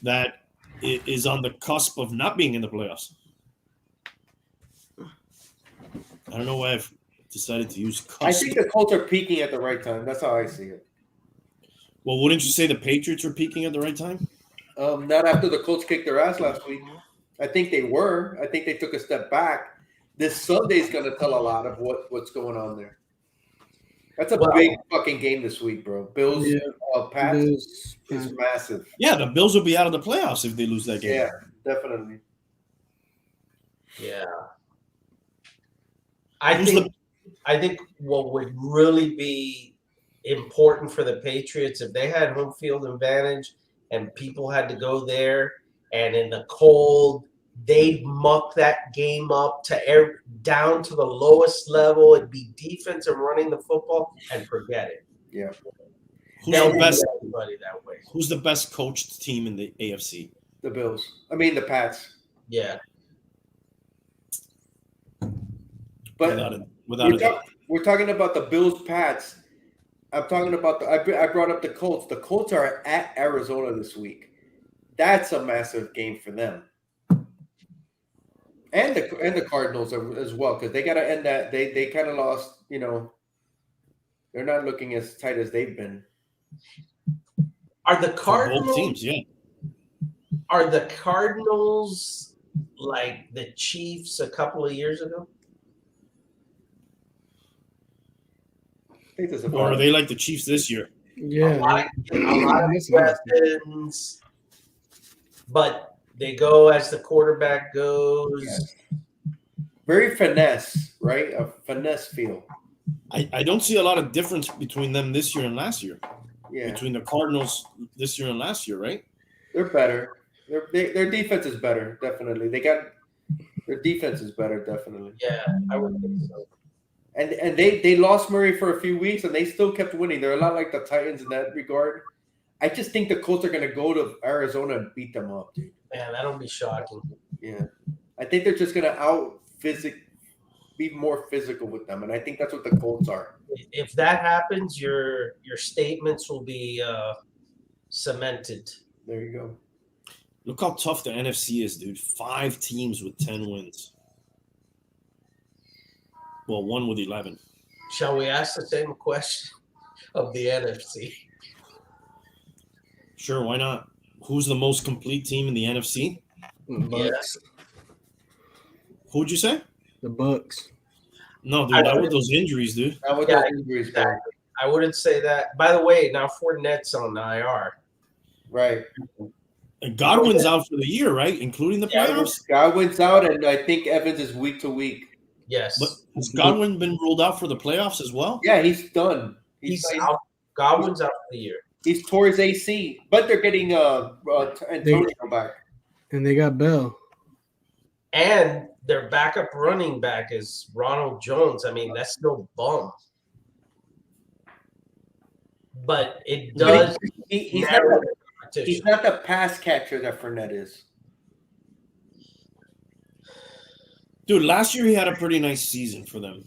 that is on the cusp of not being in the playoffs. I don't know why I've decided to use cusp. I think the Colts are peaking at the right time. That's how I see it. Well, wouldn't you say the Patriots are peaking at the right time? Not after the Colts kicked their ass last week. I think they were. I think they took a step back. This Sunday's going to tell a lot of what's going on there. That's a big fucking game this week, bro. Bills, Pats is massive. Yeah, the Bills will be out of the playoffs if they lose that game. Yeah, definitely. Yeah. I think what would really be important for the Patriots if they had home field advantage and people had to go there and in the cold they'd muck that game up down to the lowest level. It'd be defense and running the football and forget it. Yeah. Who's the best coached team in the AFC? The Bills. I mean the Pats. Yeah. But without a doubt. We're talking about the Bills Pats. I'm talking about I brought up the Colts. The Colts are at Arizona this week. That's a massive game for them. And the Cardinals as well, because they got to end that. They kind of lost, they're not looking as tight as they've been. Are the Cardinals both teams, yeah. Are the Cardinals like the Chiefs a couple of years ago? Or are they like the Chiefs this year? Yeah. A lot of weapons, but they go as the quarterback goes. Yes. Very finesse, right? A finesse feel. I don't see a lot of difference between them this year and last year. Yeah, Between the Cardinals this year and last year, right? they're better. Their defense is better, definitely. Their defense is better, definitely. Yeah, I would think so. And they lost Murray for a few weeks, and they still kept winning. They're a lot like the Titans in that regard. I just think the Colts are going to go to Arizona and beat them up, dude. Man, that'll be shocking. Yeah, I think they're just going to be more physical with them, and I think that's what the Colts are. If that happens, your statements will be cemented. There you go. Look how tough the NFC is, dude. 5 teams with 10 wins. Well, 1 with 11. Shall we ask the same question of the NFC? Sure, why not? Who's the most complete team in the NFC? Bucks. Who'd you say? The Bucks. No, dude, not with those injuries, dude. Not with Yeah, those injuries, bro. Exactly. I wouldn't say that. By the way, now Fournette's on the IR. Right. And Godwin's out for the year, right? Including the playoffs? Godwin's out, and I think Evans is week to week. Yes. But has Godwin been ruled out for the playoffs as well? Yeah, he's done. He's out. Godwin's out for the year. He's tore his AC, but they're getting Antonio back. And they got Bell. And their backup running back is Ronald Jones. I mean, that's no bum. But it does. He's narrow the competition. He's not the pass catcher that Fournette is. Dude, last year he had a pretty nice season for them.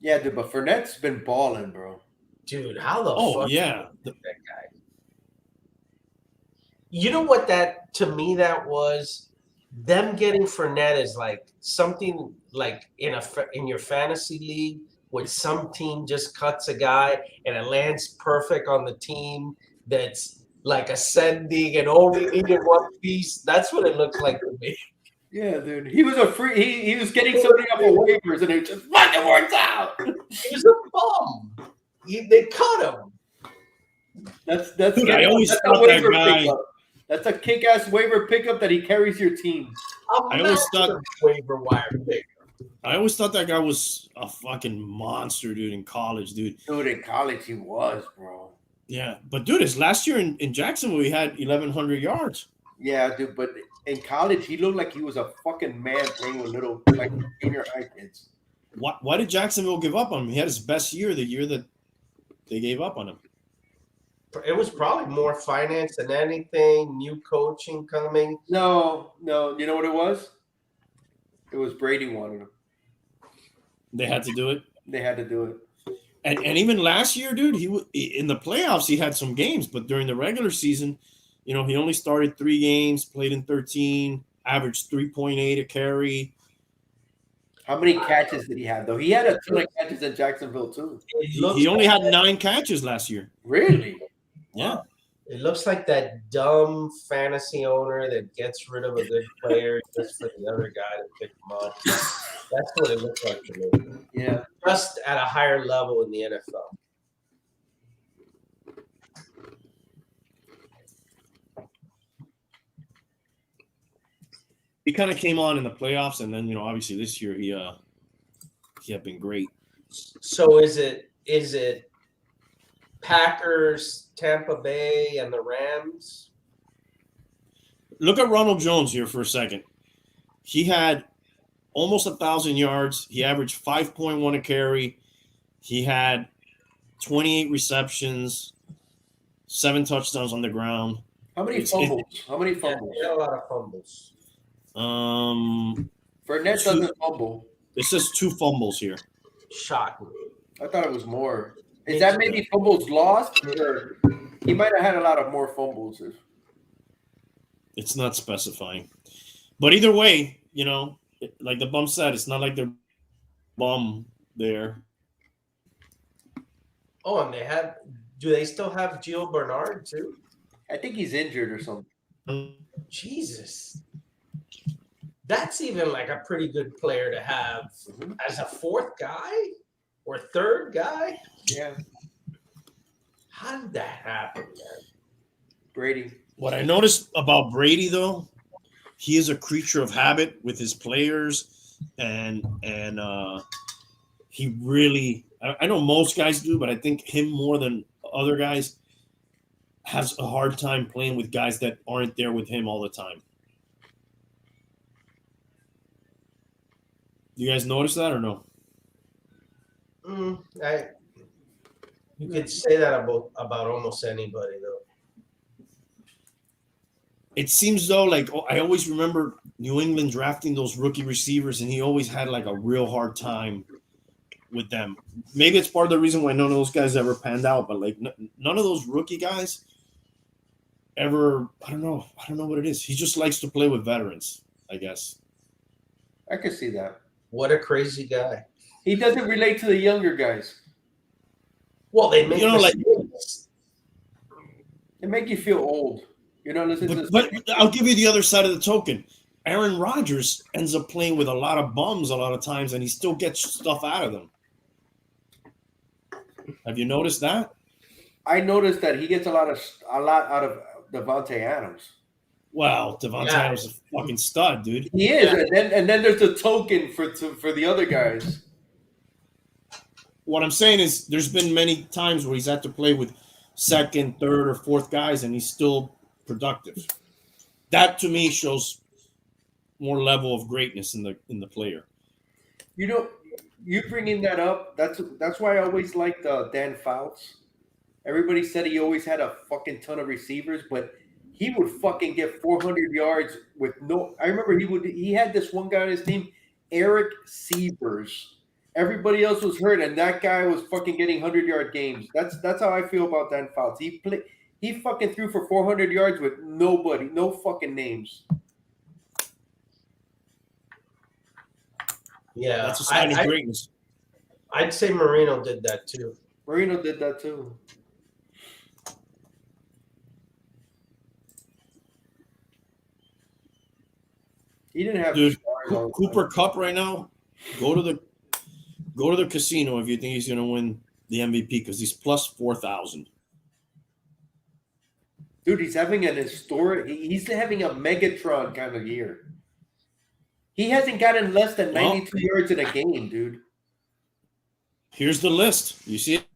Yeah, dude, but Fournette's been balling, bro. Dude, how the Oh, fuck yeah. that guy? You know what that to me that was? Them getting Fournette is like something like in your fantasy league when some team just cuts a guy and it lands perfect on the team that's like ascending and only needed one piece. That's what it looks like to me. Yeah, dude. He was a free. He was getting something up of waivers, and it just fucking worked out. He was a bum. They cut him. That's Dude, I always that's thought a waiver that guy- pickup. That's a kick-ass waiver pickup that he carries your team. I always thought- waiver wire pick. I always thought that guy was a fucking monster, dude, in college, dude. Dude, in college he was, bro. Yeah, but dude, his last year in Jacksonville, he had 1,100 yards. Yeah, dude, but in college he looked like he was a fucking man playing with little like junior high kids. Why did Jacksonville give up on him? He had his best year, the year that they gave up on him. It was probably more finance than anything. New coaching coming. No. You know what it was? It was Brady wanted him. They had to do it. They had to do it. And even last year, dude, in the playoffs, he had some games, but during the regular season, he only started 3 games, played in 13, averaged 3.8 a carry. How many catches did he have, though? He had a ton of catches in Jacksonville, too. He only had 9 catches last year. Really? Yeah. It looks like that dumb fantasy owner that gets rid of a good player just for the other guy to pick him up. That's what it looks like to me. Yeah. Just at a higher level in the NFL. He kind of came on in the playoffs, and then obviously this year he had been great. So is it Packers, Tampa Bay, and the Rams? Look at Ronald Jones here for a second. He had almost 1,000 yards. He averaged 5.1 a carry. He had 28 receptions, 7 touchdowns on the ground. How many fumbles? How many fumbles? Yeah, a lot of fumbles. Fournette doesn't fumble. It says 2 fumbles here. Shocking. I thought it was more. Is that maybe fumbles lost? Or he might have had a lot of more fumbles. It's not specifying. But either way, like the bum said, it's not like they're bum there. Oh, and do they still have Gio Bernard too? I think he's injured or something. Jesus. That's even like a pretty good player to have as a 4th guy or 3rd guy. Yeah. How did that happen, man? Brady. What I noticed about Brady, though, he is a creature of habit with his players, and he really I know most guys do, but I think him more than other guys has a hard time playing with guys that aren't there with him all the time. You guys notice that or no? You could say that about almost anybody, though. It seems though, like I always remember New England drafting those rookie receivers, and he always had like a real hard time with them. Maybe it's part of the reason why none of those guys ever panned out, but like none of those rookie guys ever. I don't know what it is. He just likes to play with veterans, I guess. I can see that. What a crazy guy. He doesn't relate to the younger guys. Well, they make mistakes. They make you feel old. You know, listen to this. But I'll give you the other side of the token. Aaron Rodgers ends up playing with a lot of bums a lot of times, and he still gets stuff out of them. Have you noticed that? I noticed that he gets a lot out of Devontae Adams. Wow, Devontae Adams is a fucking stud, dude. He is, and then there's a token for the other guys. What I'm saying is, there's been many times where he's had to play with second, third, or fourth guys, and he's still productive. That to me shows more level of greatness in the player. You know, you bringing that up. That's why I always liked Dan Fouts. Everybody said he always had a fucking ton of receivers, but he would fucking get 400 yards with no. I remember he had this one guy on his team, Eric Sievers. Everybody else was hurt, and that guy was fucking getting 100-yard games. That's how I feel about Dan Fouts. He fucking threw for 400 yards with nobody, no fucking names. Yeah, that's a sign of greatness. I'd say Marino did that too. Marino did that too. He didn't have Cooper Kupp right now. Go to the casino if you think he's going to win the MVP because he's plus 4,000. Dude, he's having an historic. He's having a Megatron kind of year. He hasn't gotten less than 92 yards in a game, dude. Here's the list. You see it?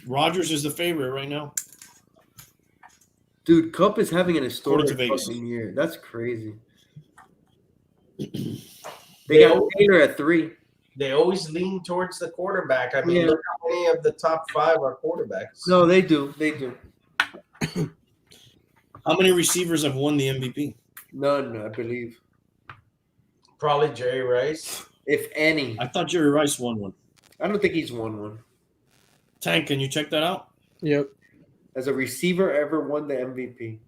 Rodgers is the favorite right now. Dude, Kupp is having an historic Vegas. fucking year. That's crazy. They got Taylor at 3. They always lean towards the quarterback. I mean, look how many of the top 5 are quarterbacks. No, they do. They do. How many receivers have won the MVP? None, I believe. Probably Jerry Rice. If any. I thought Jerry Rice won one. I don't think he's won one. Tank, can you check that out? Yep. As a receiver ever won the MVP.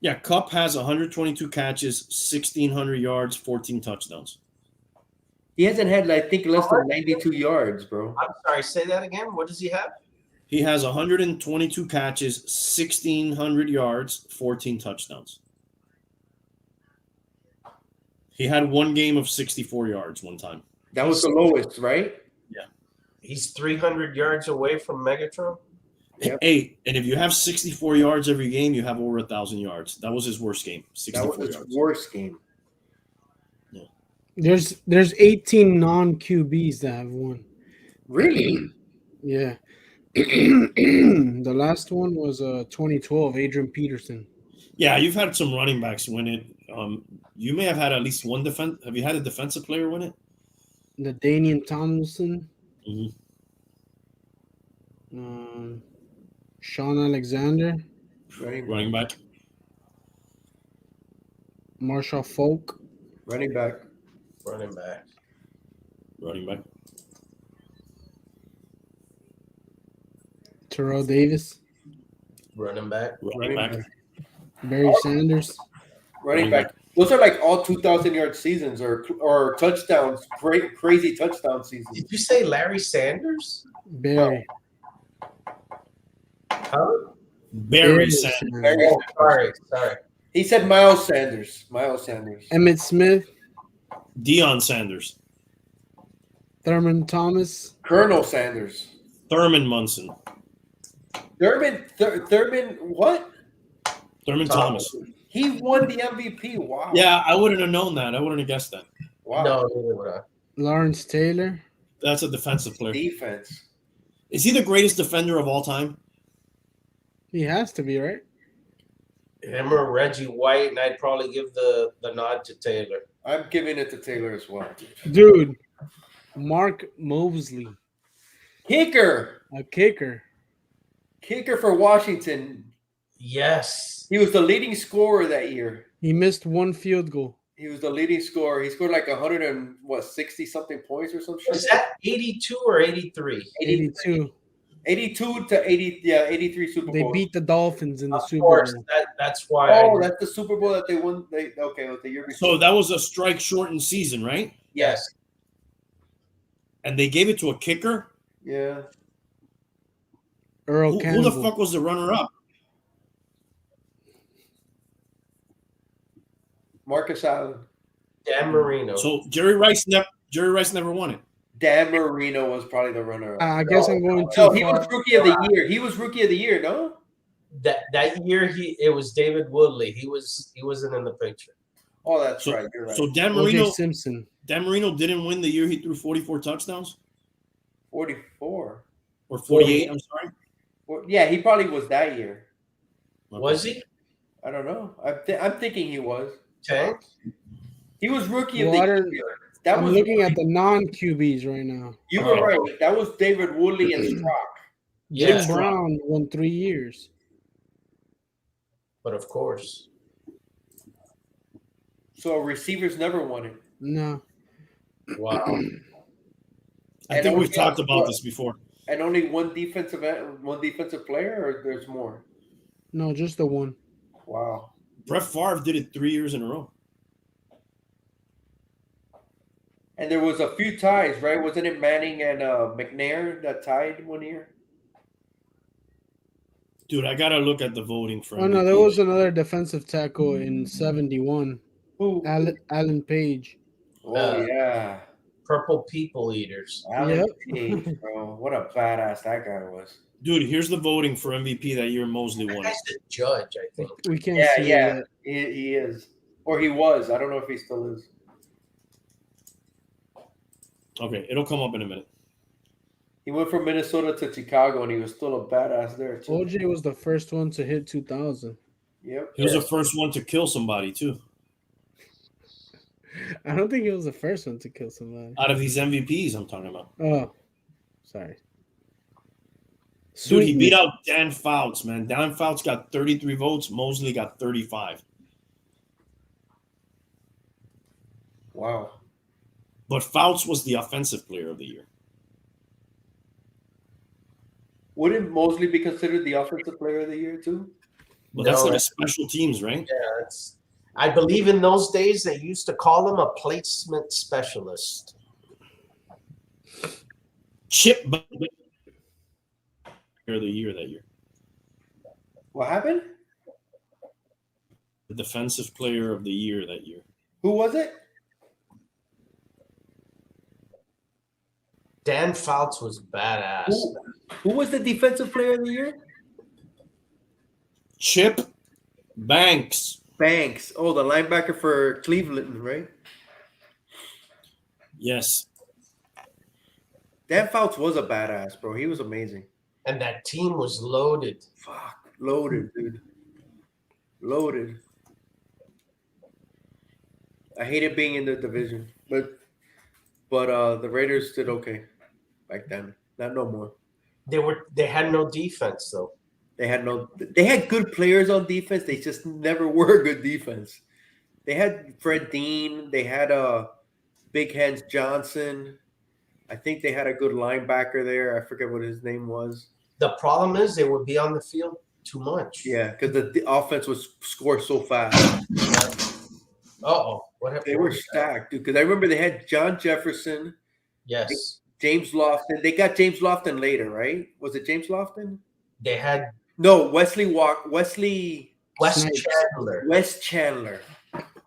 Yeah, Kupp has 122 catches, 1,600 yards, 14 touchdowns. He hasn't had, I think, less than 92 yards, bro. I'm sorry, say that again. What does he have? He has 122 catches, 1,600 yards, 14 touchdowns. He had one game of 64 yards one time. That was the lowest, right? Yeah. He's 300 yards away from Megatron. Yep. Hey, and if you have 64 yards every game, you have over 1,000 yards. That was his worst game. 64 That was yards. his worst game. Yeah. There's 18 non-QBs that have won. Really? Yeah. The last one was 2012, Adrian Peterson. Yeah, you've had some running backs win it. You may have had at least one defense. Have you had a defensive player win it? The Danian Tomlinson. Mm-hmm. Sean Alexander. Running back. Marshall Falk. Running back. Running back. Terrell Davis. Running back. Running back. Barry Sanders. Running back. Those are like all 2,000-yard seasons or touchdowns, crazy touchdown seasons. Did you say Larry Sanders? Barry. Huh? Barry Sanders. Oh, sorry. He said Miles Sanders. Emmett Smith. Deion Sanders. Thurman Thomas. Colonel Sanders. Thurman Munson. Thurman what? Thurman Thomas. He won the MVP. Wow. Yeah, I wouldn't have known that. I wouldn't have guessed that. Wow. No, neither would I. Lawrence Taylor. That's a defensive player. Defense. Is he the greatest defender of all time? He has to be, right? Him or Reggie White, and I'd probably give the nod to Taylor. I'm giving it to Taylor as well. Dude, Mark Mosley, Kicker. a kicker. Kicker for Washington. Yes. He was the leading scorer that year. He missed one field goal. He was the leading scorer. He scored like 60 something points or some shit. Was that 82 or 83? 82. 82 to 80. Yeah, 83 Super Bowl. They beat the Dolphins in the Of Super course, Bowl. that's why. Oh, that's the Super Bowl that they won. Okay, with the year before. So that was a strike shortened season, right? Yes. And they gave it to a kicker. Yeah. Earl Who Campbell. the fuck was the runner up? Marcus Allen. Dan Marino. So Jerry Rice never won it. Dan Marino was probably the runner. I guess I'm going too No, he far. was rookie of the year. He was rookie of the year, no? that year it was David Woodley. He wasn't in the picture. Oh, that's So, right. You're right. so Dan O.J. Marino Simpson. didn't win the year he threw 44 touchdowns 44. or 48. I'm sorry. Well, yeah, he probably was that year. Was he? I don't know. I'm thinking he was. Tank? He was rookie of Water- the year. That I'm was looking at the non-QBs right now. You were right. That was David Woodley and Strock. Yeah. Jim Brown won 3 years. But of course. So receivers never won it. No. Wow. I And think only we've talked about what? this before. And only one defensive player, or there's more? No, just the one. Wow. Brett Favre did it 3 years in a row. And there was a few ties, right? Wasn't it Manning and McNair that tied one year? Dude, I gotta look at the voting for. Oh, no, MVP. there was another defensive tackle in 71. Who? Alan Page. Oh, yeah. Purple people eaters. Alan Yep. Page, bro. What a badass that guy was. Dude, here's the voting for MVP that year. Mosley That won it. guy's the judge, I think. We can't Yeah, see yeah. that. He is. Or he was. I don't know if he still is. Okay, it'll come up in a minute. He went from Minnesota to Chicago, and he was still a badass there, too. OJ was the first one to hit 2,000. Yep. He was the first one to kill somebody too. I don't think he was the first one to kill somebody. Out of these MVPs, I'm talking about. Oh, sorry. Dude, he Sweet. beat out Dan Fouts, man. Dan Fouts got 33 votes. Mosley got 35. Wow. But Fouts was the offensive player of the year. Wouldn't Mosley be considered the offensive player of the year, too? But that's No. like a special teams, right? Yeah, I believe in those days they used to call him a placement specialist. Chip player of the year that year. What happened? The defensive player of the year that year. Who was it? Dan Fouts was badass. Who was the defensive player of the year? Chip Banks. Banks. Oh, the linebacker for Cleveland, right? Yes. Dan Fouts was a badass, bro. He was amazing. And that team was loaded. Fuck. Loaded, dude. Loaded. I hated being in the division, but the Raiders did okay back then. Not no more. They had no defense though. They had good players on defense. They just never were a good defense. They had Fred Dean. They had Big Hands Johnson. I think they had a good linebacker there. I forget what his name was. The problem is they would be on the field too much. Yeah, because the offense was score so fast. Uh-oh. What happened? They were stacked, dude. Because I remember they had John Jefferson, Yes. James Lofton. They got James Lofton later, right? Was it James Lofton? They had No, Wes Snipes. Chandler.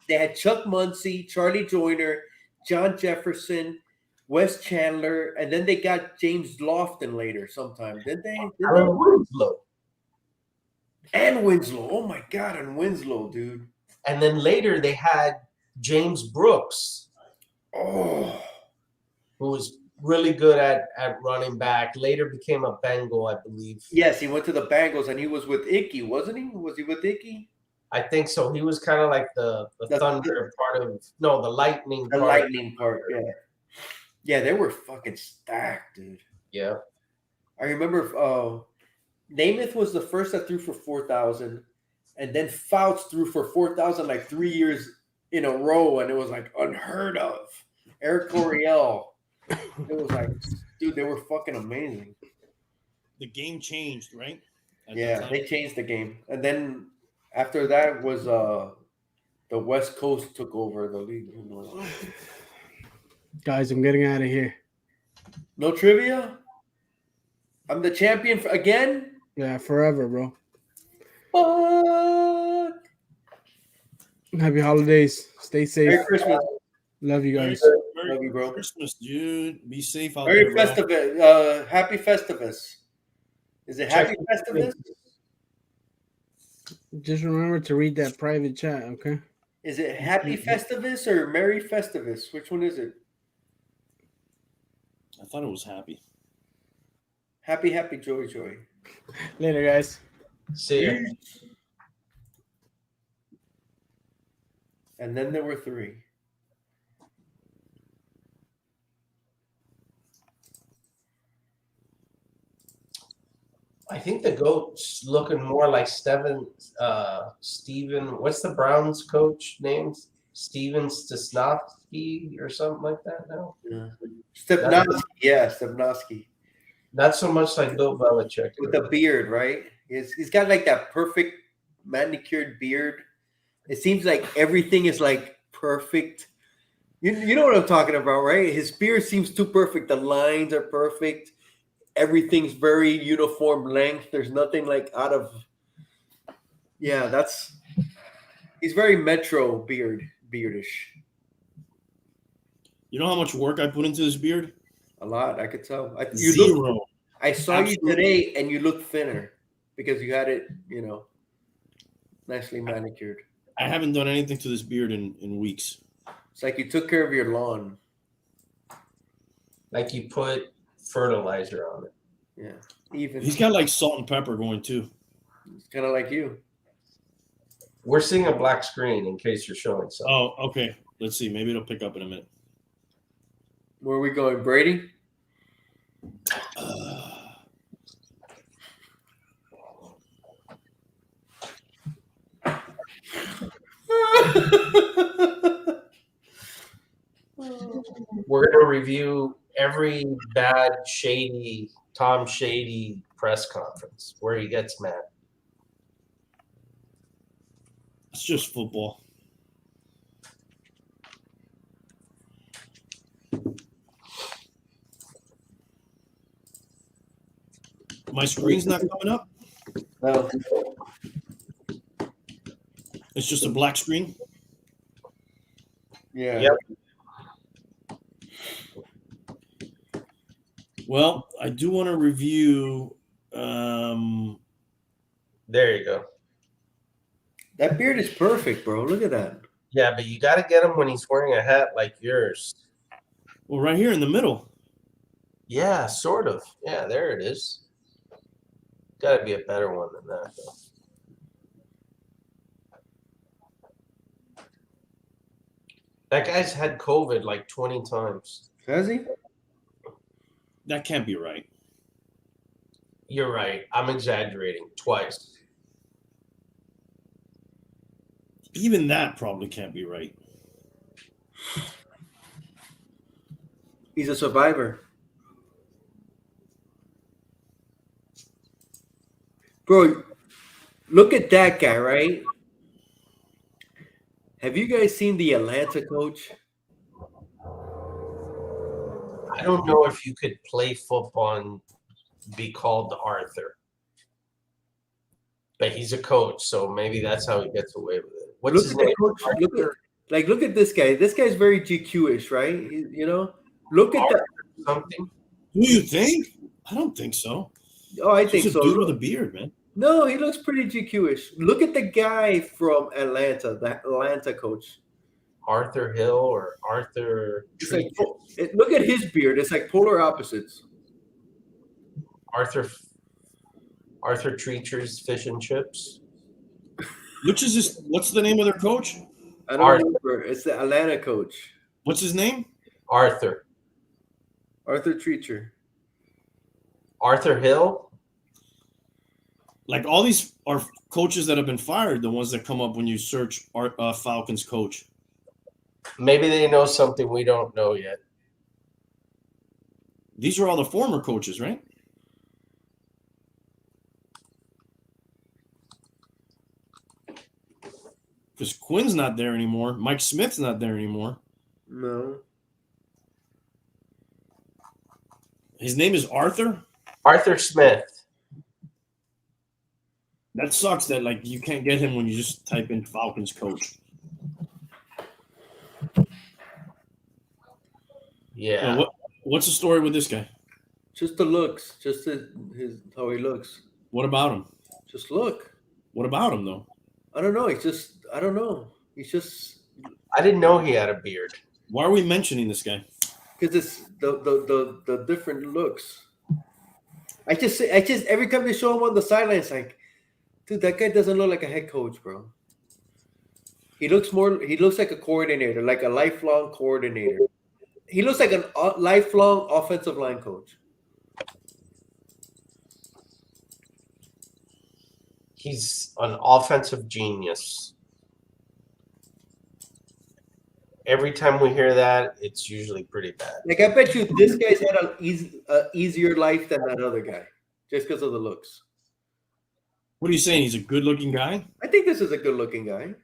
They had Chuck Muncie, Charlie Joyner, John Jefferson, Wes Chandler, and then they got James Lofton later sometime, didn't they? Alan Winslow. And Winslow. Oh my God, and Winslow, dude. And then later they had James Brooks, Oh, who was really good at running back. Later became a Bengal, I believe. yes, he went to the Bengals and he was with Icky, wasn't he? Was he with Icky? I think so. He was kind of like the thunder part of the lightning The part. lightning part, yeah. Yeah, they were fucking stacked, dude. Yeah. I remember Namath was the first that threw for 4,000, and then Fouts threw for 4,000 like 3 years in a row, and it was like unheard of. Eric Coryell. It was like, dude, they were fucking amazing. The game changed, right? Yeah, they changed the game. And then after that was the West Coast took over the league. Guys, I'm getting out of here. No trivia? I'm the champion again? Yeah, forever, bro. Fuck. Happy holidays. Stay safe. Merry Christmas. Love you guys. Merry Love you, bro. Christmas, dude. Be safe out Merry there, bro. Festivus. Happy Festivus. Is it Happy Festivus? Just remember to read that private chat, okay? Is it Happy Festivus or Merry Festivus? Which one is it? I thought it was happy. Happy, happy, joy, joy. Later, guys. See ya. And then there were 3. I think the GOAT's looking more like Steven. What's the Browns coach name? Steven Stisnovsky or something like that now? Yeah. Stepnoski. Yeah, Stepnoski. Not so much like Bill Belichick. With the beard, right? He's got like that perfect manicured beard. It seems like everything is like perfect. You know what I'm talking about, right? His beard seems too perfect. The lines are perfect. Everything's very uniform length. There's nothing like out of. Yeah, he's very Metro beardish. You know how much work I put into this beard? A lot, I could tell. Zero. I saw Absolutely. you today, and you looked thinner because you had it, nicely manicured. I haven't done anything to this beard in weeks. It's like you took care of your lawn. Like you put fertilizer on it. Yeah, even He's got like salt and pepper going too. it's kind of like you. We're seeing a black screen in case you're showing something. Oh, okay. Let's see. Maybe it'll pick up in a minute. Where are we going, Brady? We're going to review every bad, Tom Shady press conference where he gets mad. It's just football. My screen's not coming up. No. It's just a black screen. Yeah. Yep. Well, I do want to review. There you go. That beard is perfect, bro. Look at that. Yeah, but you got to get him when he's wearing a hat like yours. Well, right here in the middle. Yeah, sort of. Yeah, there it is. Got to be a better one than that, though. That guy's had COVID like 20 times. Has he? That can't be right. You're right. I'm exaggerating twice. Even that probably can't be right. He's a survivor. Bro, look at that guy, right? Have you guys seen the Atlanta coach? I don't know if you could play football and be called Arthur. But he's a coach, so maybe that's how he gets away with it. What's Look his at name? the coach. Look at this guy. This guy's very GQ-ish, right? Look at that. Something. Who do you think? I don't think so. Oh, I He's think a so. dude with a beard, man. No, he looks pretty GQ-ish. Look at the guy from Atlanta, the Atlanta coach. Arthur Hill or Arthur It's like, Treat. look at his beard. It's like polar opposites. Arthur Treacher's Fish and Chips. Which is this? What's the name of their coach? I don't Arthur. remember. It's the Atlanta coach, What's his name? Arthur Treacher. Arthur Hill. Like all these are coaches that have been fired. The ones that come up when you search Falcons coach. Maybe they know something we don't know yet. These are all the former coaches, right? Because Quinn's not there anymore. Mike Smith's not there anymore. No. His name is Arthur. Arthur Smith. That sucks that like you can't get him when you just type in Falcons coach. Yeah. What's the story with this guy? Just the looks. Just his how he looks. What about him? Just look. What about him though? I don't know. I don't know. He's just I didn't know he had a beard. Why are we mentioning this guy? because it's the different looks. I just every time they show him on the sidelines, like, dude, that guy doesn't look like a head coach, bro. He looks like a coordinator, like a lifelong coordinator. He looks like a lifelong offensive line coach. He's an offensive genius. Every time we hear that, it's usually pretty bad. Like, I bet you this guy's had an easier life than that other guy, just because of the looks. What are you saying? He's a good-looking guy? I think this is a good-looking guy.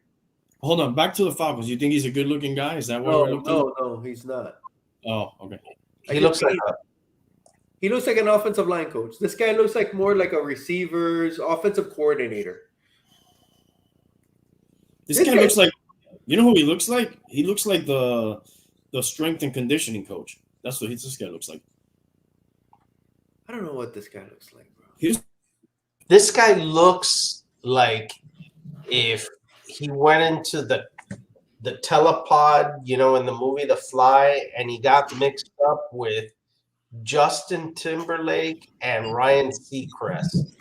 Hold on, back to the Falcons. You think he's a good-looking guy? Is that what we're looking at? No, he's not. Oh, okay. He looks like He looks like an offensive line coach. This guy looks like more like a receivers offensive coordinator. This guy looks like, you know who he looks like? He looks like the strength and conditioning coach. That's what this guy looks like. I don't know what this guy looks like, bro. this guy looks like if he went into the telepod, you know, in the movie The Fly, and he got mixed up with Justin Timberlake and Ryan Seacrest.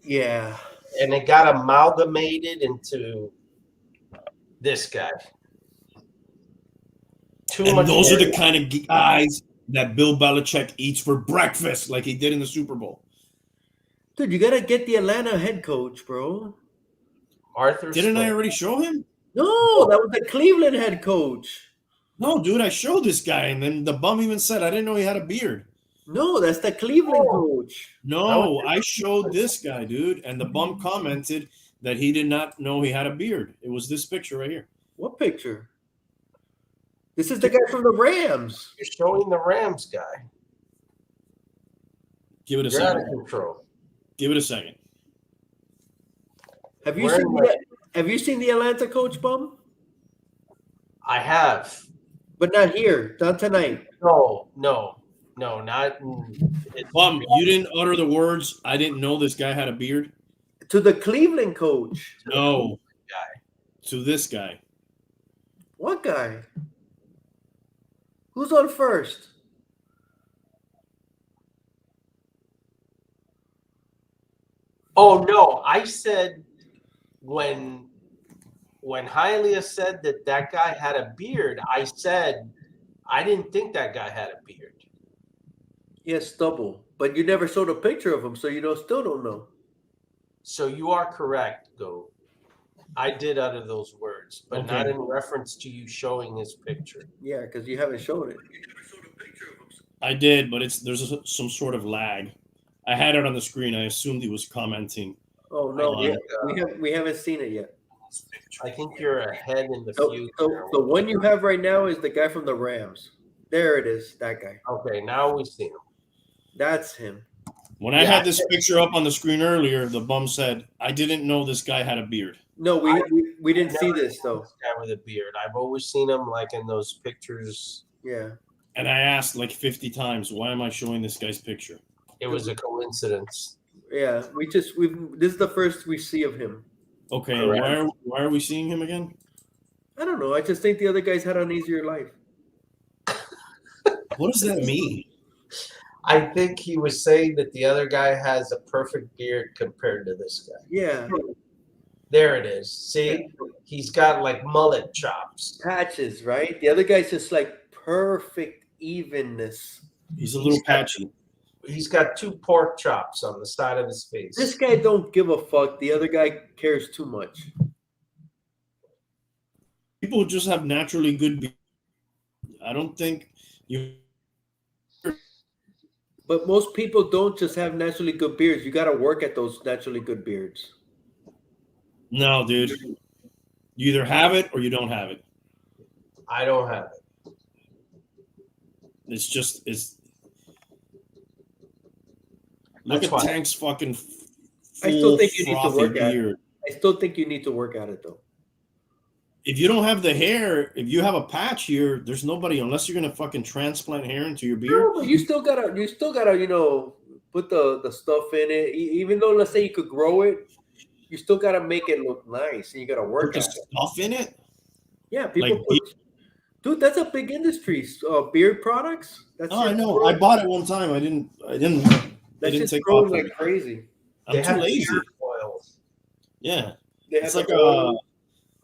Yeah. And it got amalgamated into this guy. And those are the kind of guys that Bill Belichick eats for breakfast, like he did in the Super Bowl. Dude, you gotta get the Atlanta head coach, bro. Didn't I already show him? No, that was the Cleveland head coach. No, dude, I showed this guy, and then the bum even said I didn't know he had a beard. No, that's the Cleveland coach. No, I showed this guy, dude, and the bum commented that he did not know he had a beard. It was this picture right here. What picture? This is the guy from the Rams. You're showing the Rams guy. Give it a You're second. out of control. Give it a second. Have you seen the Atlanta coach, bum? I have. But not here, not tonight. No, not. Bum, you didn't utter the words, I didn't know this guy had a beard? To the Cleveland coach. No. To this guy. What guy? Who's on first? Oh no! I said when Halle said that guy had a beard, I said I didn't think that guy had a beard. He has stubble, but you never showed a picture of him, so you still don't know. So you are correct, Go. I did utter those words, but not in reference to you showing his picture. Yeah, because you haven't shown it. I did, but there's some sort of lag. I had it on the screen. I assumed he was commenting. Oh no, we haven't seen it yet. I think you're ahead in the future. So the one you have right now is the guy from the Rams. There it is, that guy. Okay, now we see him. That's him. When I had this picture up on the screen earlier, the bum said, I didn't know this guy had a beard. No, we didn't see this though. This guy with a beard. I've always seen him like in those pictures. Yeah. And I asked like 50 times, why am I showing this guy's picture? It was a coincidence. Yeah, this is the first we see of him. Okay, and why are we seeing him again? I don't know. I just think the other guys had an easier life. What does that mean? I think he was saying that the other guy has a perfect beard compared to this guy. Yeah, There it is. See, he's got like mullet chops. patches, right? The other guy's just like perfect evenness. He's a little patchy. He's got 2 pork chops on the side of his face. This guy don't give a fuck. The other guy cares too much. People just have naturally good beards. I don't think you. But most people don't just have naturally good beards. You got to work at those naturally good beards. No, dude. You either have it or you don't have it. I don't have it. It's. Look That's at why. Tank's fucking. I still think you need to frothy work at it. beard. I still think you need to work at it though. If you don't have the hair, if you have a patch here, there's nobody unless you're gonna fucking transplant hair into your beard. No, but you still gotta, put the stuff in it. Even though, let's say you could grow it, you still gotta make it look nice, and you gotta work Put at the it. stuff in it. Yeah, people Like put. Dude, that's a big industry. Beard products. That's Oh, I just know. growing- I bought it one time. I didn't That's just take growing off. like crazy. I'm too lazy. beard oils. Yeah, They it's have like the oil-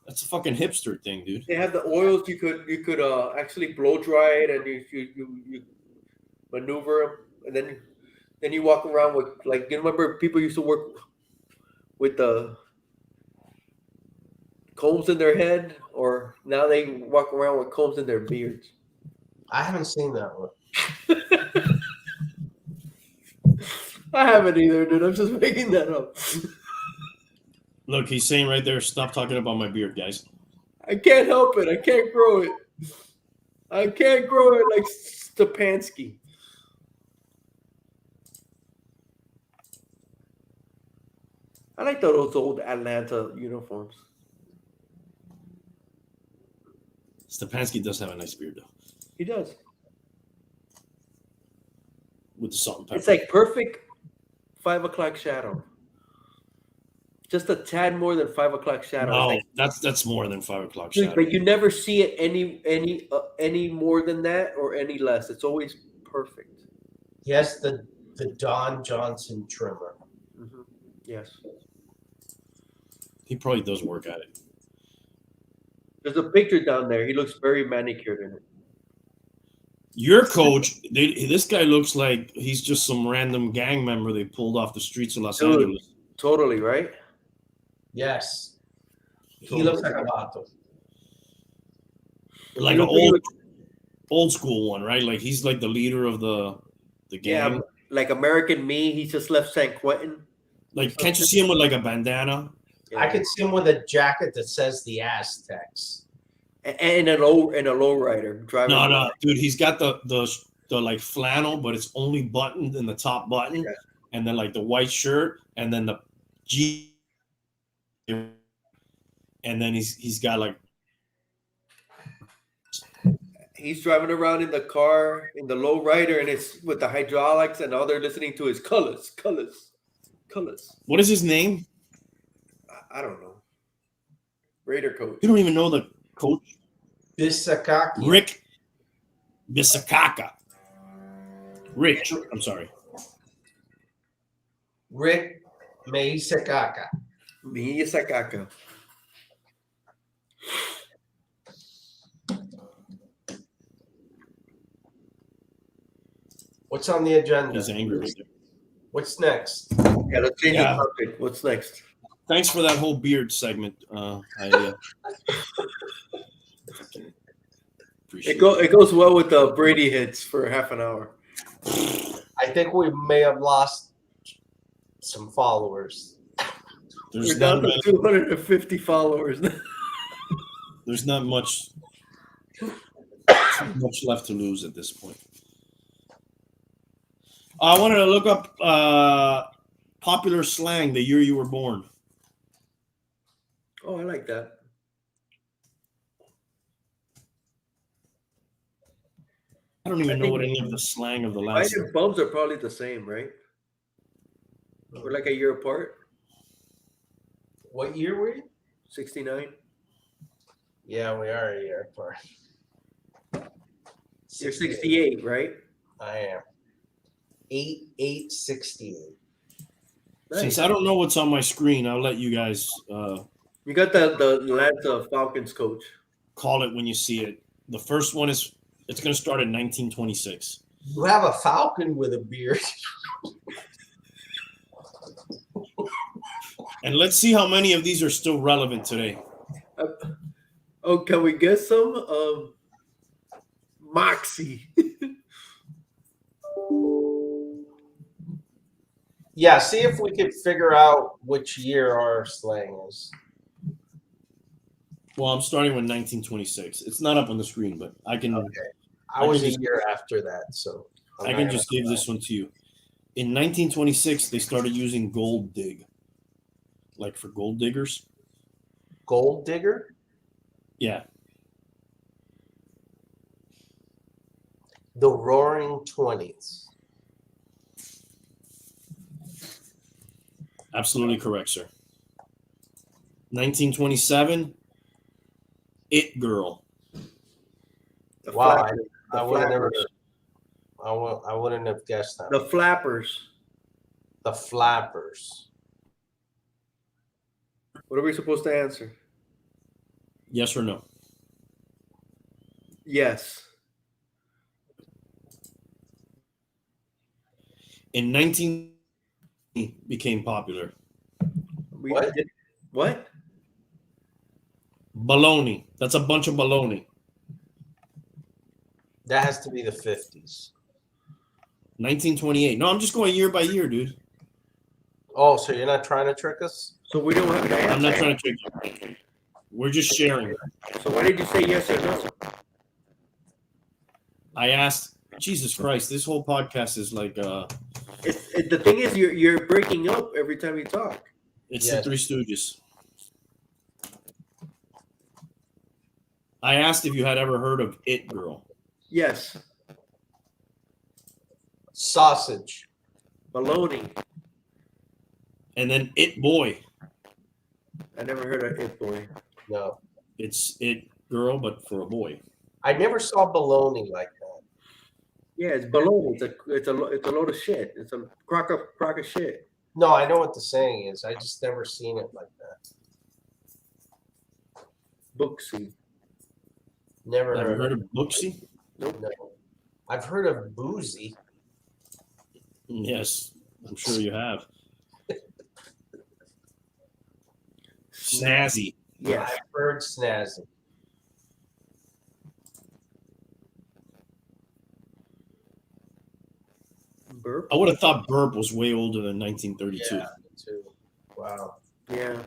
that's a fucking hipster thing, dude. They have the oils you could actually blow dry it, and you maneuver them, and then you walk around with, like, you remember people used to work with the combs in their head, or now they walk around with combs in their beards. I haven't seen that one. I haven't either, dude. I'm just making that up. Look, he's saying right there, stop talking about my beard, guys. I can't help it. I can't grow it. I can't grow it like Stepanski. I like those old Atlanta uniforms. Stepanski does have a nice beard, though, He does. with the salt and pepper. It's like perfect 5 o'clock shadow. Just a tad more than 5 o'clock shadow. No, It's like, that's more than 5 o'clock dude, shadow. but you never see it any more than that or any less. It's always perfect. He has the Don Johnson trimmer. Mm-hmm. Yes. He probably does work at it. There's a picture down there. He looks very manicured in it. Your coach, this guy looks like he's just some random gang member they pulled off the streets of Los Dude. Angeles. Totally, right? Yes. He looks like a vato. Like You an know, old school one, right? Like he's like the leader of the gang. Yeah, like American Me. He just left San Quentin. Like, can't you see him with like a bandana? Yeah. I could see him with a jacket that says the Aztecs. And a lowrider driving. No, dude, he's got the like flannel, but it's only buttoned in the top button, Yeah. and then like the white shirt, and then the G, and then he's got like He's driving around in the car in the lowrider, and it's with the hydraulics, and all they're listening to is colors. what is his name? I don't know. Raider coach. You don't even know the coach, Bisakaki. Rick Bisakaka. Rich, I'm sorry. Rick Meisakaka. Miyazaki. What's on the agenda? He's angry right there. What's next? Yeah, let's change Yeah. the topic. What's next? Thanks for that whole beard segment. I appreciate It goes well with the Brady hits for half an hour. I think we may have lost some followers. There's We're down not to 250 followers. There's not much left to lose at this point. I wanted to look up popular slang the year you were born. Oh, I like that. I don't even know what any of the slang of the Mine last. and bums are probably the same, right? We're like a year apart. What year were you? 69. Yeah, we are a year apart. You're 68, right? I am. 8/8/68. Nice. Since I don't know what's on my screen, I'll let you guys You got the Atlanta Falcons coach. call it when you see it. The first one it's going to start in 1926. You have a falcon with a beard. And let's see how many of these are still relevant today. Oh, can we get some? Moxie. Yeah, see if we could figure out which year our slang is. Well, I'm starting with 1926. It's not up on the screen, but I can I was a year after that, so I can just give this one to you. In 1926, they started using gold dig, like for gold diggers. Gold digger. Yeah, The Roaring '20s. absolutely correct, sir. 1927, it girl. The Wow, flappers. I would have never. I wouldn't have guessed that. The flappers. The flappers. What are we supposed to answer? Yes or no? Yes. In 19 became popular. What? What? Baloney. That's a bunch of baloney. That has to be the 50s. 1928. No, I'm just going year by year, dude. Oh, so you're not trying to trick us? So we don't have an answer. I'm not trying to trick you. We're just sharing. So why did you say yes or no? I asked, Jesus Christ, this whole podcast is like The thing is, you're breaking up every time you talk. it's Yes. the Three Stooges. I asked if you had ever heard of It Girl. Yes. Sausage. Baloney. And then It Boy. I never heard of it, boy. No. It's It Girl, but for a boy. I never saw baloney like that. Yeah, it's baloney. It's a load of shit. It's a crock of shit. No, I know what the saying is. I just never seen it like that. Booksy. Never Have you heard heard of of Booksy? it. No. I've heard of boozy. Yes, I'm sure you have. Snazzy. Yes. I've heard snazzy. Burp. I would have thought Burp was way older than 1932. Yeah, me too. Wow. Yeah.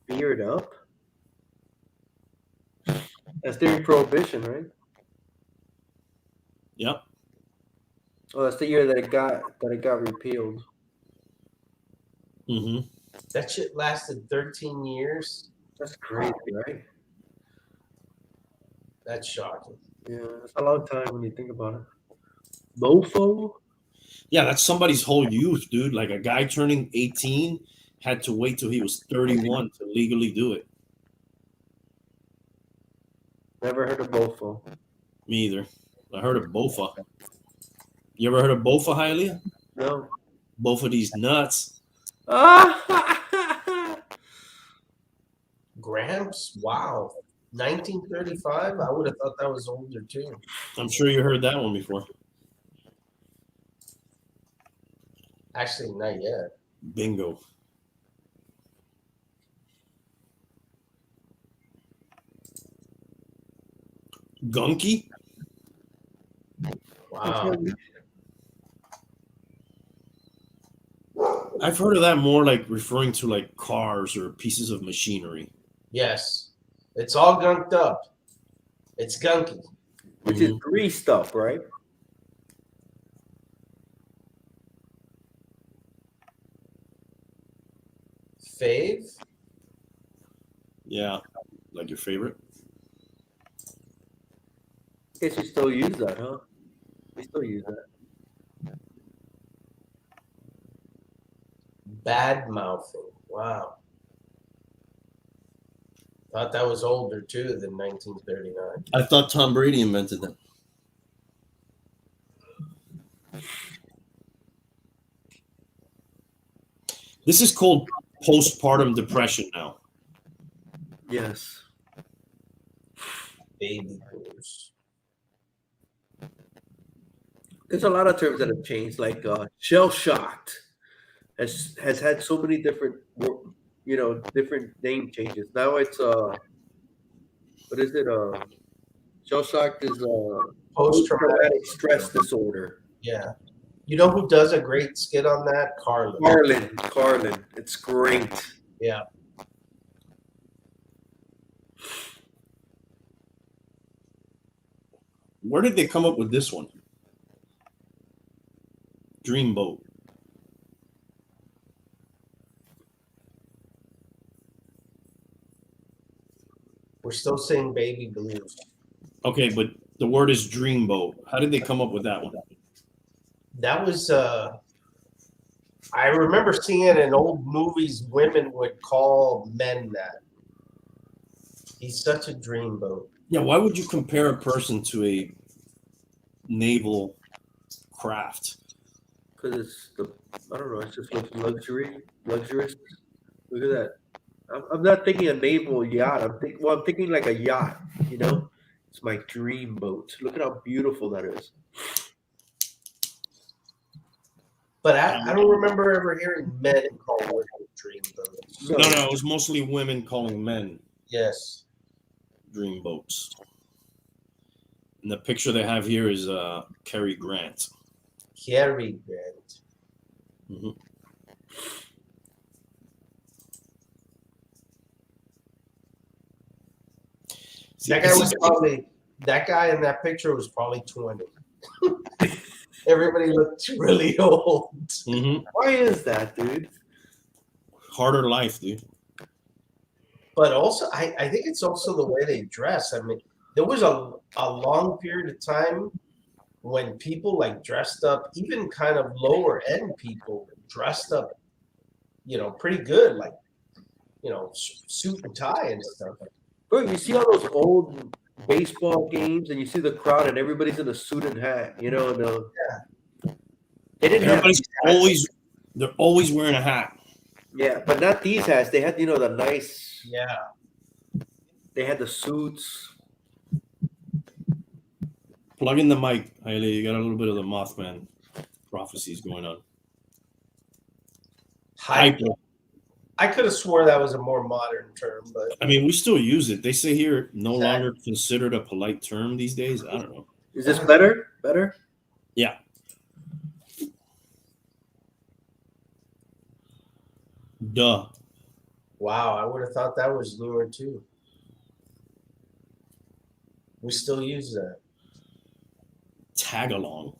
Beard up. That's during Prohibition, right? Yep. Oh, that's the year that it got repealed. Mm-hmm. That shit lasted 13 years. That's crazy, right? That's shocking. Yeah, that's a long time when you think about it. Mofo? Yeah, that's somebody's whole youth, dude. Like a guy turning 18 had to wait till he was 31 to legally do it. Never heard of Mofo. Me either. I heard of Bofa. You ever heard of Bofa, Hialeah? No. Both of these nuts. Gramps? Wow. 1935? I would have thought that was older too. I'm sure you heard that one before. Actually, not yet. Bingo. Gunky? Wow. I've heard of that more like referring to like cars or pieces of machinery. Yes. It's all gunked up. It's gunky. Which is greased up, right? Fave? Yeah. Like your favorite? Guess you still use that, huh? We still use that. Bad mouthing. Wow. Thought that was older too than 1939. I thought Tom Brady invented them. This is called postpartum depression now. Yes. Baby blues. There's a lot of terms that have changed, like shell shocked has had so many different, different name changes. Now it's what is it? Shell shocked is post-traumatic stress disorder. Yeah. You know who does a great skit on that? Carlin. It's great. Yeah. Where did they come up with this one? Dreamboat. We're still saying baby blues. Okay, but the word is dreamboat. How did they come up with that one? That was I remember seeing in old movies women would call men that. He's such a dreamboat. Yeah, why would you compare a person to a naval craft? Because I don't know, it's just looks luxurious. Look at that. I'm not thinking a naval yacht. I'm thinking like a yacht, It's my dream boat. Look at how beautiful that is. But I don't remember ever hearing men call women dreamboats. No, it was mostly women calling men Yes. dreamboats. And the picture they have here is Cary Grant. Cary Grant. Mm-hmm. That guy in that picture was probably 20. Everybody looked really old. Mm-hmm. Why is that, dude? Harder life, dude. But also, I think it's also the way they dress. I mean, there was a long period of time when people like dressed up, even kind of lower end people dressed up, pretty good, like, suit and tie and stuff. Bro, you see all those old baseball games, and you see the crowd, and everybody's in a suit and hat. They didn't Everybody's have they're always wearing a hat. Yeah, but not these hats. They had, the nice. Yeah. They had the suits. Plug in the mic, Haile. You got a little bit of the Mothman prophecies going on. Hyper. I could have swore that was a more modern term, but I mean, we still use it. They say here no longer considered a polite term these days. I don't know. Is this better? Better? Yeah. Duh. wow, I would have thought that was newer too. We still use that. Tag along.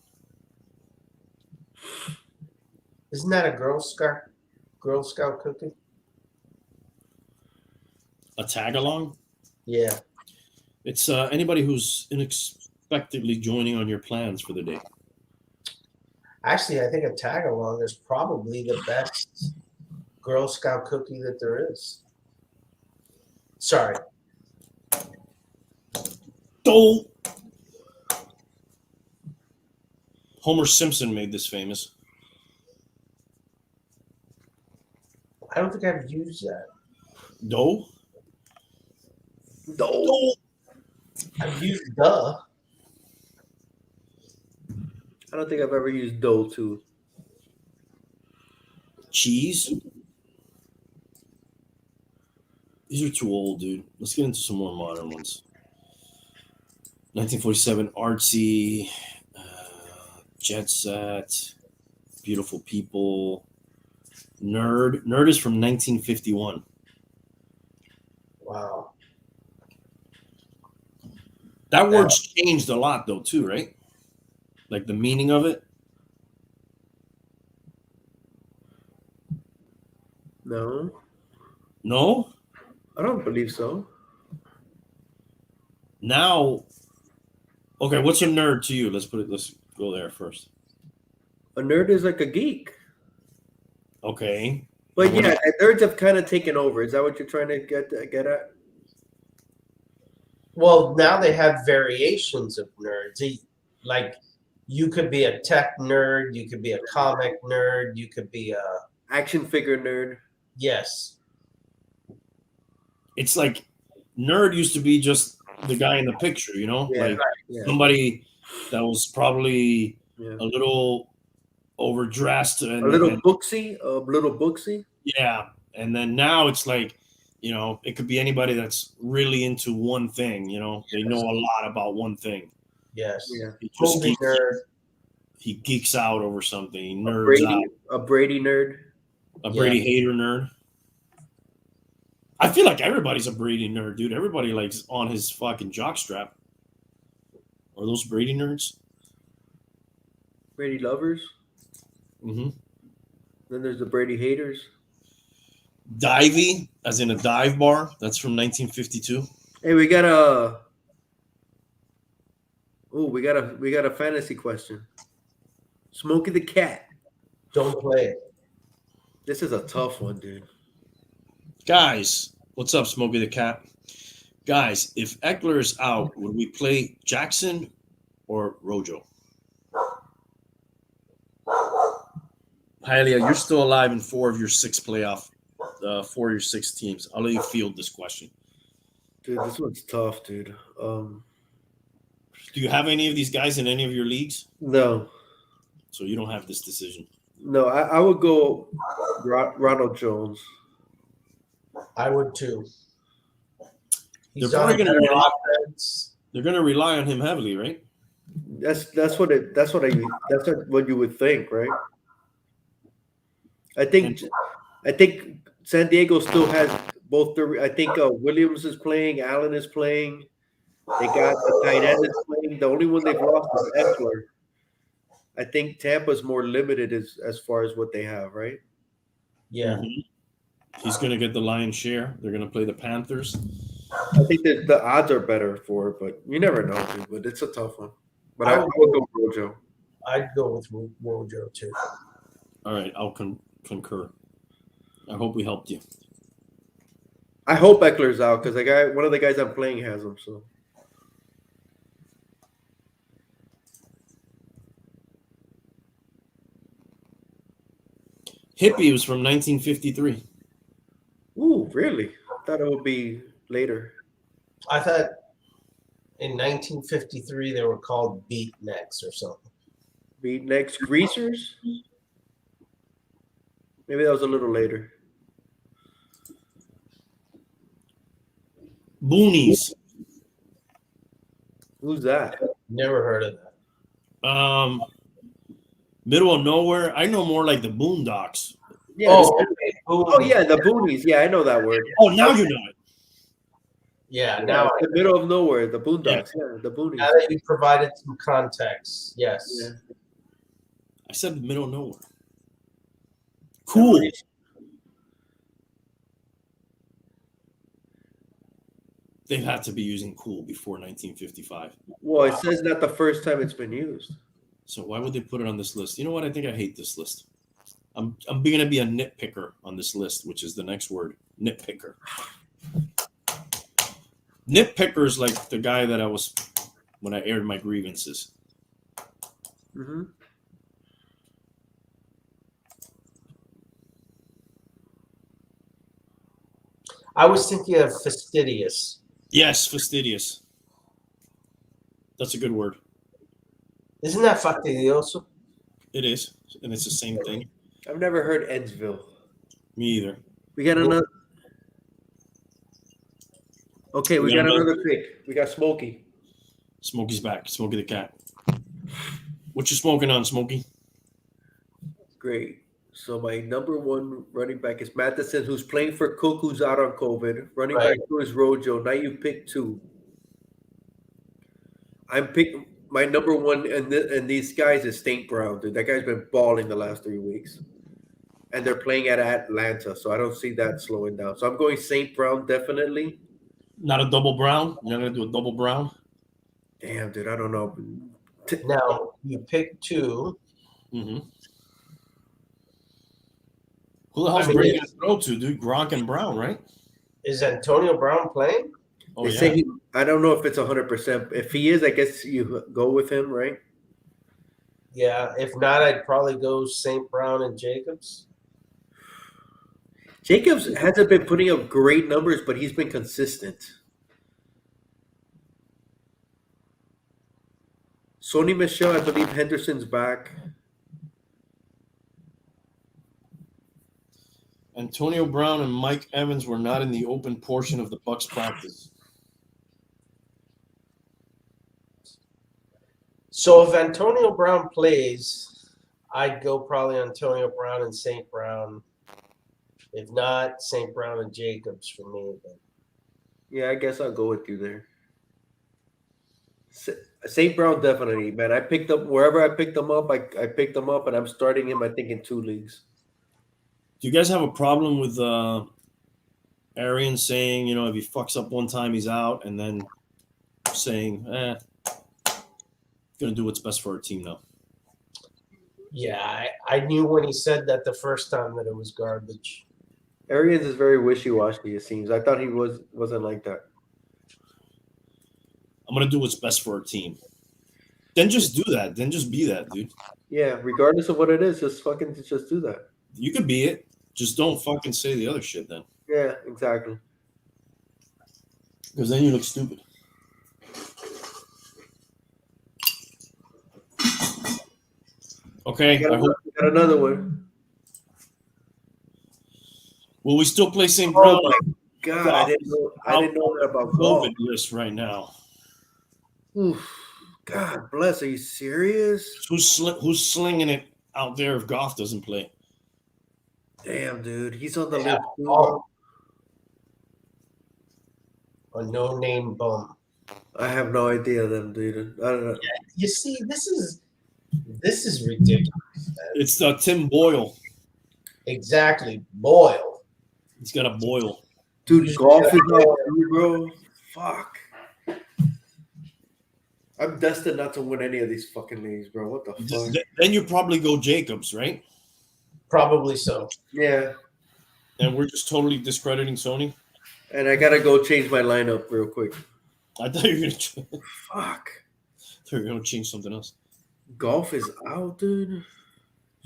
Isn't that a Girl Scout cookie? A tag along? Yeah. It's anybody who's unexpectedly joining on your plans for the day. Actually, I think a tag along is probably the best Girl Scout cookie that there is. Sorry. Don't. Homer Simpson made this famous. I don't think I've used that. Dough? No. I've used duh. I don't think I've ever used dough too. Cheese? These are too old, dude. Let's get into some more modern ones. 1947, artsy, jet set, beautiful people. Nerd. Nerd is from 1951. Wow. That word's changed a lot, though, too, right? Like the meaning of it. No. No? I don't believe so. Now, okay, what's a nerd to you? Let's go there first. A nerd is like a geek. Okay. But yeah, nerds have kind of taken over. Is that what you're trying to get at? Well, now they have variations of nerds. Like, you could be a tech nerd, you could be a comic nerd, you could be a Action figure nerd. yes. It's like nerd used to be just the guy in the picture, you know, Yeah, like yeah. somebody that was probably Yeah. a little overdressed and A little booksy. yeah. And then now it's like, you know, it could be anybody that's really into one thing, you know, they know a lot about one thing. Yes. Yeah. He just Movie nerd. he geeks out over something. He nerds out. A Brady nerd. A Brady hater nerd. I feel like everybody's a Brady nerd, dude. Everybody likes on his fucking jockstrap. Are those Brady nerds? Brady lovers. Mm-hmm. Then there's the Brady haters. Divey, as in a dive bar. That's from 1952. Hey, we got a fantasy question. Smokey the Cat. Don't play it. This is a tough one, dude. Guys, what's up, Smokey the Cat? Guys, if Eckler is out, would we play Jackson or Rojo? Halle, you're still alive in 4 of your 6 playoff, 4 of your 6 teams. I'll let you field this question. Dude, this one's tough, dude. Do you have any of these guys in any of your leagues? No. So you don't have this decision. No, I would go Ronald Jones. I would too. They're probably going to they're going to rely on him heavily, right? That's what you would think, right? I think San Diego still has both. I think Williams is playing, Allen is playing. They got the tight end is playing. The only one they've lost is Eckler. I think Tampa's more limited as far as what they have, right? Yeah. Mm-hmm. He's going to get the lion's share. They're going to play the Panthers. I think that the odds are better for it, but you never know, dude. But it's a tough one. But I would go Rojo. I'd go with Rojo too. All right, I'll concur. I hope we helped you. I hope Eckler's out because one of the guys I'm playing has him. So Hippie was from 1953. ooh, really? I thought it would be later. I thought in 1953 they were called beatniks or something. Beatniks, greasers? Maybe that was a little later. Boonies. Who's that? Never heard of that. Middle of nowhere. I know more like the Boondocks. Yeah. Yeah, the boonies. Yeah, I know that word. Oh, now you know it. Yeah, now the middle of nowhere, the boondocks. Yeah, the boonies. Now that you provided some context, yes. Yeah. I said the middle of nowhere. Cool. They've had to be using cool before 1955. Well, it says not the first time it's been used. So why would they put it on this list? You know what? I think I hate this list. I'm going to be a nitpicker on this list, which is the next word, nitpicker. Nitpicker is like the guy that I was when I aired my grievances. Mm-hmm. I was thinking of fastidious. Yes, fastidious. That's a good word. Isn't that fastidioso? It is, and it's the same thing. I've never heard Edsville. Me either. We got another. Okay, we got another pick. We got Smokey. Smokey's back. Smokey the Cat. What you smoking on, Smokey? Great. So my number one running back is Matheson, who's playing for Cook, who's out on COVID. Running back two is Rojo. Now you pick two. I'm picking my number one, and these guys is St. Brown, dude. That guy's been balling the last 3 weeks. And they're playing at Atlanta, so I don't see that slowing down. So I'm going St. Brown, definitely. Not a double brown? You're not going to do a double brown? Damn, dude, I don't know. Now, you pick two. Mm-hmm. Who the hell's I mean, Brady gonna throw to, dude? Gronk and Brown, right? Is Antonio Brown playing? Oh They yeah. say I don't know if it's 100%. If he is, I guess you go with him, right? Yeah. If not, I'd probably go St. Brown and Jacobs. Jacobs hasn't been putting up great numbers, but he's been consistent. Sony Michelle, I believe Henderson's back. Antonio Brown and Mike Evans were not in the open portion of the Bucks practice. So if Antonio Brown plays, I'd go probably Antonio Brown and St. Brown. If not, St. Brown and Jacobs for me. But Yeah, I guess I'll go with you there. St. Brown definitely, man. I picked up wherever I picked him up. I picked him up, and I'm starting him. I think in 2 leagues. Do you guys have a problem with Arian saying, you know, if he fucks up one time, he's out, and then saying, gonna do what's best for our team now? yeah, I knew when he said that the first time that it was garbage. Arians is very wishy-washy. It seems. I thought he wasn't like that. I'm gonna do what's best for our team. Then just do that. Then just be that, dude. Yeah, regardless of what it is, just do that. You could be it. Just don't fucking say the other shit then. Yeah, exactly. Because then you look stupid. Okay. I hope. Got another one. Will we still play St. Brown? Oh my God, I didn't know that about golf. COVID list right now. Oof. God bless. Are you serious? Who's slinging it out there if Goff doesn't play? Damn, dude, he's on the Yeah. list. Too. Oh. A no-name bum. I have no idea then, dude. I don't know. You see, this is ridiculous. Man. It's Tim Boyle. Exactly, Boyle. He's got a boil. Dude, golf is like, bro. Fuck. I'm destined not to win any of these fucking leagues, bro. What the fuck? Then you probably go Jacobs, right? Probably so. Yeah. And we're just totally discrediting Sony. And I gotta go change my lineup real quick. I thought you were gonna. Fuck. They're gonna change something else. Golf is out, dude.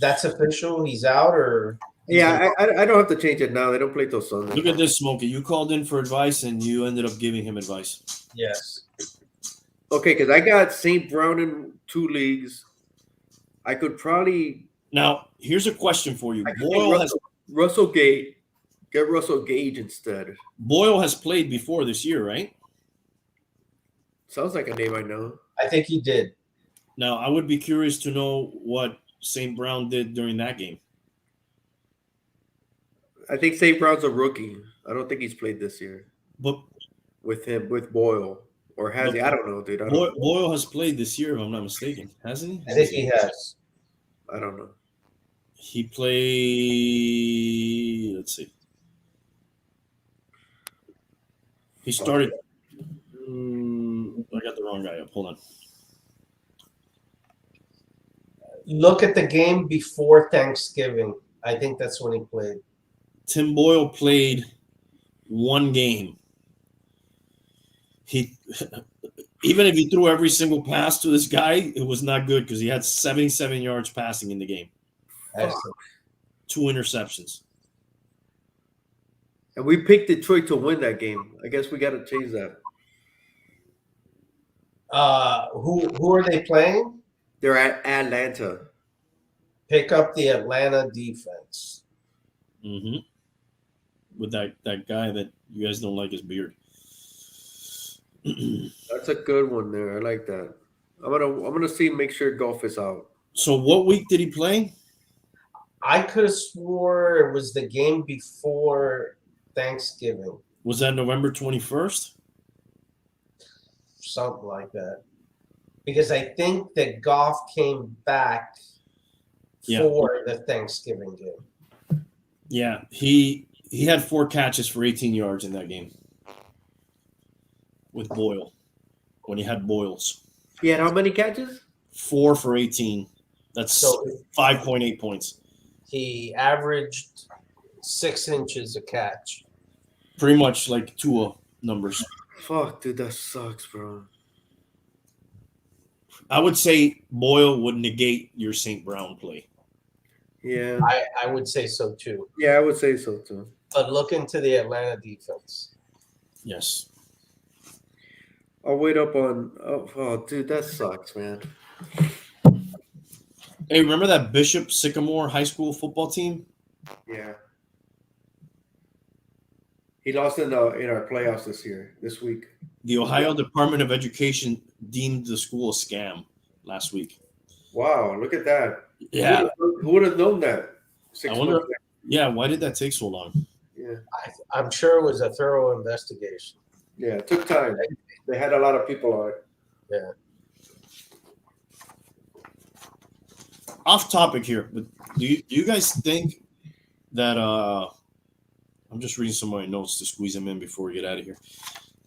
That's official. He's out, or Yeah, I don't have to change it now. They don't play till Sunday. Look at this, Smokey. You called in for advice, and you ended up giving him advice. yes. Okay, because I got St. Brown in 2 leagues. I could probably Now, here's a question for you. I could Boyle get has Russell Gage. Get Russell Gage instead. Boyle has played before this year, right? Sounds like a name I know. I think he did. Now, I would be curious to know what St. Brown did during that game. I think St. Brown's a rookie. I don't think he's played this year But with Boyle. Or has he? I don't know, dude. I don't know. Boyle has played this year, if I'm not mistaken, hasn't he? I think he has. I don't know. He played. Let's see. He started. I got the wrong guy up. Hold on. Look at the game before Thanksgiving. I think that's when he played. Tim Boyle played 1 game. He, even if he threw every single pass to this guy, it was not good because he had 77 yards passing in the game. Excellent. 2 interceptions. And we picked Detroit to win that game. I guess we got to change that. Who are they playing? They're at Atlanta. Pick up the Atlanta defense. Mm-hmm. With that guy that you guys don't like his beard. That's a good one there. I like that. I'm gonna see, make sure Golf is out. So what week did he play? I could have swore it was the game before Thanksgiving. Was that November 21st? Something like that. Because I think that Goff came back for the Thanksgiving game. Yeah, he had 4 catches for 18 yards in that game with Boyle when he had Boyles. He had how many catches? 4 for 18. That's So 5.8 points. he averaged 6 inches a catch. Pretty much like Tua numbers. Fuck, dude, that sucks, bro. I would say Boyle would negate your St. Brown play. Yeah, I would say so too. yeah, I would say so too. But look into the Atlanta defense. Yes. I'll wait up on. Oh, dude, that sucks, man. Hey, remember that Bishop Sycamore high school football team? Yeah. He lost in our playoffs this week. The Ohio Department of Education deemed the school a scam last week. Wow, look at that. Yeah. Who would have known that? 6 I wonder. months ago? Yeah, why did that take so long? Yeah, I'm sure it was a thorough investigation. yeah, it took time. They had a lot of people on it. Yeah. Off topic here, but do you guys think that I'm just reading some of my notes to squeeze them in before we get out of here.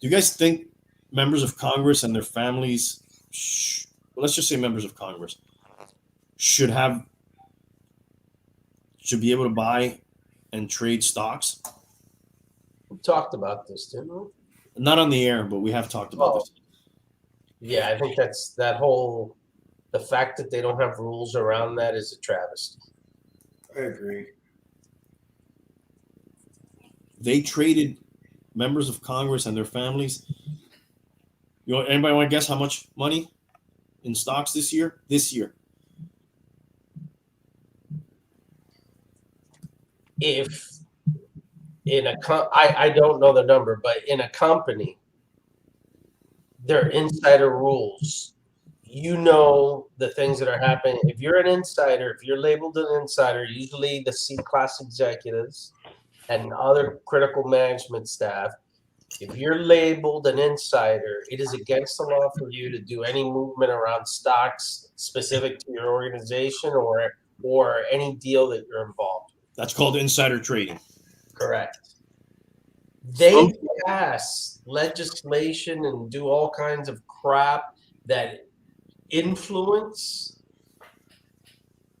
Do you guys think members of Congress and their families, let's just say members of Congress, should be able to buy and trade stocks? We talked about this, didn't we? Not on the air, but we have talked about this. Yeah, I think the fact that they don't have rules around that is a travesty. I agree. They traded members of Congress and their families. Anybody want to guess how much money in stocks this year? If I don't know the number, but in a company, there are insider rules. You know the things that are happening. If you're an insider, if you're labeled an insider, usually the C-class executives and other critical management staff, if you're labeled an insider, it is against the law for you to do any movement around stocks specific to your organization or any deal that you're involved with. That's called insider trading. Correct. They pass legislation and do all kinds of crap that influence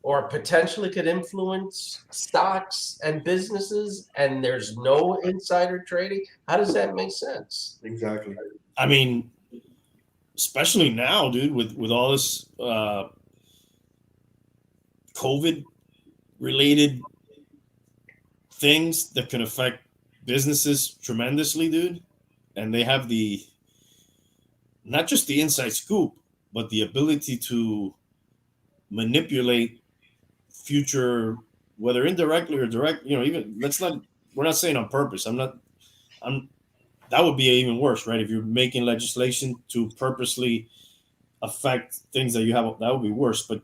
or potentially could influence stocks and businesses, and there's no insider trading. How does that make sense? Exactly. I mean, especially now, dude, with all this COVID-related things that can affect businesses tremendously, dude. And they have not just the inside scoop, but the ability to manipulate future, whether indirectly or direct, even we're not saying on purpose. That would be even worse, right? If you're making legislation to purposely affect things that you have, that would be worse. But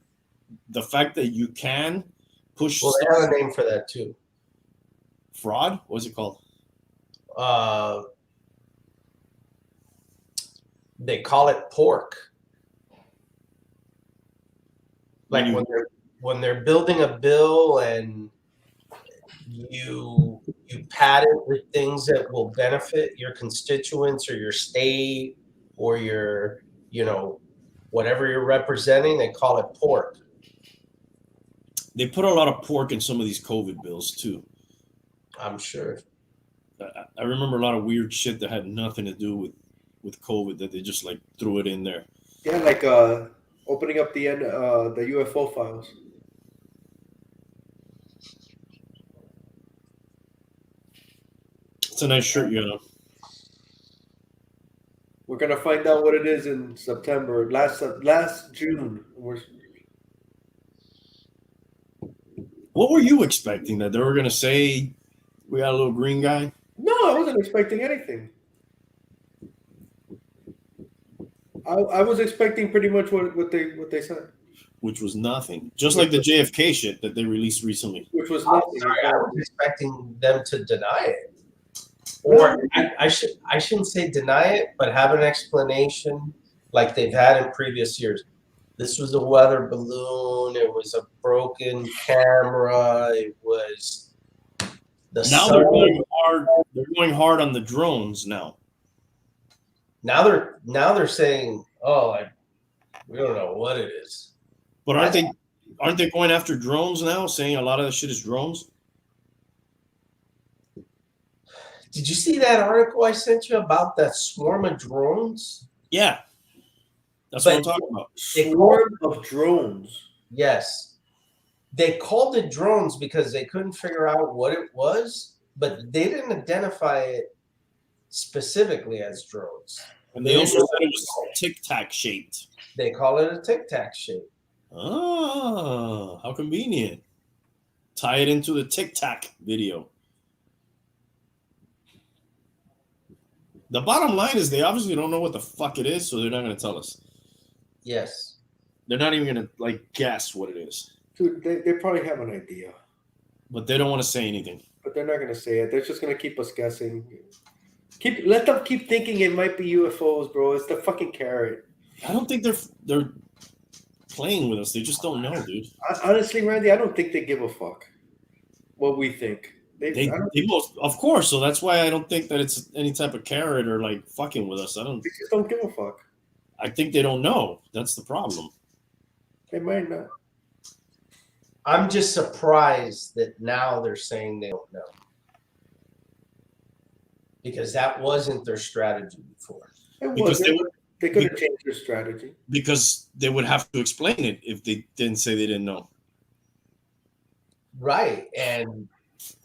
the fact that you can push. Well, they have a name for that too. Fraud? What's it called? They call it pork. Like when they're building a bill and you pad it with things that will benefit your constituents or your state or your, whatever you're representing, they call it pork. They put a lot of pork in some of these COVID bills too. I'm sure. I remember a lot of weird shit that had nothing to do with COVID that they just threw it in there. Yeah, like opening up the UFO files. It's a nice shirt, We're gonna find out what it is in September. Last June. What were you expecting? That they were gonna say we got a little green guy? No, I wasn't expecting anything. I was expecting pretty much what they said, which was nothing. Just like the JFK shit that they released recently, which was I'm nothing. sorry, I was expecting them to deny it, or I shouldn't say deny it, but have an explanation like they've had in previous years. This was a weather balloon. It was a broken camera. It was the now sun. they're going hard. They're going hard on the drones now. Now they're saying, we don't know what it is. But aren't they going after drones now, saying a lot of that shit is drones? Did you see that article I sent you about that swarm of drones? Yeah, that's But what I'm talking about. Swarm of drones. Yes. They called it drones because they couldn't figure out what it was, but they didn't identify it specifically as drones. And they also said it was Tic Tac shaped. They call it a Tic Tac shape. Oh, how convenient. Tie it into the Tic Tac video. The bottom line is they obviously don't know what the fuck it is, so they're not going to tell us. Yes. They're not even going to like guess what it is. Dude, they probably have an idea, But they don't want to say anything. but they're not going to say it. They're just going to keep us guessing. Let them keep thinking it might be UFOs, bro. It's the fucking carrot. I don't think they're playing with us. They just don't know, dude. Honestly, Randy, I don't think they give a fuck what we think. They most, of course. So that's why I don't think that it's any type of carrot or like fucking with us. They just don't give a fuck. I think they don't know. That's the problem. They might not. I'm just surprised that now they're saying they don't know. Because that wasn't their strategy before. It Because wasn't. They could have changed their strategy. Because they would have to explain it if they didn't say they didn't know. Right. And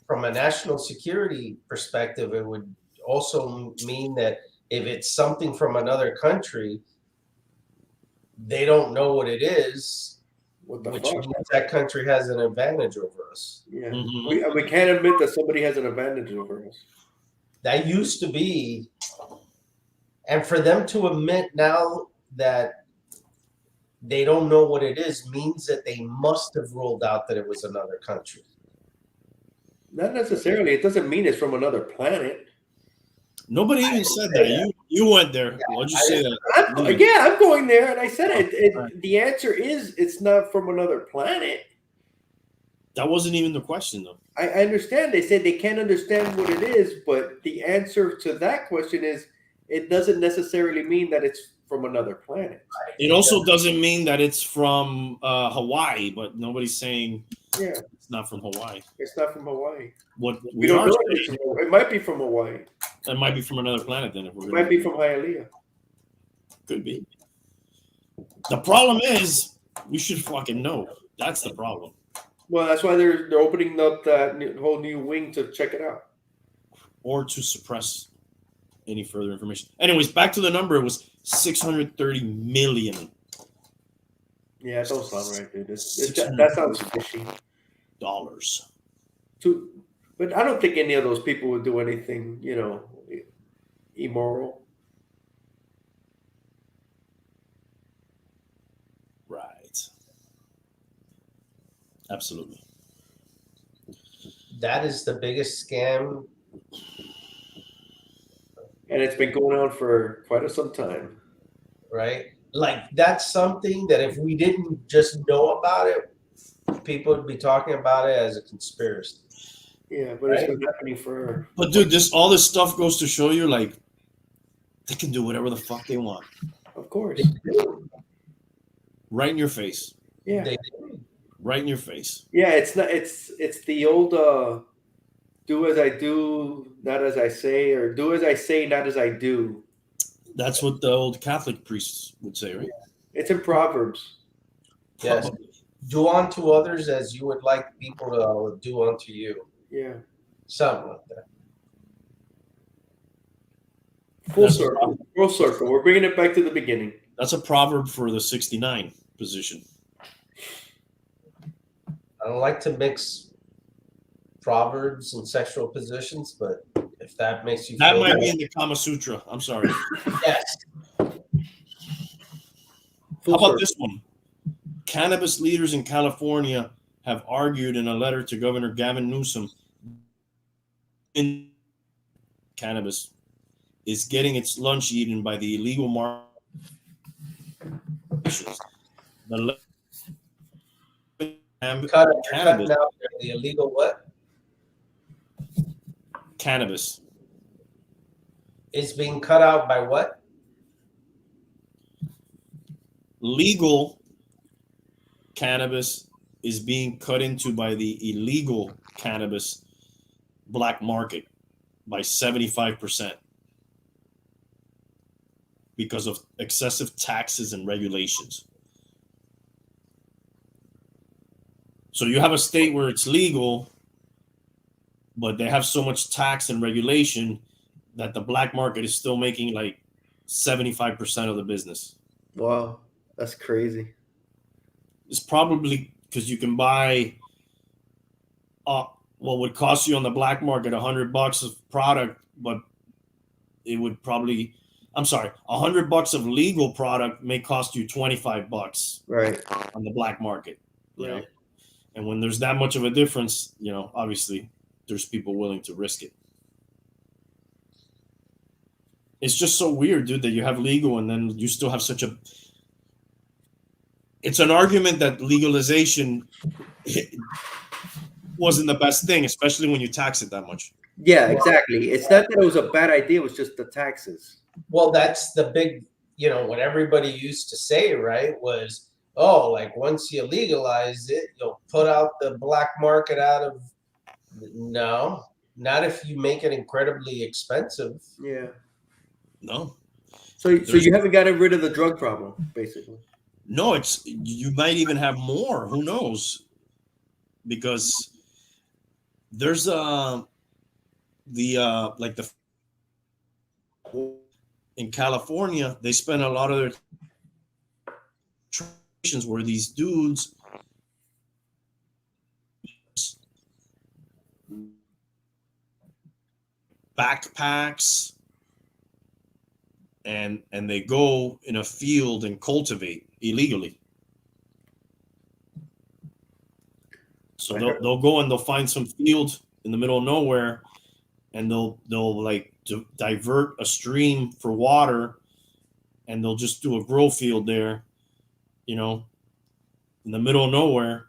from a national security perspective, it would also mean that if it's something from another country, they don't know what it is, What the which fuck? means that country has an advantage over us. Yeah. Mhm. We can't admit that somebody has an advantage over us. That used to be, and for them to admit now that they don't know what it is means that they must have ruled out that it was another country. Not necessarily. It doesn't mean it's from another planet. Nobody even said that. You went there. Why'd you say that? I'm going there, and I said it. The answer is it's not from another planet. That wasn't even the question, though. I understand. They said they can't understand what it is, but the answer to that question is it doesn't necessarily mean that it's from another planet. It also doesn't mean that it's from Hawaii, but nobody's saying it's not from Hawaii. It's not from Hawaii. What We don't know if it's from Hawaii. It might be from Hawaii. It might be from another planet then. If we're It might be from Hialeah. Could be. The problem is we should fucking know. That's the problem. Well, that's why they're opening up that whole new wing to check it out. Or to suppress any further information. Anyways, back to the number. It was 630 million. Yeah, it don't sound right, dude. That sounds fishy. Dollars. But I don't think any of those people would do anything, immoral. Right. Absolutely. That is the biggest scam. And it's been going on for quite some time. Right? Like that's something that if we didn't just know about it, people would be talking about it as a conspiracy. Yeah, but it's been happening for. But dude, all this stuff goes to show you, like, they can do whatever the fuck they want. Of course. Right in your face. Yeah. Right in your face. Yeah, it's not. It's the old do as I do, not as I say, or do as I say, not as I do. That's what the old Catholic priests would say, right? It's in Proverbs. Yes. Do unto others as you would like people to do unto you. Yeah. Something like that. Full circle. We're bringing it back to the beginning. That's a proverb for the 69 position. I don't like to mix proverbs and sexual positions, but if that makes you That feel might better. be in the Kama Sutra. I'm sorry. Yes. How about this one? Cannabis leaders in California have argued in a letter to Governor Gavin Newsom in cannabis is getting its lunch eaten by the illegal market. The Cannabis. The illegal what? Cannabis Is being cut out by what? legal cannabis is being cut into by the illegal cannabis black market. by 75% because of excessive taxes and regulations. So you have a state where it's legal, but they have so much tax and regulation that the black market is still making like 75% of the business. Wow, that's crazy. It's probably because you can buy what would cost you on the black market $100 of product, but it would probably, I'm sorry, $100 of legal product may cost you $25 Right. on the black market. You know? Right. And when there's that much of a difference, obviously there's people willing to risk it. It's just so weird, dude, that you have legal and then you still have it's an argument that legalization wasn't the best thing, especially when you tax it that much. Yeah, exactly. It's not that it was a bad idea, it was just the taxes. Well, that's the big, what everybody used to say, right? Was, oh, like once you legalize it, you'll put out the black market out of. No, not if you make it incredibly expensive. Yeah. No. So you haven't gotten rid of the drug problem, basically. No, you might even have more. Who knows? Because there's in California, they spend a lot of their transitions where these dudes backpacks and they go in a field and cultivate illegally. So they'll go and they'll find some field in the middle of nowhere, and they'll like divert a stream for water, and they'll just do a grow field there, in the middle of nowhere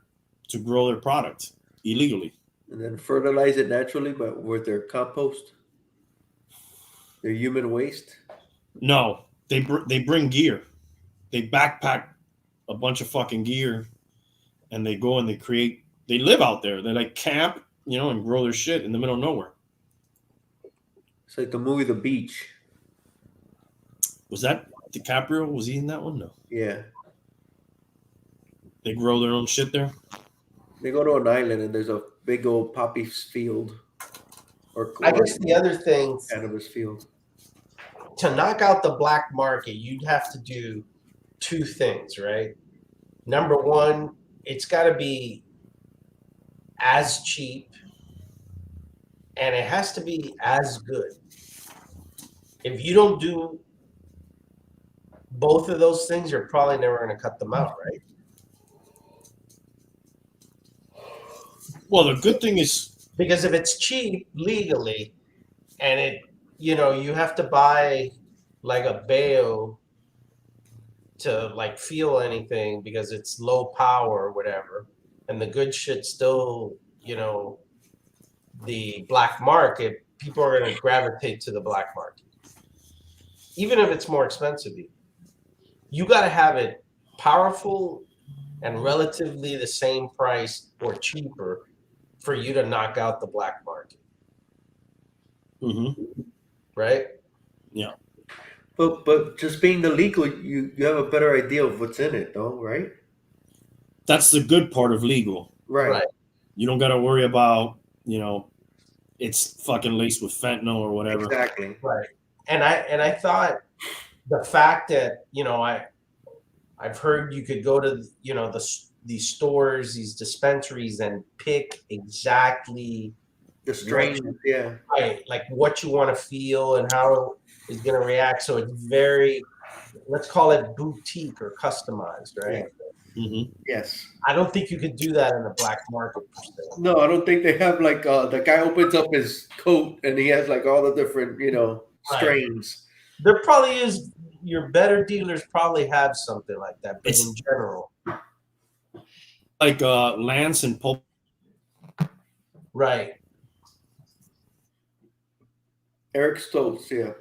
to grow their product illegally. And then fertilize it naturally, but with their compost, their human waste. No, they bring gear. They backpack a bunch of fucking gear, and they go and they live out there. They like camp, and grow their shit in the middle of nowhere. It's like the movie The Beach. Was that DiCaprio? Was he in that one? No. Yeah. They grow their own shit there. They go to an island and there's a big old poppy field. I guess the other thing, cannabis field. To knock out the black market, you'd have to do two things, right? Number one, it's got to be as cheap, and it has to be as good. If you don't do both of those things, you're probably never going to cut them out, right? Well, the good thing is, because if it's cheap legally, and it, you have to buy like a bayo to like feel anything because it's low power or whatever, and the good shit still, the black market, people are going to gravitate to the black market, even if it's more expensive. You got to have it powerful and relatively the same price or cheaper for you to knock out the black market. Mm-hmm. Right? Yeah. But just being illegal, you have a better idea of what's in it, though, right? That's the good part of legal. Right. You don't got to worry about, it's fucking laced with fentanyl or whatever. Exactly. Right. And I thought the fact that, I've heard you could go to, these stores, these dispensaries, and pick exactly the strain, yeah, right, like what you want to feel and how it's going to react. So it's very, let's call it boutique or customized, right? Yeah. Mm-hmm. Yes. I don't think you could do that in the black market per se. No, I don't think they have like the guy opens up his coat and he has like all the different, strains. Right. There probably is. Your better dealers probably have something like that, but in general, like Lance and Pulp. Right. Eric Stoltz, yeah.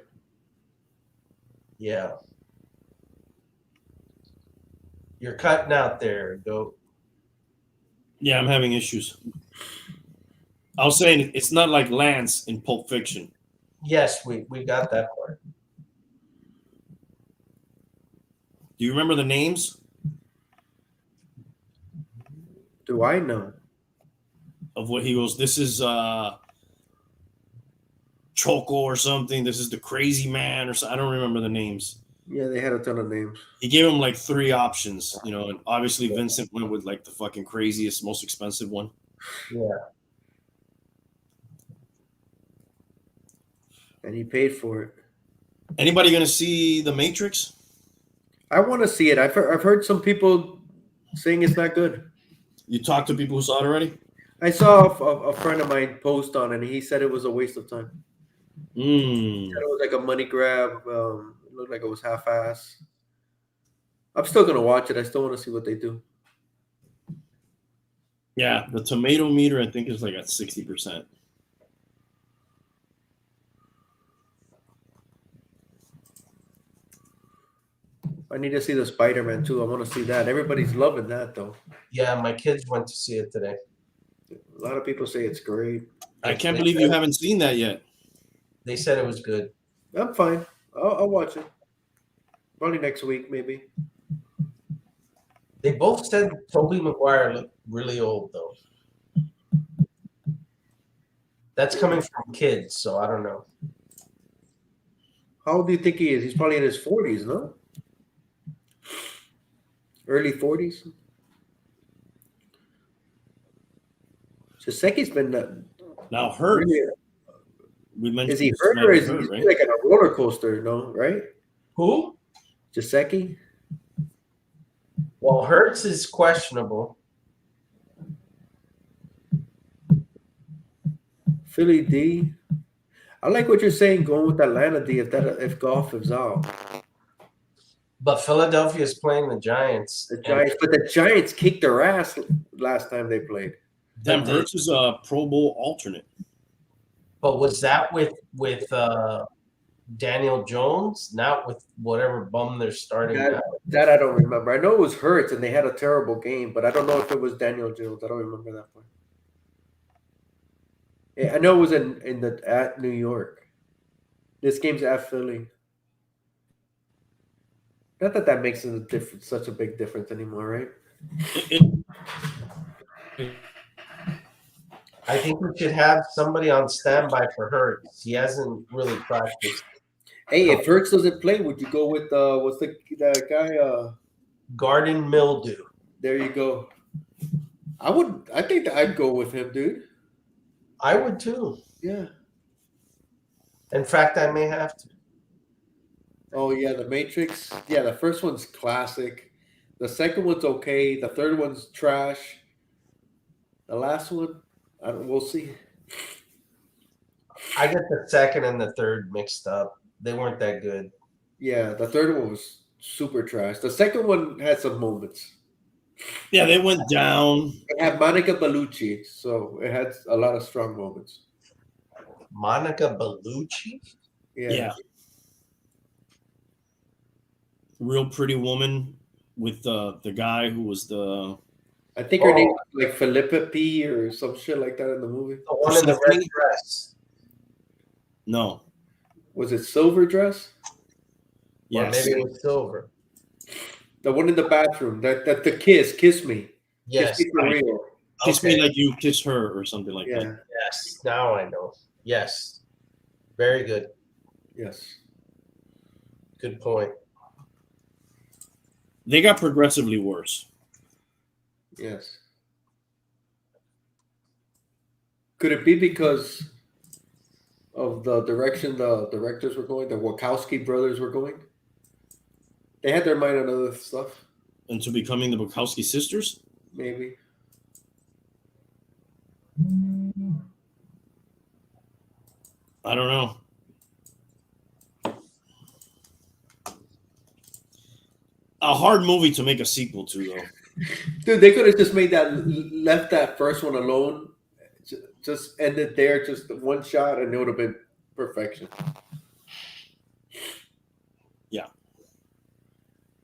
Yeah. You're cutting out there, Go. Yeah, I'm having issues. I was saying it's not like Lance in Pulp Fiction. Yes, we got that part. Do you remember the names Do I know? of what he goes? This is Choco or something. This is the crazy man or so. I don't remember the names. Yeah, they had a ton of names. He gave him like 3 options, you know, and obviously Vincent went with like the fucking craziest, most expensive one. Yeah. And he paid for it. Anybody gonna see The Matrix? I want to see it. I've heard some people saying it's not good. You talked to people who saw it already? I saw a friend of mine post on it, and he said it was a waste of time. He said it was like a money grab. It looked like it was half-ass. I'm still gonna watch it. I still want to see what they do. Yeah, the tomato meter I think is like at 60%. I need to see the Spider-Man too. I want to see that. Everybody's loving that though. Yeah, my kids went to see it today. A lot of people say it's great. I can't believe you haven't seen that yet. They said it was good. I'm fine. I'll watch it. Probably next week, maybe. They both said Tobey Maguire looked really old though. That's coming from kids, so I don't know. How old do you think he is? He's probably in his 40s, no? Early 40s. Shiseki's been Now Hurt. really, We mentioned is he this hurt man or is he Hurt, right? like on a roller coaster? No, right? Who? Shiseki? Well, Hertz is questionable. Philly D. I like what you're saying going with Atlanta D if Goff is out. But Philadelphia is playing the Giants. The Giants, but the Giants kicked their ass last time they played. Damn, Hurts is a Pro Bowl alternate. But was that with Daniel Jones, not with whatever bum they're starting now? That I don't remember. I know it was Hurts and they had a terrible game, but I don't know if it was Daniel Jones. I don't remember that one. Yeah, I know it was at New York. This game's at Philly. Not that makes such a big difference anymore, right? I think we should have somebody on standby for Hertz. He hasn't really practiced. Hey, if Hurts doesn't play, would you go with what's the guy? Garden mildew. There you go. I think that I'd go with him, dude. I would too. Yeah. In fact, I may have to. Oh yeah, The Matrix. Yeah, the first one's classic. The second one's okay. The third one's trash. The last one, we'll see. I get the second and the third mixed up. They weren't that good. Yeah, the third one was super trash. The second one had some moments. Yeah, they went down. It had Monica Bellucci, so it had a lot of strong moments. Monica Bellucci? Yeah. Real pretty woman with the guy who was the. I think her name was like Philippa P or some shit like that in the movie. The one in the red dress. No. Was it Silver Dress? Yes. Or maybe it was Silver. The one in the bathroom. That the kiss me. Yes. Kiss me for real. Kiss me like you kiss her or something like that. Yes. Now I know. Yes. Very good. Yes. Good point. They got progressively worse. Yes. Could it be because of the direction the directors were going, the Wachowski brothers were going? They had their mind on other stuff. Into becoming the Bukowski sisters? Maybe. I don't know. A hard movie to make a sequel to, though. Dude, they could have just left that first one alone, just ended there, just one shot, and it would have been perfection. Yeah,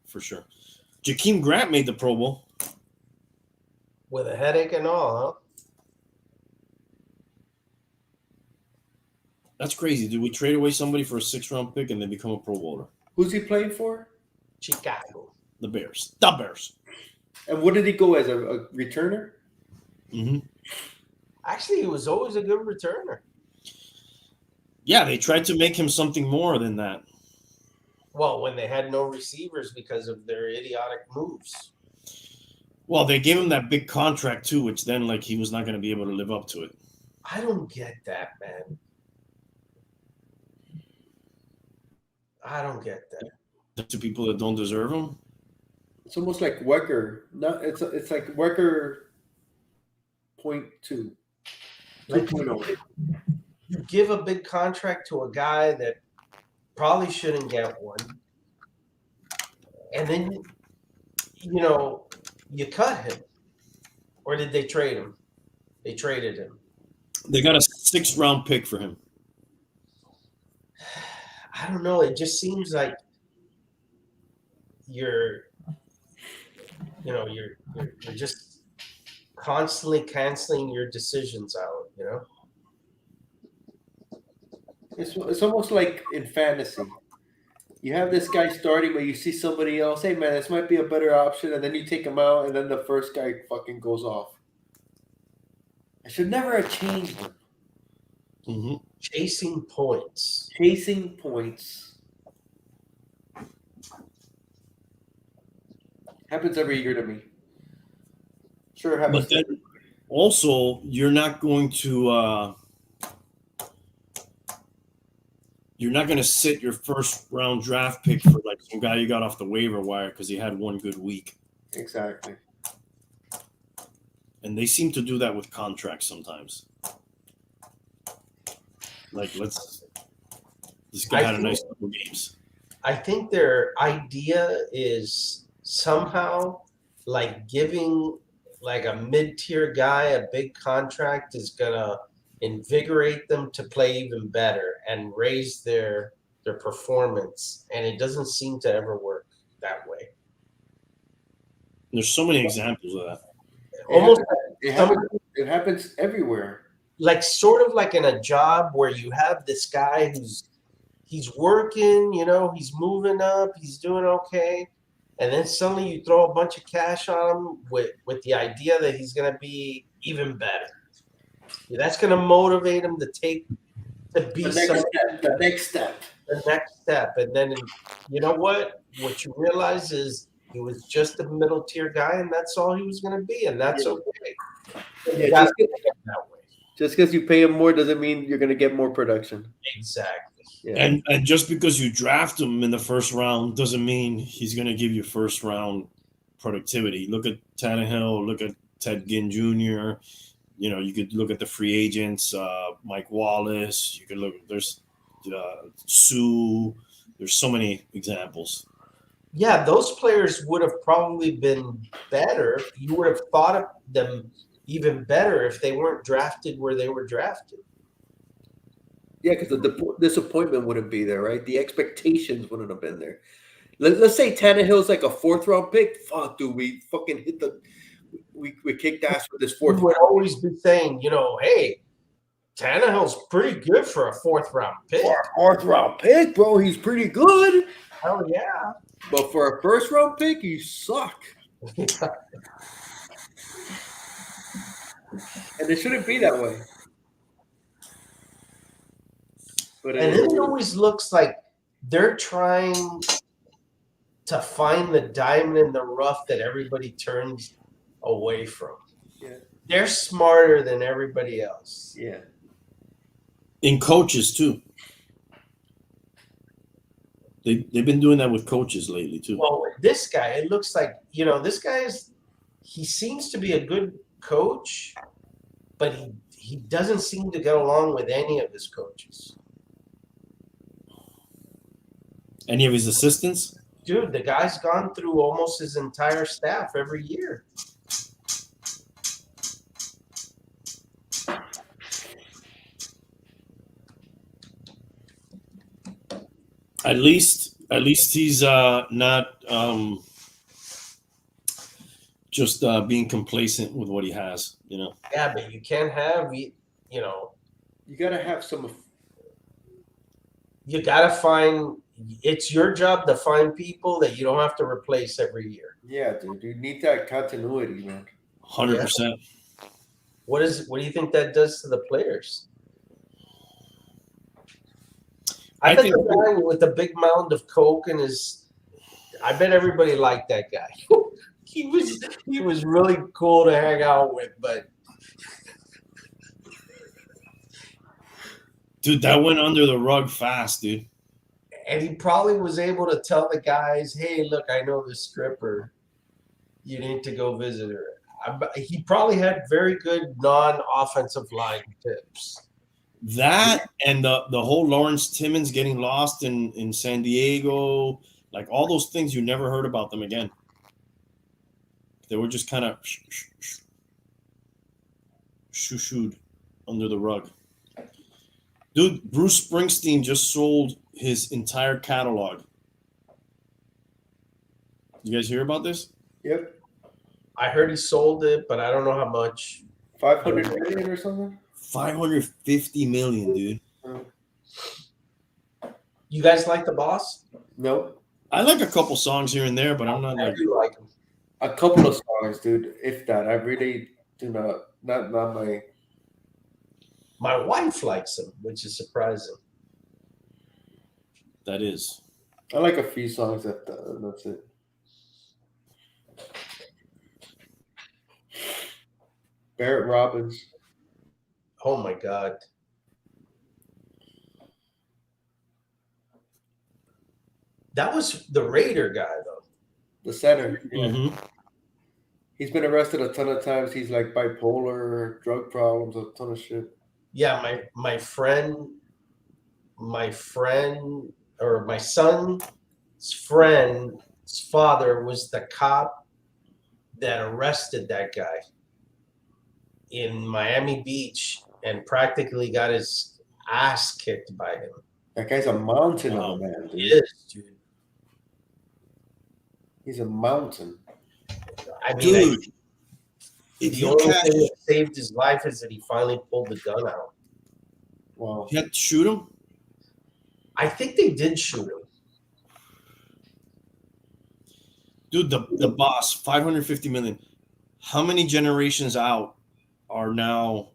for sure. Jakeem Grant made the Pro Bowl. With a headache and all, huh? That's crazy. Did we trade away somebody for a 6th-round pick and then become a Pro Bowler? Who's he playing for? Chicago. The Bears. The Bears. And what did he go as, a returner? Mm-hmm. Actually, he was always a good returner. Yeah, they tried to make him something more than that. Well, when they had no receivers because of their idiotic moves. Well, they gave him that big contract too, which then like he was not going to be able to live up to it. I don't get that, man. I don't get that. To people that don't deserve him. It's almost like Wecker. No, it's like Wecker 0.2. Like, 2.0. you give a big contract to a guy that probably shouldn't get one, and then you cut him, or did they trade him? They traded him. They got a 6th-round pick for him. I don't know. It just seems like you're just constantly canceling your decisions out. It's almost like in fantasy. You have this guy starting, but you see somebody else. Hey, man, this might be a better option, and then you take him out, and then the first guy fucking goes off. I should never have changed him. Mm-hmm. Chasing points. Chasing points. Happens every year to me. Sure happens. But then also, you're not going to sit your 1st-round draft pick for like some guy you got off the waiver wire because he had one good week. Exactly. And they seem to do that with contracts sometimes. Like, this guy had a nice couple games. I think their idea is somehow like giving like a mid-tier guy a big contract is gonna invigorate them to play even better and raise their performance, and it doesn't seem to ever work that way. There's so many examples of that. Almost It happens everywhere. like sort of like in a job where you have this guy he's working, he's moving up, he's doing okay, and then suddenly you throw a bunch of cash on him with the idea that he's going to be even better. That's going to motivate him to be the next step. And then you know what you realize is he was just a middle tier guy, and that's all he was going to be, and that's okay. Yeah, just because you pay him more doesn't mean you're going to get more production. Exactly. Yeah. And just because you draft him in the 1st round doesn't mean he's going to give you 1st-round productivity. Look at Tannehill. Look at Ted Ginn Jr. You could look at the free agents, Mike Wallace. You could look. There's Sue. There's so many examples. Yeah, those players would have probably been better. You would have thought of them even better if they weren't drafted where they were drafted. Yeah, because the disappointment wouldn't be there, right? The expectations wouldn't have been there. Let's say Tannehill's like a 4th-round pick. Fuck, dude, we fucking hit we kicked ass with this 4th. We would always be saying, hey, Tannehill's pretty good for a 4th-round pick. For a 4th-round pick, bro, he's pretty good. Hell yeah. But for a 1st-round pick, you suck. And it shouldn't be that way. But and it always looks like they're trying to find the diamond in the rough that everybody turns away from. Yeah. They're smarter than everybody else. Yeah. In coaches, too. They've been doing that with coaches lately, too. Well, with this guy, it looks like, this guy he seems to be a good coach, but he doesn't seem to get along with any of his coaches. Any of his assistants? Dude, the guy's gone through almost his entire staff every year. At least he's not just being complacent with what he has, Yeah, but you can't have, You got to have some You gotta find. It's your job to find people that you don't have to replace every year. Yeah, dude. You need that continuity, man. 100%. What do you think that does to the players? I bet think- the guy with the big mound of coke in his. I bet everybody liked that guy. he was really cool to hang out with, but Dude, that went under the rug fast, dude. and he probably was able to tell the guys, "Hey, look, I know this stripper. You need to go visit her." He probably had very good non-offensive line tips. That and the whole Lawrence Timmons getting lost in San Diego, like all those things, you never heard about them again. They were just kind of shoo-shooed under the rug. Dude, Bruce Springsteen just sold his entire catalog. You guys hear about this? Yep. I heard he sold it, but I don't know how much. 500 million or something. 550 million, dude. You guys like the boss? Nope. I like a couple songs here and there, but I'm not I like. do like him. A couple of songs, dude. If that, I really do not my. My wife likes him, which is surprising. That is. I like a few songs. That's it. Barrett Robbins. Oh my God. That was the Raider guy, though. The center. Yeah. Mm-hmm. He's been arrested a ton of times. He's like bipolar, drug problems, a ton of shit. Yeah, my or my son's friend's father was the cop that arrested that guy in Miami Beach and practically got his ass kicked by him. That guy's a mountain of a man, He dude. is, dude. He's a mountain. I mean, Dude, if the you only catch, thing that saved his life is that he finally pulled the gun out. Wow. you had to shoot him. I think they did shoot him. Dude, the boss, 550 million. How many generations out are now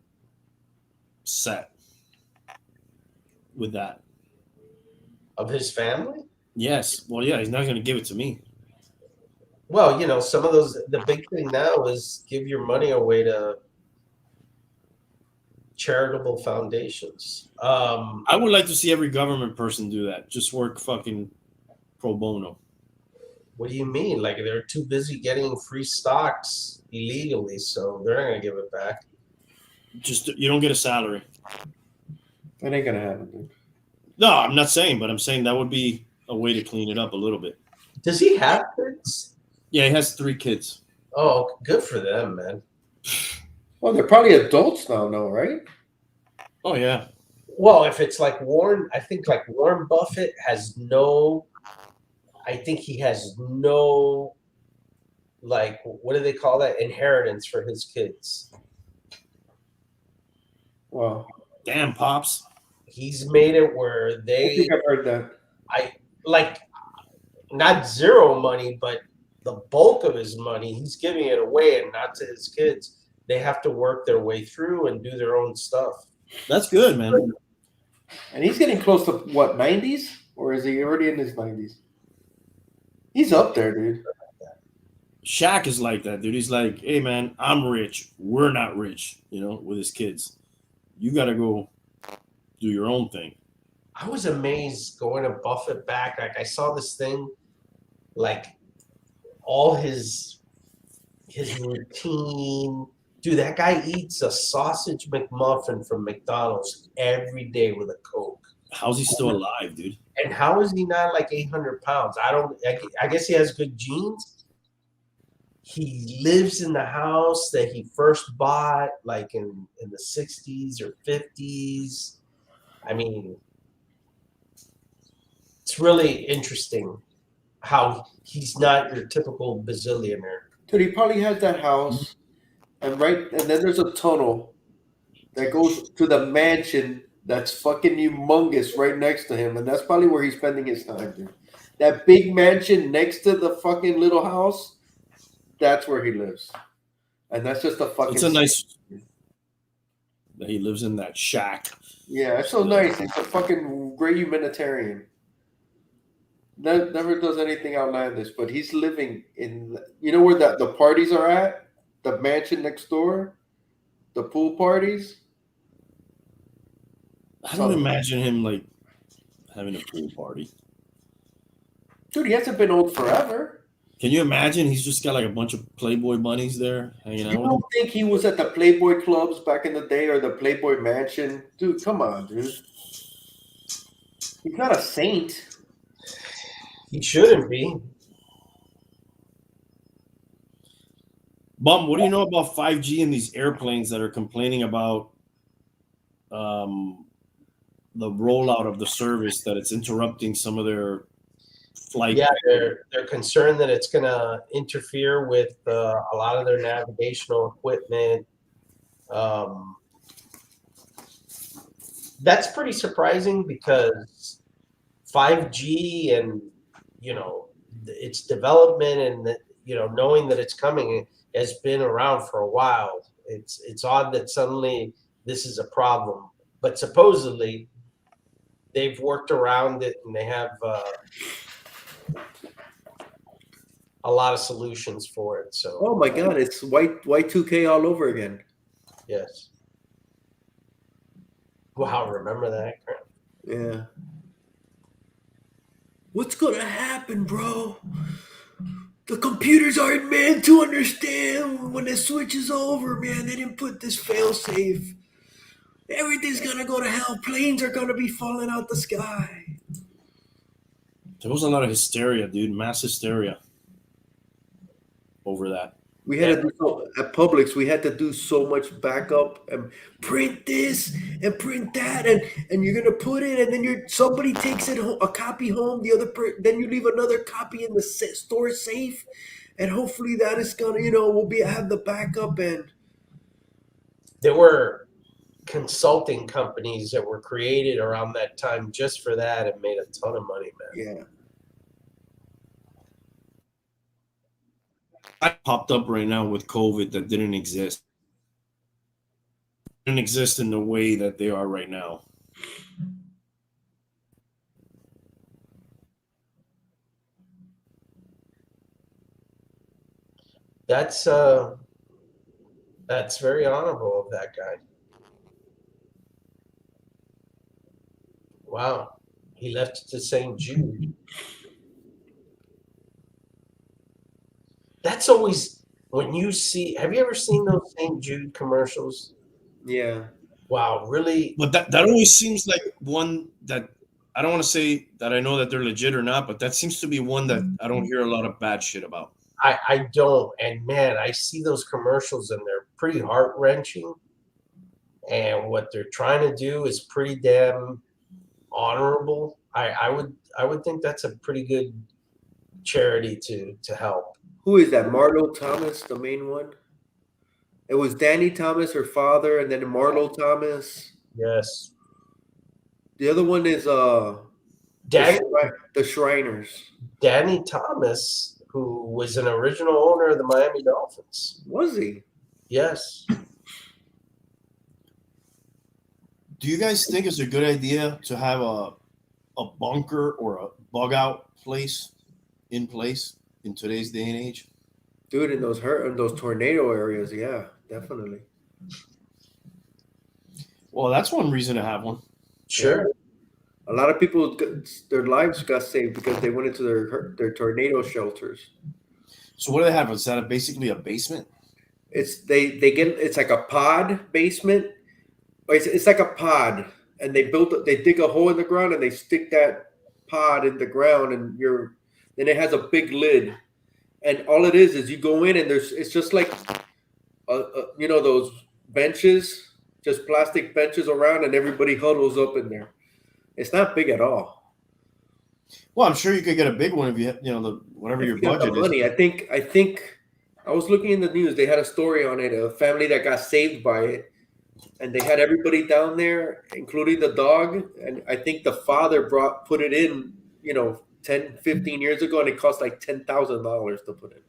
set with that? Of his family? Yes. Well, yeah, he's not going to give it to me. Well, you know, some of those, the big thing now is give your money away to charitable foundations. I would like to see every government person do that. Just work fucking pro bono. What do you mean? Like they're too busy getting free stocks illegally, so they're not going to give it back. Just you don't get a salary. That ain't gonna happen, dude. No, I'm not saying, but I'm saying that would be a way to clean it up a little bit. Does he have kids? Yeah, he has 3 kids. Oh, good for them, man. Well, they're probably adults now, no, right? Oh yeah. Well, if it's like Warren, I think like Warren Buffett has no, I think he has no, like, what do they call that? Inheritance for his kids. Wow. Damn, pops. He's made it where I they, think I've heard that. like, not zero money, but the bulk of his money, he's giving it away and not to his kids. They have to work their way through and do their own stuff. That's good, man. And he's getting close to what, 90s? Or is he already in his 90s? He's up there, dude. Shaq is like that, dude. He's like, hey, man, I'm rich. We're not rich, with his kids. You got to go do your own thing. I was amazed going to Buffett back. Like I saw this thing, like all his routine. Dude, that guy eats a sausage McMuffin from McDonald's every day with a Coke. How's he still alive, dude? And how is he not like 800 pounds? I guess he has good genes. He lives in the house that he first bought like in the 60s or 50s. I mean, it's really interesting how he's not your typical bazillionaire. Dude, he probably has that house, and then there's a tunnel that goes to the mansion that's fucking humongous right next to him, and that's probably where he's spending his time, dude. That big mansion next to the fucking little house, that's where he lives. And that's just a fucking... It's a nice... He lives in that shack. Yeah, it's so nice. He's a fucking great humanitarian. Never does anything outlandish, but he's living in... You know where the parties are at? The mansion next door? The pool parties? I don't imagine him, like, having a pool party. Dude, he hasn't been old forever. Can you imagine? He's just got like a bunch of Playboy bunnies there hanging out. You don't think he was at the Playboy clubs back in the day or the Playboy mansion? Dude, come on, dude. He's not a saint. He shouldn't be. Bum, what do you know about 5G and these airplanes that are complaining about the rollout of the service, that it's interrupting some of their flight? Yeah, they're concerned that it's going to interfere with a lot of their navigational equipment. That's pretty surprising because 5G and, you know, its development and, you know, knowing that it's coming has been around for a while. It's odd that suddenly this is a problem, but supposedly they've worked around it and they have a lot of solutions for it. So, Oh my God, it's Y2K all over again. yes. Wow, remember that? Yeah. What's gonna happen, bro? The computers aren't meant to understand when the switch is over, man. They didn't put this fail safe. Everything's gonna go to hell. Planes are gonna be falling out the sky. There was a lot of hysteria, dude. Mass hysteria over that. We had to do at Publix. We had to do so much backup and print this and print that, and you're gonna put it, and then somebody takes it a copy home. Then you leave another copy in the store safe, and hopefully that is gonna, we'll have the backup. And There were consulting companies that were created around that time just for that and made a ton of money, man. yeah, I popped up right now with COVID that didn't exist. Didn't exist in the way that they are right now. That's very honorable of that guy. Wow. He left it to St. Jude. That's always when you see. Have you ever seen those St. Jude commercials? yeah. Wow, really? But that always seems like one that I don't want to say that I know that they're legit or not, but that seems to be one that I don't hear a lot of bad shit about. I don't. And man, I see those commercials and they're pretty heart wrenching. And what they're trying to do is pretty damn honorable. I would think that's a pretty good charity to help. Who is that? Marlo Thomas, the main one. It was Danny Thomas, her father, and then Marlo Thomas. Yes. The other one is Danny the Shriners. Danny Thomas, who was an original owner of the Miami Dolphins. Was he? Yes. Do you guys think it's a good idea to have a bunker or a bug out place in today's day and age? Dude, in those tornado areas, yeah, definitely. Well, that's one reason to have one. Sure. A lot of people, their lives got saved because they went into their tornado shelters. So what do they have? Is that basically a basement? It's like a pod basement. It's like a pod, and they dig a hole in the ground and they stick that pod in the ground, and then it has a big lid, and all it is you go in and it's just like those benches, just plastic benches around, and everybody huddles up in there. It's not big at all. Well, I'm sure you could get a big one if you have, whatever your budget is. Money. I think I was looking in the news. They had a story on it. A family that got saved by it. and they had everybody down there, including the dog. And I think the father put it in, 10, 15 years ago, and it cost like $10,000 to put in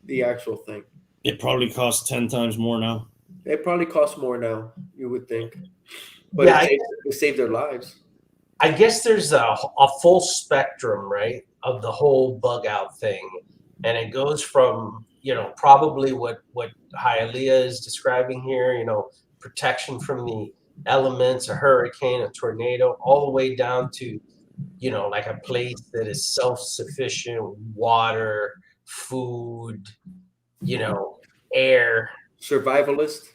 the actual thing. It probably costs 10 times more now. It probably costs more now, you would think, but Yeah, it saved their lives. I guess there's a full spectrum, right, of the whole bug out thing. And it goes from, probably what Hialeah is describing here, protection from the elements, a hurricane, a tornado, all the way down to, like a place that is self-sufficient, water, food, air. Survivalist.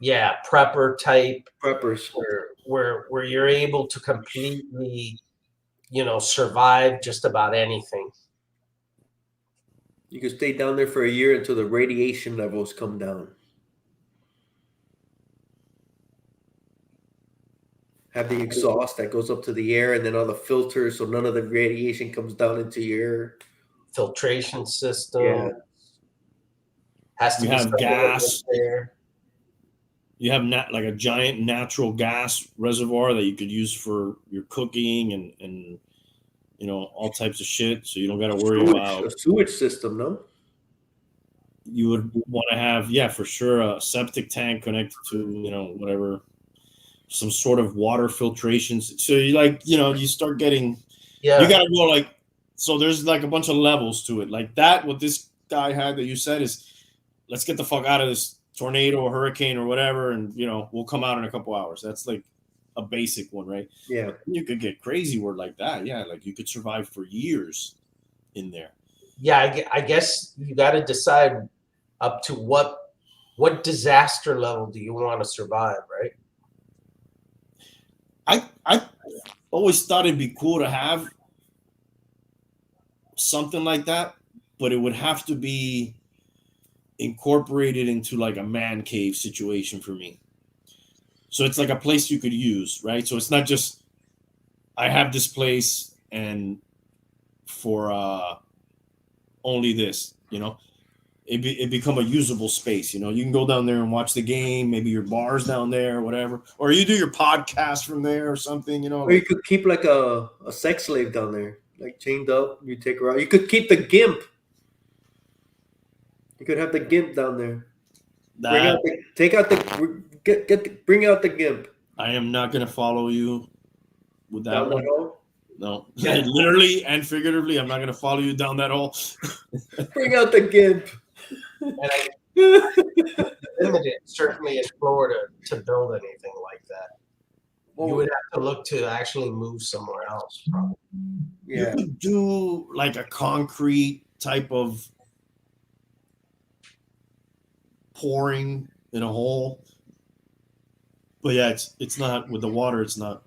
Yeah, prepper type. Preppers. Where you're able to completely, survive just about anything. You can stay down there for a year until the radiation levels come down. Have the exhaust that goes up to the air, and then all the filters, so none of the radiation comes down into your air. Filtration system. Yeah. Has to You be have gas. there. You have like a giant natural gas reservoir that you could use for your cooking and all types of shit. So you don't got to worry about a sewage system, no? You would want to have, for sure, a septic tank connected to, whatever, some sort of water filtration. So you start getting, you got to go so there's like a bunch of levels to it. Like that, what this guy had that you said is, let's get the fuck out of this tornado or hurricane or whatever, and we'll come out in a couple hours. That's like a basic one, right? Yeah. You could get crazy word like that. Yeah, like you could survive for years in there. Yeah, I guess you got to decide up to what disaster level do you want to survive, right? I always thought it'd be cool to have something like that, but it would have to be incorporated into like a man cave situation for me. So it's like a place you could use, right? So it's not just I have this place and for only this, it become a usable space. You can go down there and watch the game. Maybe your bar's down there or whatever, or you do your podcast from there or something. Or you could keep like a sex slave down there, like chained up. You take her out. You could keep the gimp. You could have the gimp down there. Bring out the gimp. I am not gonna follow you with that Down one. that hole? No, literally and figuratively, I'm not gonna follow you down that hole. Bring out the gimp. And I limited, certainly in Florida, to build anything like that. You would have to look to actually move somewhere else. Probably. Yeah. You could do like a concrete type of pouring in a hole, but it's not with the water. It's not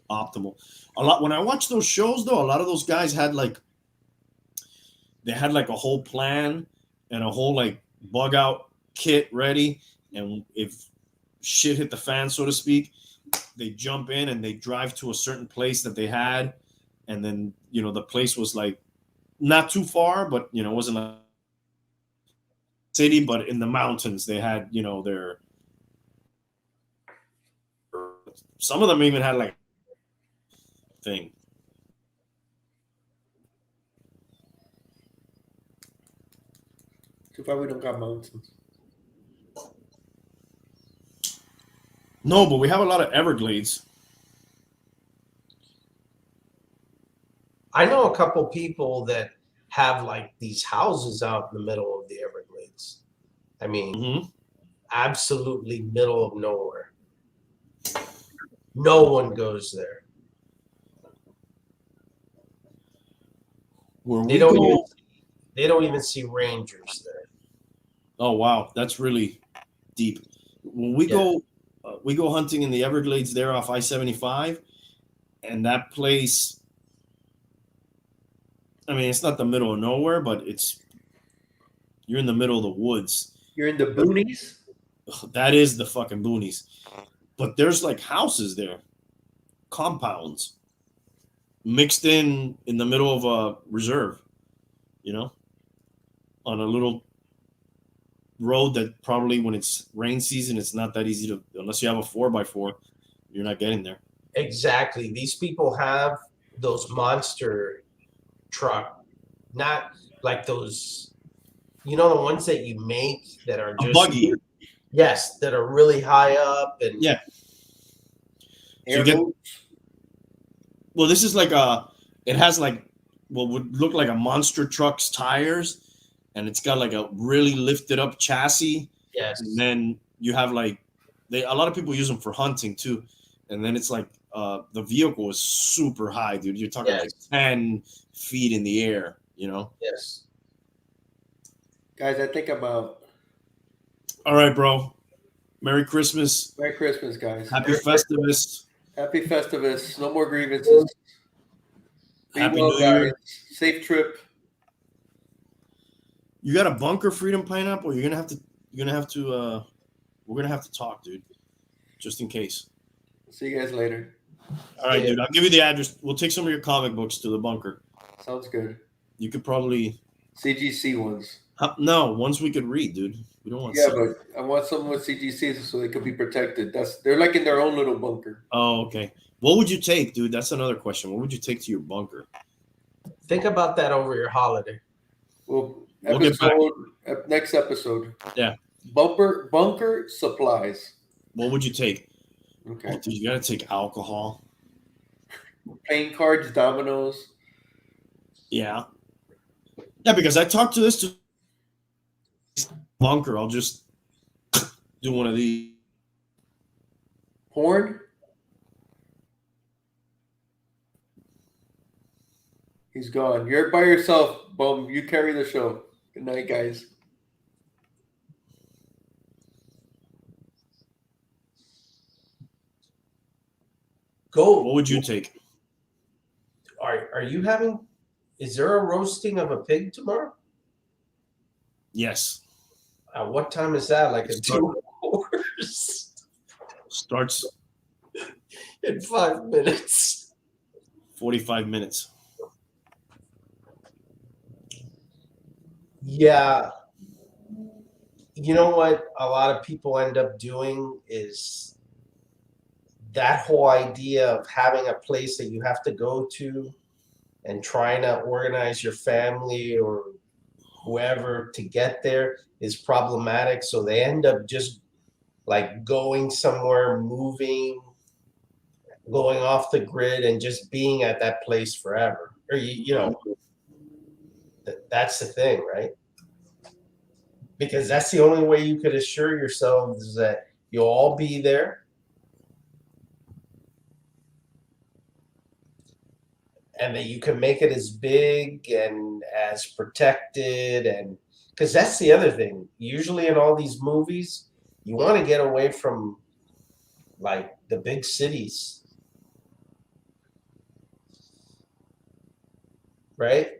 optimal. When I watch those shows, though, a lot of those guys had like a whole plan and a whole like bug out kit ready, and if shit hit the fan, so to speak, they jump in and they drive to a certain place that they had, and then the place was like not too far, but it wasn't a city, but in the mountains they had their, some of them even had like thing. Too far we don't got mountains. No, but we have a lot of Everglades. I know a couple people that have like these houses out in the middle of the Everglades. I mean, absolutely middle of nowhere. No one goes there. They don't even see rangers there. Oh wow, that's really deep. When we go hunting in the Everglades there off I-75, and that place, I mean, it's not the middle of nowhere, but you're in the middle of the woods. You're in the boonies? That is the fucking boonies. But there's like houses there, compounds, mixed in the middle of a reserve, on a little road that probably when it's rain season, it's not that easy to, unless you have a 4x4, you're not getting there. Exactly. These people have those monster truck, not like those, the ones that you make that are A just buggy. yes, that are really high up and Yeah. So you Air get, move. well, this is it has like what would look like a monster truck's tires, and it's got like a really lifted up chassis. yes, And then you have a lot of people use them for hunting too. And then it's like the vehicle is super high, dude. You're talking like 10 feet in the air, yes. Guys, I think I'm out. All right, bro. Merry Christmas. Merry Christmas, guys. Happy Festivus. Happy Festivus. No more grievances. Be Happy well, New guys. Year. Safe trip. You got a bunker, Freedom Pineapple? We're gonna have to talk, dude. Just in case. See you guys later. All right, dude. I'll give you the address. We'll take some of your comic books to the bunker. Sounds good. You could probably CGC ones. no, ones we could read, dude. We don't want. Yeah, but I want some with CGC so they could be protected. They're like in their own little bunker. Oh, okay. What would you take, dude? That's another question. What would you take to your bunker? Think about that over your holiday. Well, We'll get back. Next episode. Yeah. Bunker supplies. What would you take? Okay. Oh, dude, you gotta take alcohol. Playing cards, dominoes. Yeah. Yeah, because I talked to this bunker. I'll just do one of these. Porn. He's gone. You're by yourself, Bum. You carry the show. Good night, guys. Go. What would you take? Are you having? Is there a roasting of a pig tomorrow? Yes. What time is that? Like in It's 2 hours? Starts In 5 minutes. 45 minutes. Yeah. You know what a lot of people end up doing is that whole idea of having a place that you have to go to and trying to organize your family or whoever to get there is problematic. So they end up just like going somewhere, moving, going off the grid and just being at that place forever. Or, that's the thing, right? Because that's the only way you could assure yourselves that you'll all be there. And that you can make it as big and as protected. And because that's the other thing. Usually in all these movies, you want to get away from like the big cities. Right?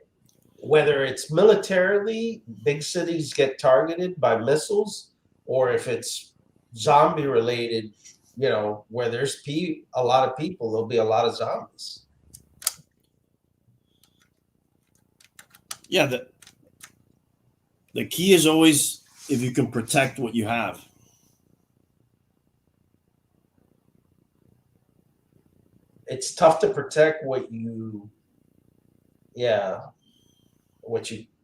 Whether it's militarily, big cities get targeted by missiles, or if it's zombie related, where there's a lot of people, there'll be a lot of zombies. Yeah, the key is always if you can protect what you have. It's tough to protect what you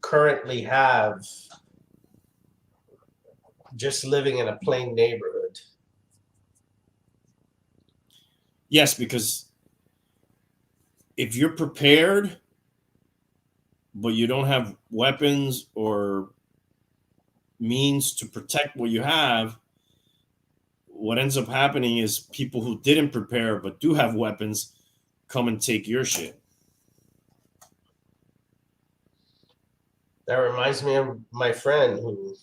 currently have just living in a plain neighborhood. Yes, because if you're prepared, but you don't have weapons or means to protect what you have, what ends up happening is people who didn't prepare but do have weapons come and take your shit. That reminds me of my friend who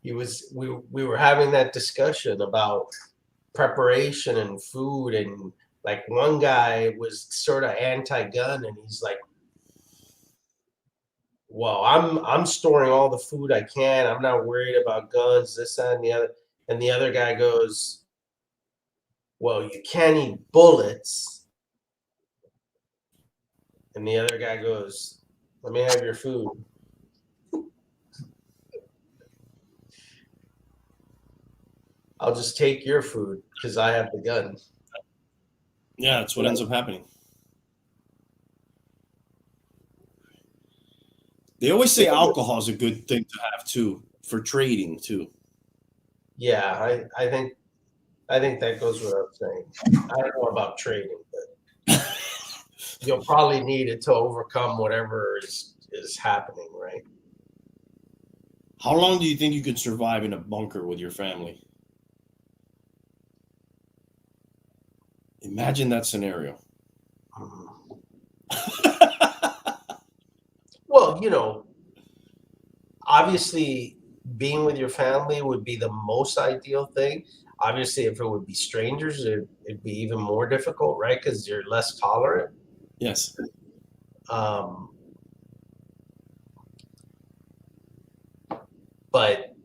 we were having that discussion about preparation and food, and like one guy was sort of anti-gun and he's like, well, I'm storing all the food I can. I'm not worried about guns, this, that, and the other. And the other guy goes, well, you can't eat bullets. And the other guy goes, let me have your food. I'll just take your food because I have the gun. Yeah, that's what ends up happening. They always say alcohol is a good thing to have too, for trading too. Yeah, I think that goes without saying. I don't know about trading, but you'll probably need it to overcome whatever is happening, right? How long do you think you could survive in a bunker with your family? Imagine that scenario. Well, obviously being with your family would be the most ideal thing. Obviously, if it would be strangers, it'd be even more difficult, right? Because you're less tolerant. Yes. But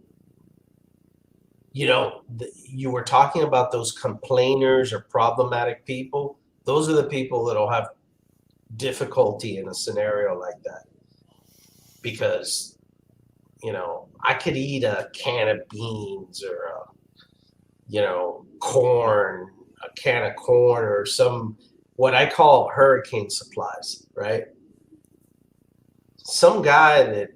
you were talking about those complainers or problematic people. Those are the people that'll have difficulty in a scenario like that, because I could eat a can of beans or corn, a can of corn, or some what I call hurricane supplies, right? Some guy that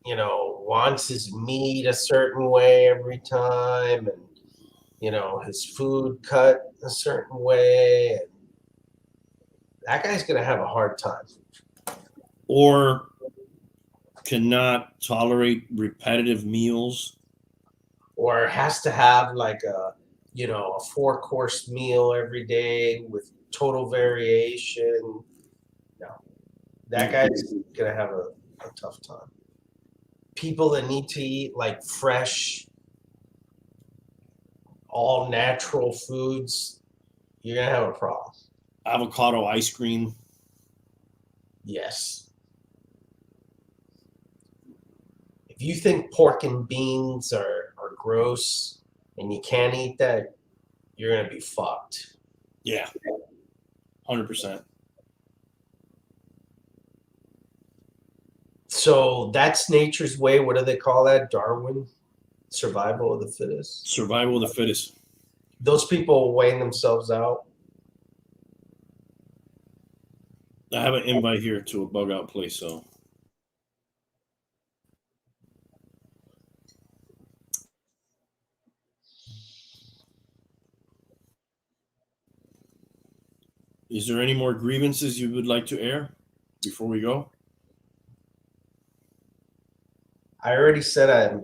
wants his meat a certain way every time, and his food cut a certain way, and that guy's gonna have a hard time. Or cannot tolerate repetitive meals. Or has to have like a 4-course meal every day with total variation. No, that guy's gonna have a tough time. People that need to eat like fresh, all natural foods, you're gonna have a problem. Avocado ice cream. Yes. If you think pork and beans are gross and you can't eat that, you're gonna be fucked. Yeah. 100%. So that's nature's way. What do they call that? Darwin? Survival of the fittest? Survival of the fittest. Those people weighing themselves out. I have an invite here to a bug out place, so. Is there any more grievances you would like to air before we go? I already said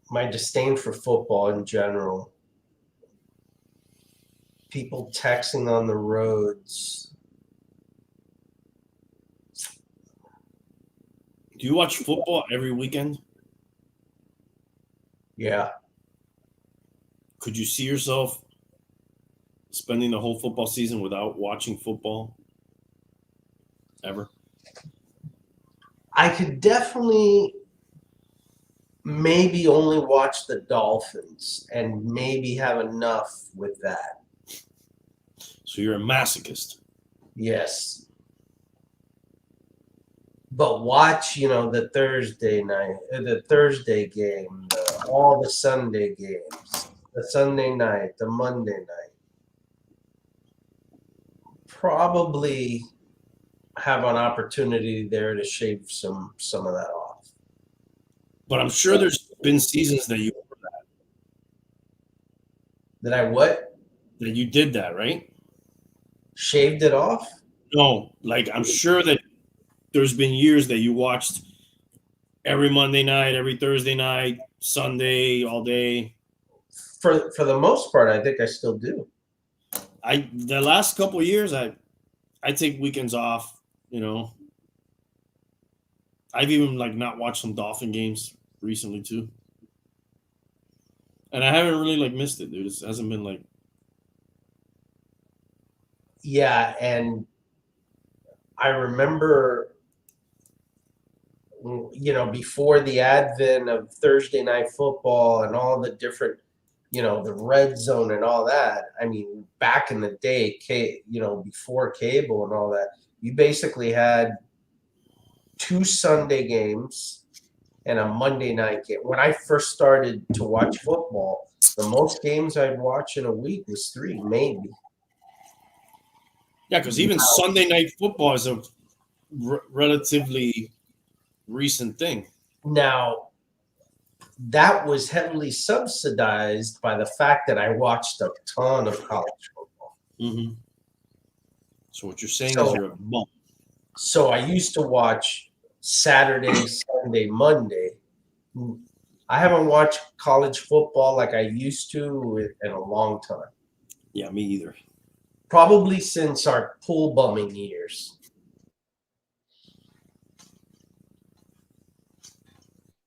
my disdain for football in general. People texting on the roads. Do you watch football every weekend? Yeah. Could you see yourself spending the whole football season without watching football? Ever? I could definitely maybe only watch the Dolphins and maybe have enough with that. So you're a masochist. Yes. But watch, the Thursday night, the Thursday game, all the Sunday games, the Sunday night, the Monday night. Probably have an opportunity there to shave some of that off. But I'm sure there's been seasons that you That I what? That you did that, right? Shaved it off? No, like I'm sure that there's been years that you watched every Monday night, every Thursday night, Sunday, all day. For the most part, I think I still do. The last couple of years, I take weekends off. I've even not watched some Dolphin games recently too, and I haven't really missed it, dude. It hasn't been Yeah, and I remember, before the advent of Thursday night football and all the different, the red zone and all that. I mean, back in the day, before cable and all that, you basically had 2 Sunday games and a Monday night game. When I first started to watch football, the most games I'd watch in a week was 3, maybe. Yeah, because even Sunday night football is a relatively recent thing. Now, that was heavily subsidized by the fact that I watched a ton of college football. Mm-hmm. So what you're saying is you're a bum. So I used to watch Saturday, Sunday, Monday. I haven't watched college football like I used to in a long time. Yeah, me either. Probably since our pool bumming years.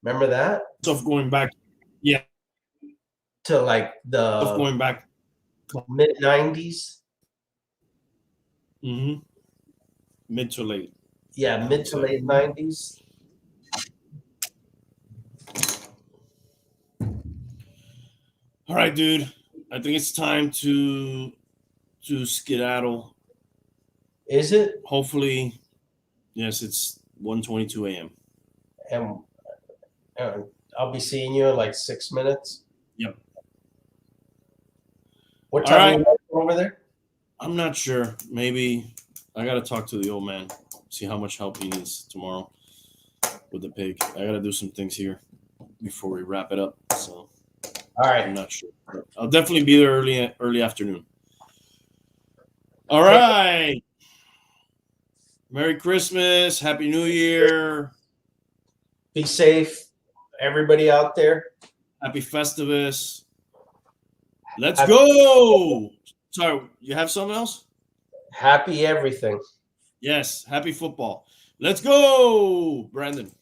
Remember that? Stuff going back. Yeah. To like Stuff the going back. mid 90s. Mm-hmm. Mid to late. Yeah, mid to late 90s. All right, dude. I think it's time to skedaddle. Is it? Hopefully, yes, it's 1:22 a.m. And I'll be seeing you in like 6 minutes. Yep. What All time right. are you over there? I'm not sure. Maybe I got to talk to the old man, see how much help he needs tomorrow with the pig. I got to do some things here before we wrap it up. So, All right. I'm not sure. But I'll definitely be there early afternoon. All right. Merry Christmas. Happy New Year. Be safe, everybody out there. Happy Festivus. Let's go. Sorry, you have something else? Happy everything. Yes. Happy football. Let's go, Brandon.